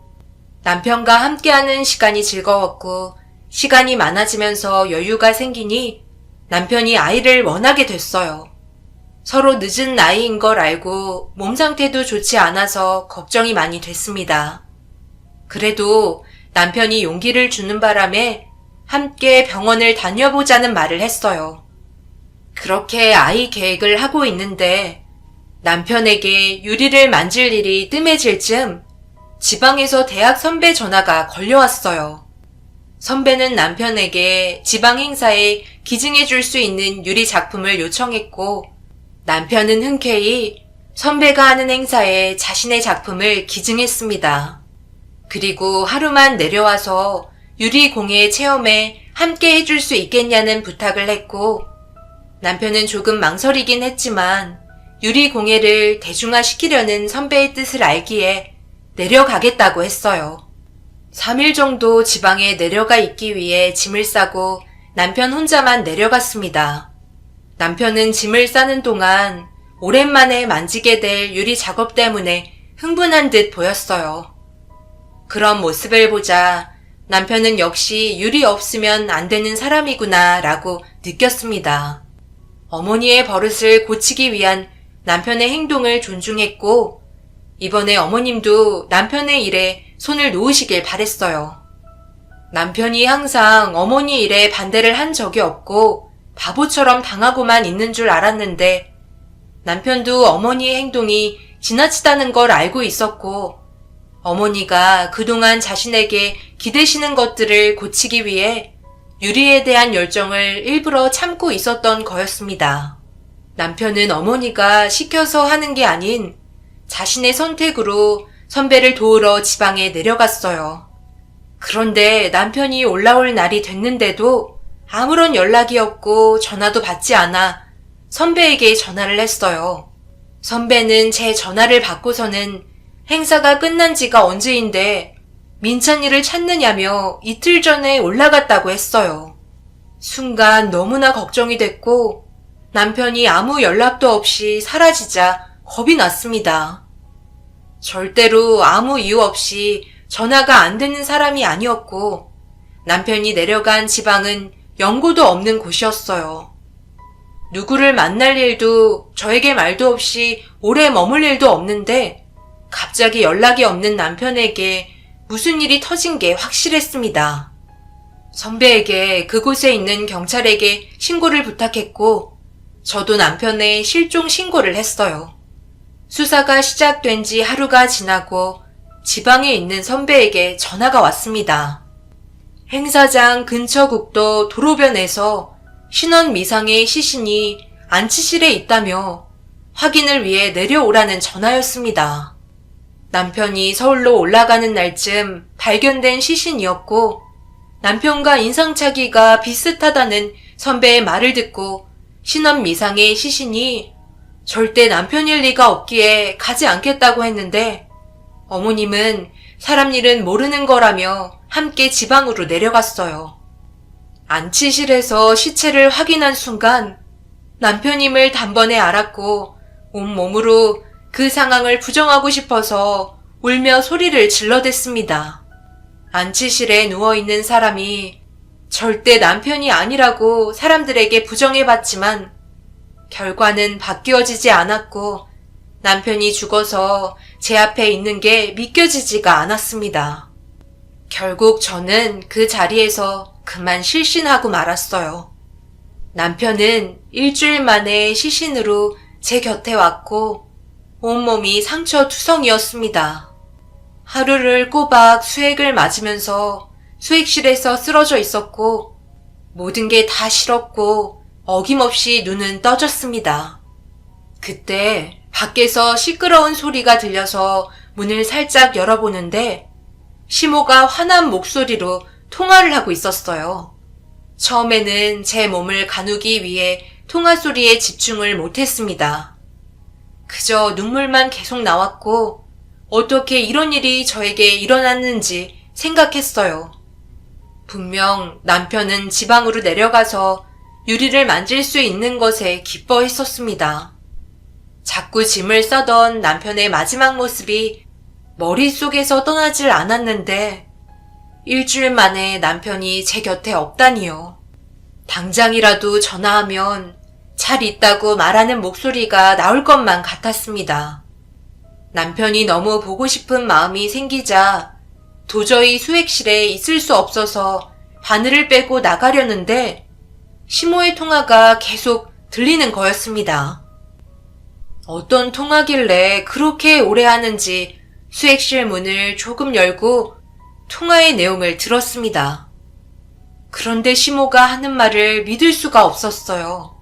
남편과 함께하는 시간이 즐거웠고 시간이 많아지면서 여유가 생기니 남편이 아이를 원하게 됐어요. 서로 늦은 나이인 걸 알고 몸 상태도 좋지 않아서 걱정이 많이 됐습니다. 그래도 남편이 용기를 주는 바람에 함께 병원을 다녀보자는 말을 했어요. 그렇게 아이 계획을 하고 있는데 남편에게 유리를 만질 일이 뜸해질 즈음 지방에서 대학 선배 전화가 걸려왔어요. 선배는 남편에게 지방 행사에 기증해 줄 수 있는 유리 작품을 요청했고 남편은 흔쾌히 선배가 하는 행사에 자신의 작품을 기증했습니다. 그리고 하루만 내려와서 유리공예 체험에 함께 해줄 수 있겠냐는 부탁을 했고, 남편은 조금 망설이긴 했지만 유리공예를 대중화시키려는 선배의 뜻을 알기에 내려가겠다고 했어요. 3일 정도 지방에 내려가 있기 위해 짐을 싸고 남편 혼자만 내려갔습니다. 남편은 짐을 싸는 동안 오랜만에 만지게 될 유리 작업 때문에 흥분한 듯 보였어요. 그런 모습을 보자 남편은 역시 유리 없으면 안 되는 사람이구나 라고 느꼈습니다. 어머니의 버릇을 고치기 위한 남편의 행동을 존중했고, 이번에 어머님도 남편의 일에 손을 놓으시길 바랬어요. 남편이 항상 어머니 일에 반대를 한 적이 없고 바보처럼 당하고만 있는 줄 알았는데, 남편도 어머니의 행동이 지나치다는 걸 알고 있었고, 어머니가 그동안 자신에게 기대시는 것들을 고치기 위해 유리에 대한 열정을 일부러 참고 있었던 거였습니다. 남편은 어머니가 시켜서 하는 게 아닌 자신의 선택으로 선배를 도우러 지방에 내려갔어요. 그런데 남편이 올라올 날이 됐는데도 아무런 연락이 없고 전화도 받지 않아 선배에게 전화를 했어요. 선배는 제 전화를 받고서는 행사가 끝난 지가 언제인데 민찬이를 찾느냐며 이틀 전에 올라갔다고 했어요. 순간 너무나 걱정이 됐고 남편이 아무 연락도 없이 사라지자 겁이 났습니다. 절대로 아무 이유 없이 전화가 안 되는 사람이 아니었고 남편이 내려간 지방은 연고도 없는 곳이었어요. 누구를 만날 일도 저에게 말도 없이 오래 머물 일도 없는데 갑자기 연락이 없는 남편에게 무슨 일이 터진 게 확실했습니다. 선배에게 그곳에 있는 경찰에게 신고를 부탁했고 저도 남편의 실종 신고를 했어요. 수사가 시작된 지 하루가 지나고 지방에 있는 선배에게 전화가 왔습니다. 행사장 근처 국도 도로변에서 신원 미상의 시신이 안치실에 있다며 확인을 위해 내려오라는 전화였습니다. 남편이 서울로 올라가는 날쯤 발견된 시신이었고 남편과 인상차기가 비슷하다는 선배의 말을 듣고 신원 미상의 시신이 절대 남편일 리가 없기에 가지 않겠다고 했는데 어머님은 사람 일은 모르는 거라며 함께 지방으로 내려갔어요. 안치실에서 시체를 확인한 순간 남편임을 단번에 알았고 온몸으로 그 상황을 부정하고 싶어서 울며 소리를 질러댔습니다. 안치실에 누워있는 사람이 절대 남편이 아니라고 사람들에게 부정해봤지만 결과는 바뀌어지지 않았고 남편이 죽어서 제 앞에 있는 게 믿겨지지가 않았습니다. 결국 저는 그 자리에서 그만 실신하고 말았어요. 남편은 일주일 만에 시신으로 제 곁에 왔고 온몸이 상처투성이었습니다. 하루를 꼬박 수액을 맞으면서 수액실에서 쓰러져 있었고 모든 게 다 싫었고 어김없이 눈은 떠졌습니다. 그때 밖에서 시끄러운 소리가 들려서 문을 살짝 열어보는데 시모가 화난 목소리로 통화를 하고 있었어요. 처음에는 제 몸을 가누기 위해 통화 소리에 집중을 못했습니다. 그저 눈물만 계속 나왔고 어떻게 이런 일이 저에게 일어났는지 생각했어요. 분명 남편은 지방으로 내려가서 유리를 만질 수 있는 것에 기뻐했었습니다. 자꾸 짐을 싸던 남편의 마지막 모습이 머릿속에서 떠나질 않았는데 일주일 만에 남편이 제 곁에 없다니요. 당장이라도 전화하면 잘 있다고 말하는 목소리가 나올 것만 같았습니다. 남편이 너무 보고 싶은 마음이 생기자 도저히 수액실에 있을 수 없어서 바늘을 빼고 나가려는데 시모의 통화가 계속 들리는 거였습니다. 어떤 통화길래 그렇게 오래 하는지 수액실 문을 조금 열고 통화의 내용을 들었습니다. 그런데 시모가 하는 말을 믿을 수가 없었어요.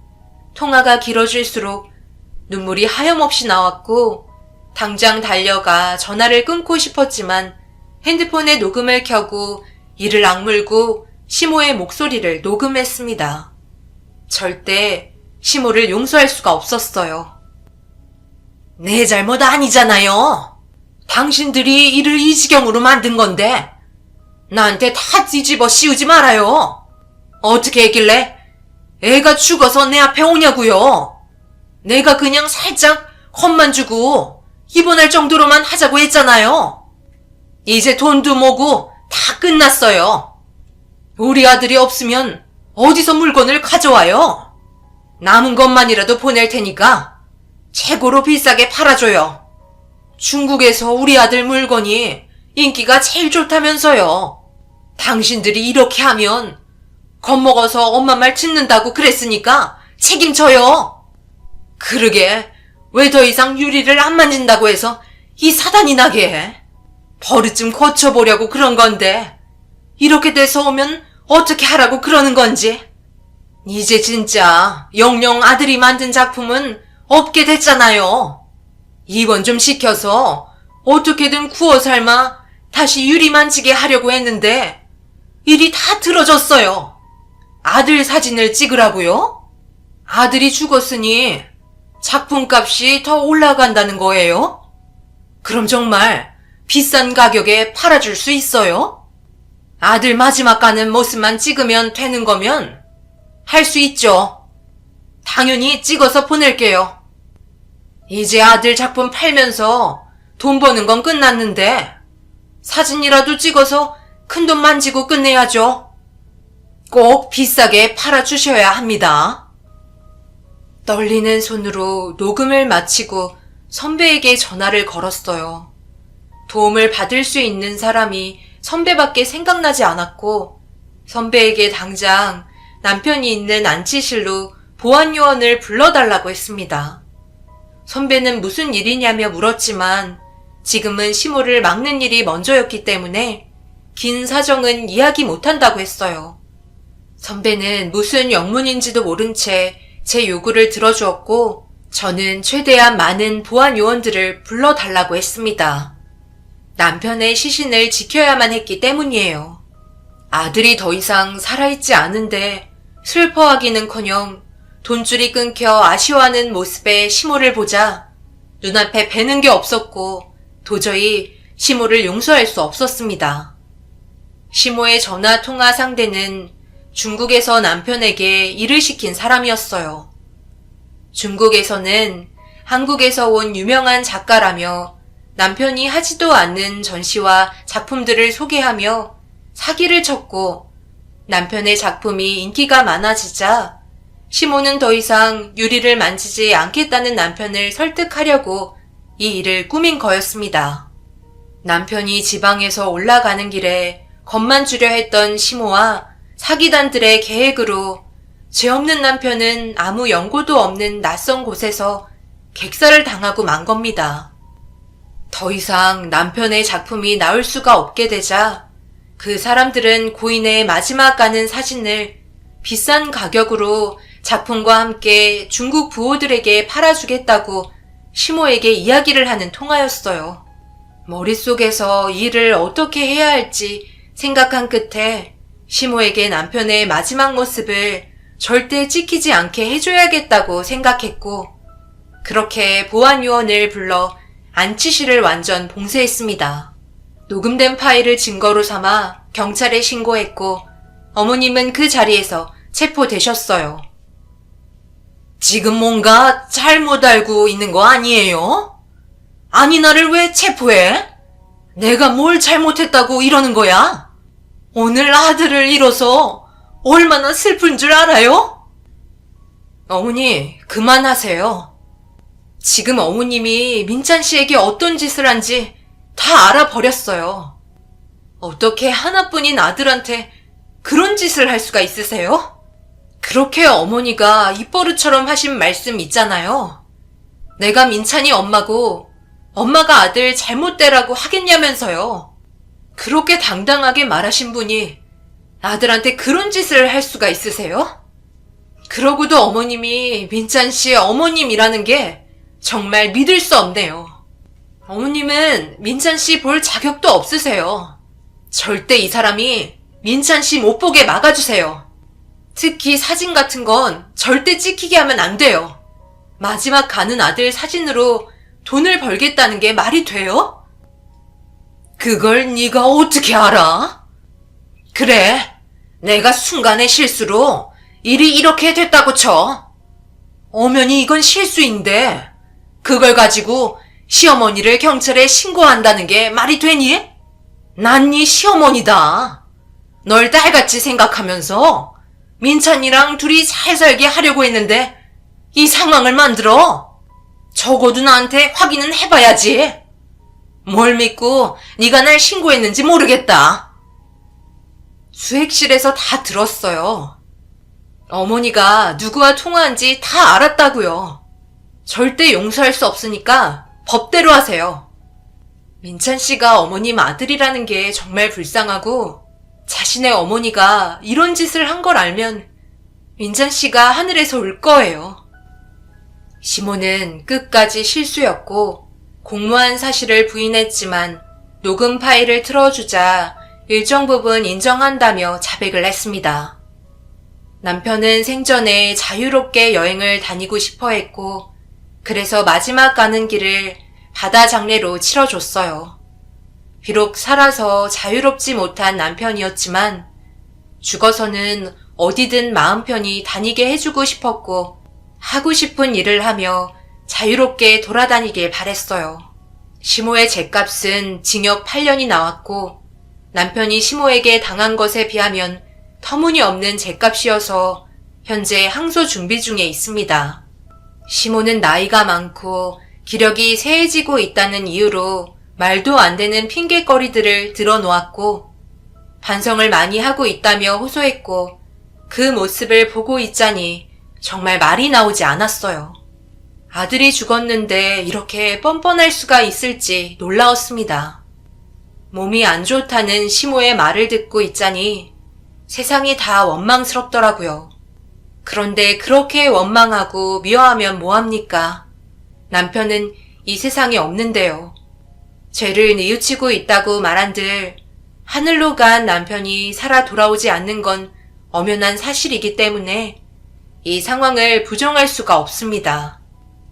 통화가 길어질수록 눈물이 하염없이 나왔고 당장 달려가 전화를 끊고 싶었지만 핸드폰에 녹음을 켜고 이를 악물고 시모의 목소리를 녹음했습니다. 절대 시모를 용서할 수가 없었어요. 내 잘못 아니잖아요. 당신들이 이를 이 지경으로 만든 건데 나한테 다 뒤집어 씌우지 말아요. 어떻게 했길래 애가 죽어서 내 앞에 오냐고요. 내가 그냥 살짝 겁만 주고 입원할 정도로만 하자고 했잖아요. 이제 돈도 뭐고 다 끝났어요. 우리 아들이 없으면 어디서 물건을 가져와요. 남은 것만이라도 보낼 테니까 최고로 비싸게 팔아줘요. 중국에서 우리 아들 물건이 인기가 제일 좋다면서요. 당신들이 이렇게 하면 겁먹어서 엄마 말 듣는다고 그랬으니까 책임져요. 그러게 왜 더 이상 유리를 안 만진다고 해서 이 사단이 나게 해? 버릇 좀 고쳐보려고 그런 건데 이렇게 돼서 오면 어떻게 하라고 그러는 건지. 이제 진짜 영영 아들이 만든 작품은 없게 됐잖아요. 입원 좀 시켜서 어떻게든 구워 삶아 다시 유리 만지게 하려고 했는데 일이 다 틀어졌어요. 아들 사진을 찍으라고요? 아들이 죽었으니 작품값이 더 올라간다는 거예요? 그럼 정말 비싼 가격에 팔아줄 수 있어요? 아들 마지막 가는 모습만 찍으면 되는 거면 할 수 있죠. 당연히 찍어서 보낼게요. 이제 아들 작품 팔면서 돈 버는 건 끝났는데 사진이라도 찍어서 큰돈 만지고 끝내야죠. 꼭 비싸게 팔아주셔야 합니다. 떨리는 손으로 녹음을 마치고 선배에게 전화를 걸었어요. 도움을 받을 수 있는 사람이 선배밖에 생각나지 않았고 선배에게 당장 남편이 있는 안치실로 보안요원을 불러달라고 했습니다. 선배는 무슨 일이냐며 물었지만 지금은 시모를 막는 일이 먼저였기 때문에 긴 사정은 이야기 못한다고 했어요. 선배는 무슨 영문인지도 모른 채 제 요구를 들어주었고 저는 최대한 많은 보안 요원들을 불러달라고 했습니다. 남편의 시신을 지켜야만 했기 때문이에요. 아들이 더 이상 살아있지 않은데 슬퍼하기는커녕 돈줄이 끊겨 아쉬워하는 모습의 시모를 보자 눈앞에 뵈는 게 없었고 도저히 시모를 용서할 수 없었습니다. 시모의 전화 통화 상대는 중국에서 남편에게 일을 시킨 사람이었어요. 중국에서는 한국에서 온 유명한 작가라며 남편이 하지도 않는 전시와 작품들을 소개하며 사기를 쳤고 남편의 작품이 인기가 많아지자 시모는 더 이상 유리를 만지지 않겠다는 남편을 설득하려고 이 일을 꾸민 거였습니다. 남편이 지방에서 올라가는 길에 겁만 주려 했던 시모와 사기단들의 계획으로 죄 없는 남편은 아무 연고도 없는 낯선 곳에서 객사를 당하고 만 겁니다. 더 이상 남편의 작품이 나올 수가 없게 되자 그 사람들은 고인의 마지막 가는 사진을 비싼 가격으로 작품과 함께 중국 부호들에게 팔아주겠다고 시모에게 이야기를 하는 통화였어요. 머릿속에서 이 일을 어떻게 해야 할지 생각한 끝에 시모에게 남편의 마지막 모습을 절대 찍히지 않게 해줘야겠다고 생각했고 그렇게 보안요원을 불러 안치실을 완전 봉쇄했습니다. 녹음된 파일을 증거로 삼아 경찰에 신고했고 어머님은 그 자리에서 체포되셨어요. 지금 뭔가 잘못 알고 있는 거 아니에요? 아니 나를 왜 체포해? 내가 뭘 잘못했다고 이러는 거야? 오늘 아들을 잃어서 얼마나 슬픈 줄 알아요? 어머니, 그만하세요. 지금 어머님이 민찬 씨에게 어떤 짓을 한지 다 알아버렸어요. 어떻게 하나뿐인 아들한테 그런 짓을 할 수가 있으세요? 그렇게 어머니가 입버릇처럼 하신 말씀 있잖아요. 내가 민찬이 엄마고 엄마가 아들 잘못되라고 하겠냐면서요. 그렇게 당당하게 말하신 분이 아들한테 그런 짓을 할 수가 있으세요? 그러고도 어머님이 민찬 씨의 어머님이라는 게 정말 믿을 수 없네요. 어머님은 민찬 씨 볼 자격도 없으세요. 절대 이 사람이 민찬 씨 못 보게 막아주세요. 특히 사진 같은 건 절대 찍히게 하면 안 돼요. 마지막 가는 아들 사진으로 돈을 벌겠다는 게 말이 돼요? 그걸 네가 어떻게 알아? 그래, 내가 순간의 실수로 일이 이렇게 됐다고 쳐. 엄연히 이건 실수인데 그걸 가지고 시어머니를 경찰에 신고한다는 게 말이 되니? 난 네 시어머니다. 널 딸같이 생각하면서 민찬이랑 둘이 잘 살게 하려고 했는데 이 상황을 만들어? 적어도 나한테 확인은 해봐야지. 뭘 믿고 네가 날 신고했는지 모르겠다. 수핵실에서 다 들었어요. 어머니가 누구와 통화한지 다 알았다고요. 절대 용서할 수 없으니까 법대로 하세요. 민찬 씨가 어머님 아들이라는 게 정말 불쌍하고 자신의 어머니가 이런 짓을 한 걸 알면 민찬 씨가 하늘에서 울 거예요. 시모는 끝까지 실수였고 공모한 사실을 부인했지만 녹음 파일을 틀어주자 일정 부분 인정한다며 자백을 했습니다. 남편은 생전에 자유롭게 여행을 다니고 싶어 했고 그래서 마지막 가는 길을 바다 장례로 치러줬어요. 비록 살아서 자유롭지 못한 남편이었지만 죽어서는 어디든 마음 편히 다니게 해주고 싶었고 하고 싶은 일을 하며 자유롭게 돌아다니길 바랬어요. 시모의 죗값은 징역 8년이 나왔고 남편이 시모에게 당한 것에 비하면 터무니없는 죗값이어서 현재 항소 준비 중에 있습니다. 시모는 나이가 많고 기력이 세해지고 있다는 이유로 말도 안 되는 핑계거리들을 들어놓았고 반성을 많이 하고 있다며 호소했고 그 모습을 보고 있자니 정말 말이 나오지 않았어요. 아들이 죽었는데 이렇게 뻔뻔할 수가 있을지 놀라웠습니다. 몸이 안 좋다는 시모의 말을 듣고 있자니 세상이 다 원망스럽더라고요. 그런데 그렇게 원망하고 미워하면 뭐합니까? 남편은 이 세상에 없는데요. 죄를 뉘우치고 있다고 말한들 하늘로 간 남편이 살아 돌아오지 않는 건 엄연한 사실이기 때문에 이 상황을 부정할 수가 없습니다.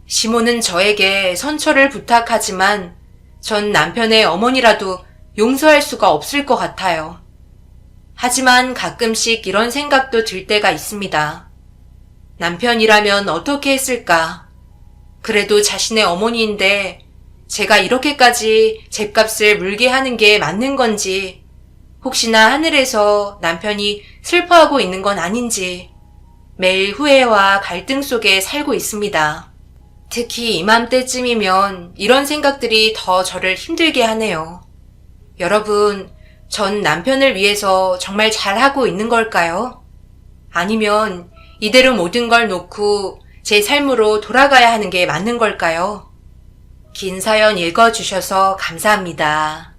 시모는 저에게 선처를 부탁하지만 전 남편의 어머니라도 용서할 수가 없을 것 같아요. 하지만 가끔씩 이런 생각도 들 때가 있습니다. 남편이라면 어떻게 했을까? 그래도 자신의 어머니인데 제가 이렇게까지 죗값을 물게 하는 게 맞는 건지 혹시나 하늘에서 남편이 슬퍼하고 있는 건 아닌지 매일 후회와 갈등 속에 살고 있습니다. 특히 이맘때쯤이면 이런 생각들이 더 저를 힘들게 하네요. 여러분, 전 남편을 위해서 정말 잘하고 있는 걸까요? 아니면 이대로 모든 걸 놓고 제 삶으로 돌아가야 하는 게 맞는 걸까요? 긴 사연 읽어주셔서 감사합니다.